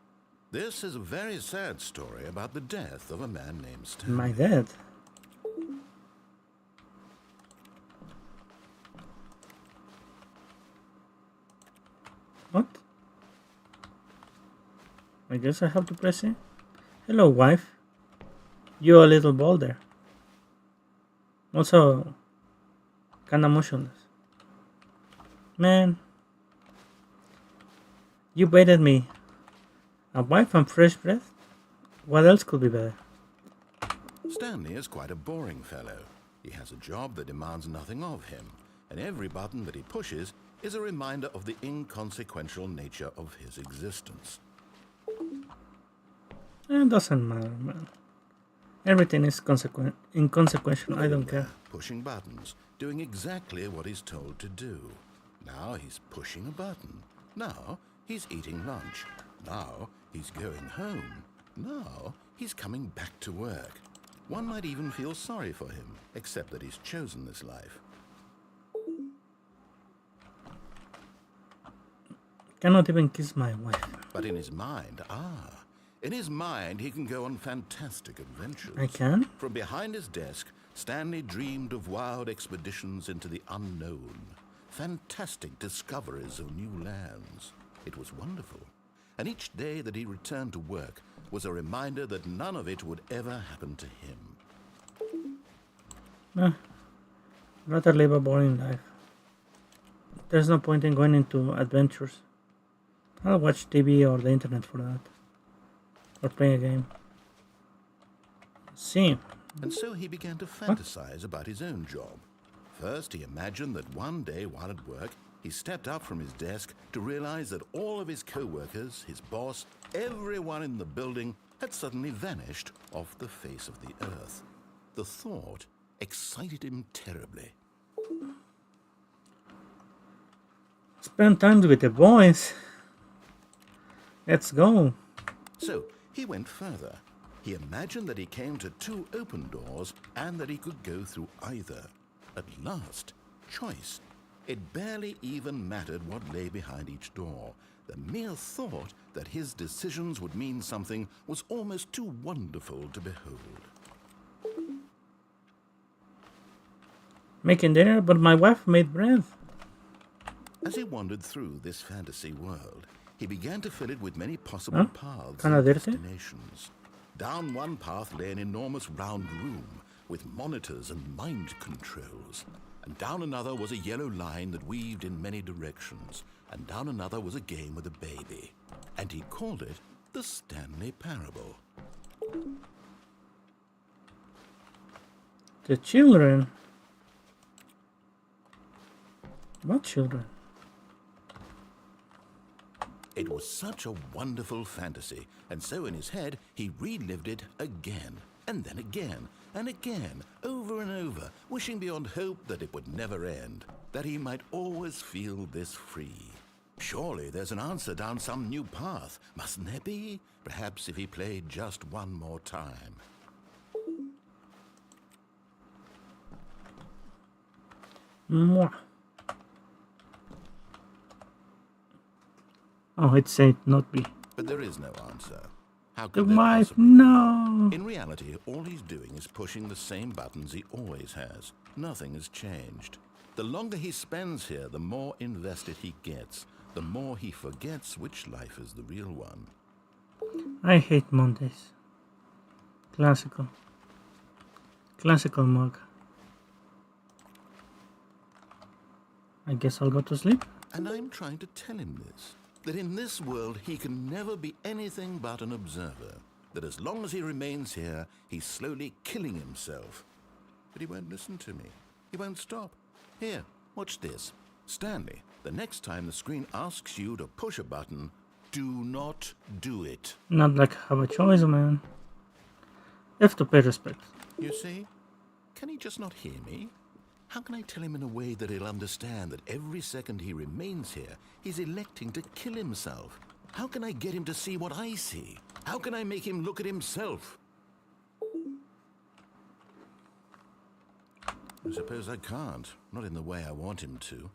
This is a very sad story about the death of a man named Stanley. My dad. What? I guess I have to press it. Hello, wife. You're a little bolder. Also, kinda motionless. Man, you baited me. A wife and fresh breath? What else could be better? Stanley is quite a boring fellow. He has a job that demands nothing of him, and every button that he pushes is a reminder of the inconsequential nature of his existence. It doesn't matter, man. Everything is inconsequential. I don't care. Pushing buttons, doing exactly what he's told to do. Now he's pushing a button. Now he's eating lunch. Now he's going home. Now he's coming back to work. One might even feel sorry for him, except that he's chosen this life. Cannot even kiss my wife. But in his mind, in his mind he can go on fantastic adventures. I can? From behind his desk, Stanley dreamed of wild expeditions into the unknown, fantastic discoveries of new lands. It was wonderful. And each day that he returned to work was a reminder that none of it would ever happen to him. Rather live a boring life. There's no point in going into adventures. I'll watch TV or the internet for that. Or play a game. See. And so he began to fantasize about his own job. First, he imagined that one day while at work, he stepped up from his desk to realize that all of his co-workers, his boss, everyone in the building had suddenly vanished off the face of the earth. The thought excited him terribly. Spend time with the boys. Let's go. So he went further. He imagined that he came to 2 open doors and that he could go through either. At last, choice. It barely even mattered what lay behind each door. The mere thought that his decisions would mean something was almost too wonderful to behold. Making dinner, but my wife made bread. As he wandered through this fantasy world, he began to fill it with many possible paths Kinda and dirty. destinations. Down one path lay an enormous round room with monitors and mind controls. And down another was a yellow line that weaved in many directions. And down another was a game with a baby. And he called it the Stanley Parable. The children. What children? It was such a wonderful fantasy, and so in his head he relived it again, and then again, and again, over and over, wishing beyond hope that it would never end, that he might always feel this free. Surely there's an answer down some new path, mustn't there be? Perhaps if he played just one more time. Mwah. Oh, it's A, not B. But there is no answer. How The could there wife, possibly? no. In reality, all he's doing is pushing the same buttons he always has. Nothing has changed. The longer he spends here, the more invested he gets, the more he forgets which life is the real one. I hate Mondays. Classical. Classical mug. I guess I'll go to sleep. And I'm trying to tell him this, that in this world he can never be anything but an observer, that as long as he remains here, he's slowly killing himself. But he won't listen to me. He won't stop. Here, watch this. Stanley, the next time the screen asks you to push a button, do not do it. Not like I have a choice, man. You have to pay respect. You see? Can he just not hear me? How can I tell him in a way that he'll understand that every second he remains here, he's electing to kill himself? How can I get him to see what I see? How can I make him look at himself? I suppose I can't, not in the way I want him to.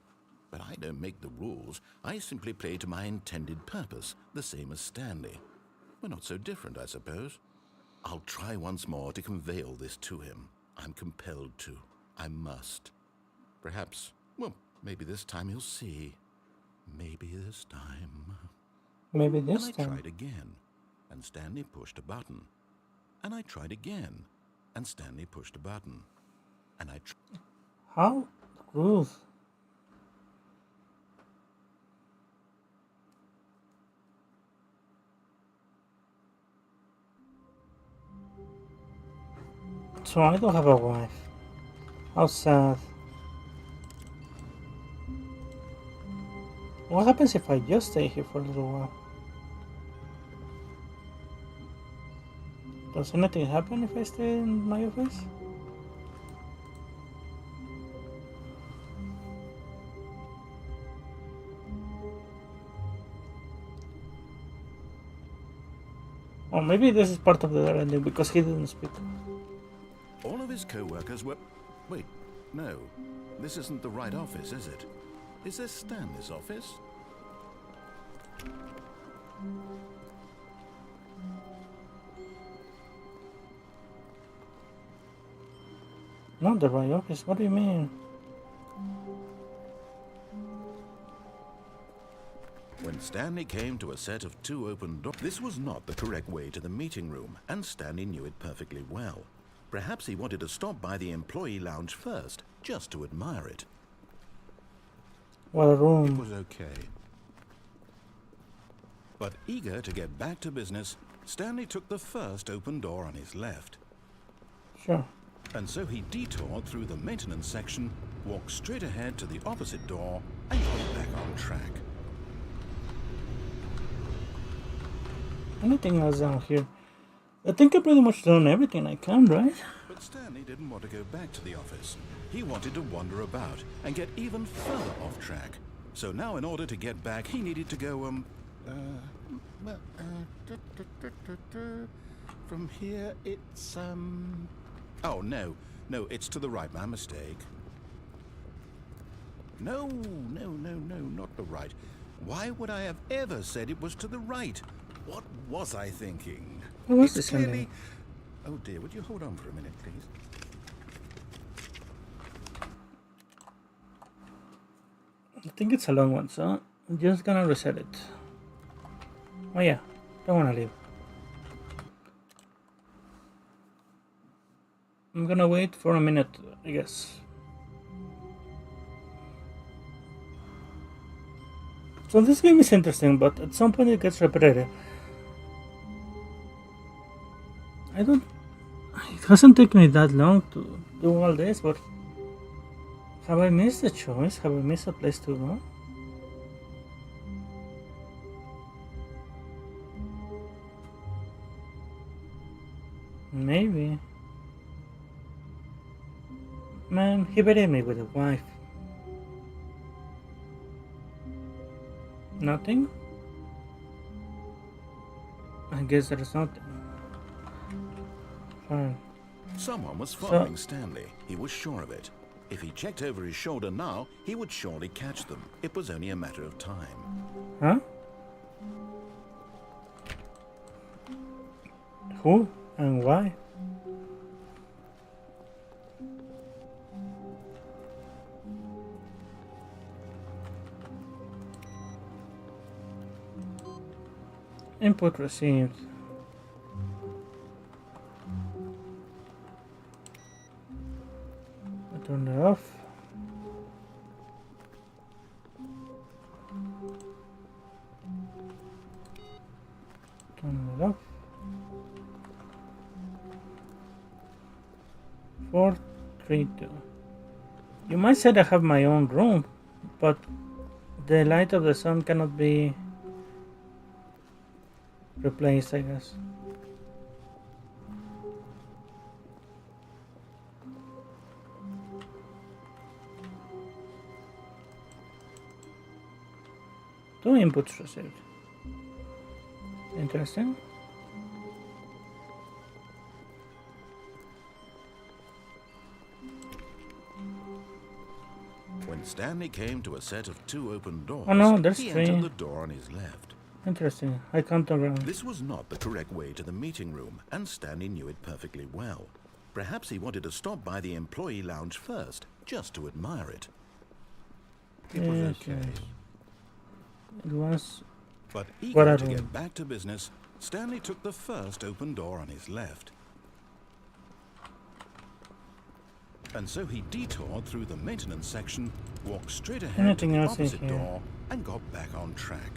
But I don't make the rules. I simply play to my intended purpose, the same as Stanley. We're not so different, I suppose. I'll try once more to convey all this to him. I'm compelled to. I must. Perhaps, well, maybe this time he'll see. Maybe this time. Maybe this And I time. tried again, and Stanley pushed a button. And I tried again, and Stanley pushed a button. And I How? Rules. So I don't have a wife. How sad. What happens if I just stay here for a little while? Does anything happen if I stay in my office? Or maybe this is part of the ending because he didn't speak. All of his co-workers were... Wait, no. This isn't the right office, is it? Is this Stanley's office? Not the right office, what do you mean? When Stanley came to a set of 2 open doors, this was not the correct way to the meeting room, and Stanley knew it perfectly well. Perhaps he wanted to stop by the employee lounge first, just to admire it. What a It room. was okay. But eager to get back to business, Stanley took the first open door on his left. Sure. And so he detoured through the maintenance section, walked straight ahead to the opposite door, and got back on track. Anything else down here? I think I pretty much done everything I can, right? But Stanley didn't want to go back to the office. He wanted to wander about and get even further off track. So now in order to get back, he needed to go, from here it's, oh, no, it's to the right, my mistake. No, not the right. Why would I have ever said it was to the right? What was I thinking? What was It's this ending? clearly... Oh dear, would you hold on for a minute, please? I think it's a long one, so I'm just gonna reset it. Oh yeah, don't wanna leave. I'm gonna wait for a minute, I guess. So this game is interesting, but at some point it gets repetitive. It hasn't taken me that long to do all this, but have I missed a choice? Have I missed a place to go? Maybe. Man, he buried me with a wife. Nothing? I guess there is nothing. Fine. Someone was following Stanley. He was sure of it. If he checked over his shoulder now, he would surely catch them. It was only a matter of time. Huh? Who and why? Input received. I turn it off. Turn it off. 4, 3, 2. You might say I have my own room, but the light of the sun cannot be replaced, I guess. Two inputs received. Interesting. When Stanley came to a set of 2 open doors, Oh no, there's he 3. entered the door on his left. Interesting. I can't around. This was not the correct way to the meeting room, and Stanley knew it perfectly well. Perhaps he wanted to stop by the employee lounge first, just to admire it. It was Yes, okay. yes. It was. But What eager a to room. get back to business, Stanley took the first open door on his left. And so he detoured through the maintenance section, walked straight ahead to Anything the else in opposite here? door, and got back on track.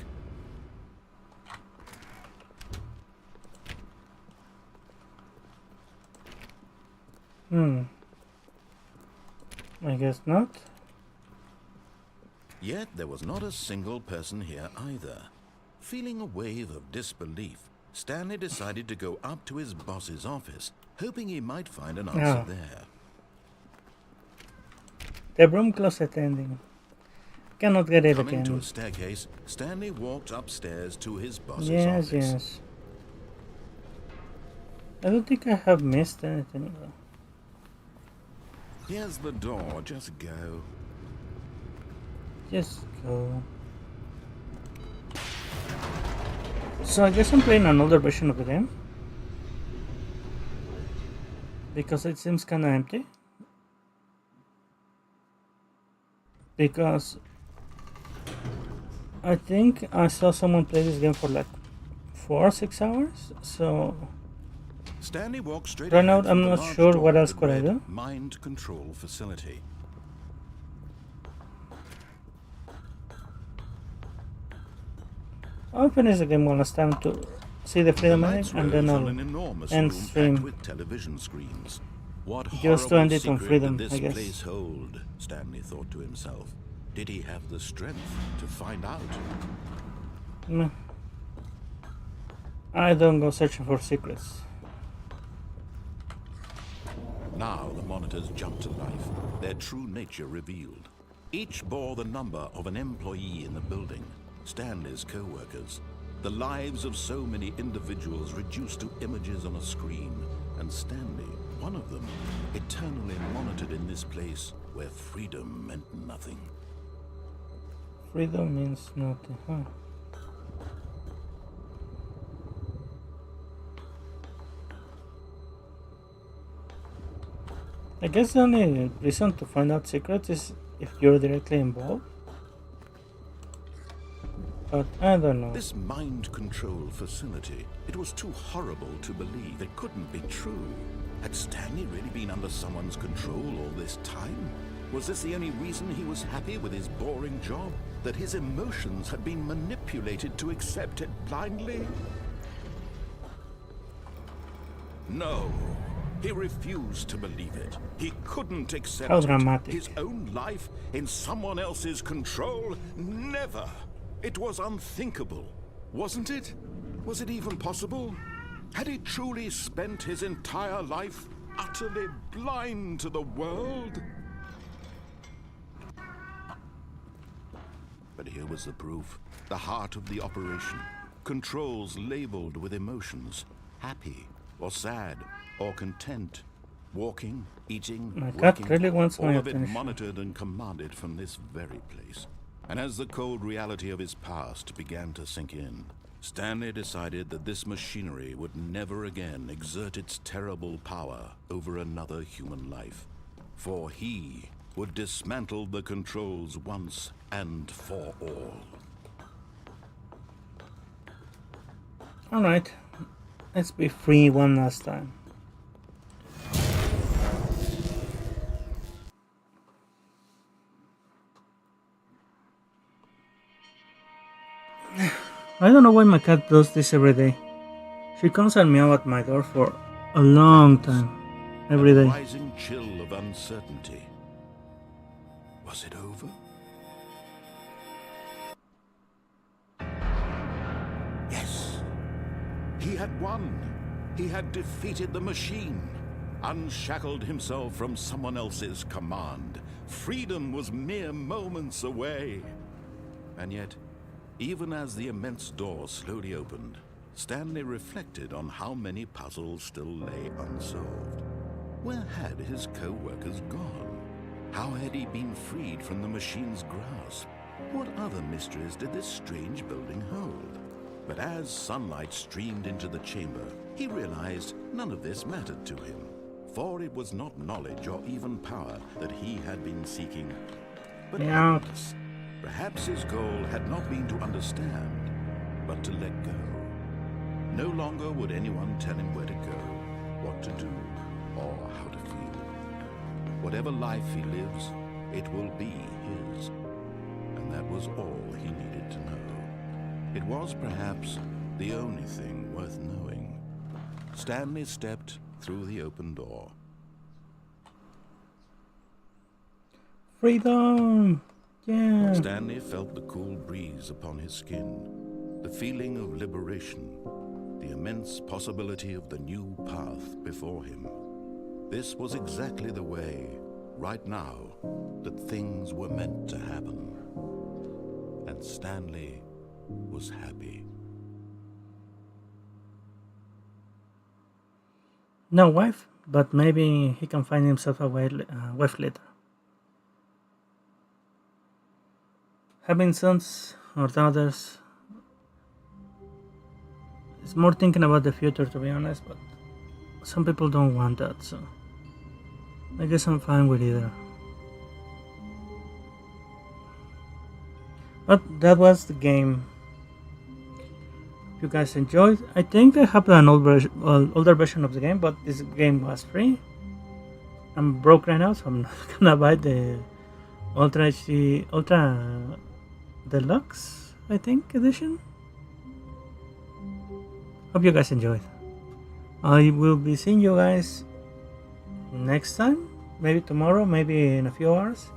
I guess not. Yet there was not a single person here either. Feeling a wave of disbelief, Stanley decided to go up to his boss's office, hoping he might find an answer Ah. there. The broom closet ending. Cannot get it Coming to again. a staircase, Stanley walked upstairs to his boss's Yes, office. yes. I don't think I have missed anything though. Here's the door, just go. Just go. So I guess I'm playing an older version of the game. Because it seems kinda empty. Because I think I saw someone play this game for like 4 or 6 hours. So Stanley walked straight Right now, ahead I'm from the not large sure door what else that could I read do. Mind control facility. I'll finish the game one last time to see the The freedom lights ending and then rose on I'll an enormous end room packed stream. with television screens. What Just to horrible end it on secret freedom, did I this guess. place hold? Stanley thought to himself. Did he have the strength to find out? Meh. I don't go searching for secrets. Now the monitors jumped to life, their true nature revealed. Each bore the number of an employee in the building, Stanley's co-workers. The lives of so many individuals reduced to images on a screen, and Stanley, one of them, eternally monitored in this place where freedom meant nothing. Freedom means nothing, huh? I guess the only reason to find out secrets is if you're directly involved. But I don't know. This mind control facility, it was too horrible to believe. It couldn't be true. Had Stanley really been under someone's control all this time? Was this the only reason he was happy with his boring job? That his emotions had been manipulated to accept it blindly? No. He refused to believe it. He couldn't accept How it. dramatic. His own life in someone else's control? Never. It was unthinkable, wasn't it? Was it even possible? Had he truly spent his entire life utterly blind to the world? But here was the proof. The heart of the operation. Controls labeled with emotions. Happy, or sad, or content. Walking, eating, My cat working, really wants my all of it attention. monitored and commanded from this very place. And as the cold reality of his past began to sink in, Stanley decided that this machinery would never again exert its terrible power over another human life. For he would dismantle the controls once and for all. Alright, let's be free one last time. I don't know why my cat does this every day. She comes and meow at my door for a long time. Every A day. rising chill of uncertainty. Was it over? Yes. He had won. He had defeated the machine. Unshackled himself from someone else's command. Freedom was mere moments away. And yet, even as the immense door slowly opened, Stanley reflected on how many puzzles still lay unsolved. Where had his co-workers gone? How had he been freed from the machine's grasp? What other mysteries did this strange building hold? But as sunlight streamed into the chamber, he realized none of this mattered to him. For it was not knowledge or even power that he had been seeking, but Yeah. happiness. Perhaps his goal had not been to understand, but to let go. No longer would anyone tell him where to go, what to do, or how to feel. Whatever life he lives, it will be his. And that was all he needed to know. It was perhaps the only thing worth knowing. Stanley stepped through the open door. Freedom! Yeah. Stanley felt the cool breeze upon his skin, the feeling of liberation, the immense possibility of the new path before him. This was exactly the way, right now, that things were meant to happen. And Stanley was happy. No wife, but maybe he can find himself a wife later. Having sons or daughters is more thinking about the future, to be honest, but some people don't want that, so I guess I'm fine with either. But that was the game. If you guys enjoyed, I think I have an older version of the game, but this game was free. I'm broke right now, so I'm not gonna buy the Ultra HD Ultra Deluxe, I think, edition. Hope you guys enjoyed. I will be seeing you guys next time, maybe tomorrow, maybe in a few hours.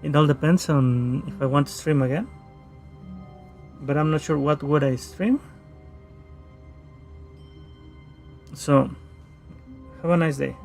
It all depends on if I want to stream again, but I'm not sure what would I stream. So have a nice day.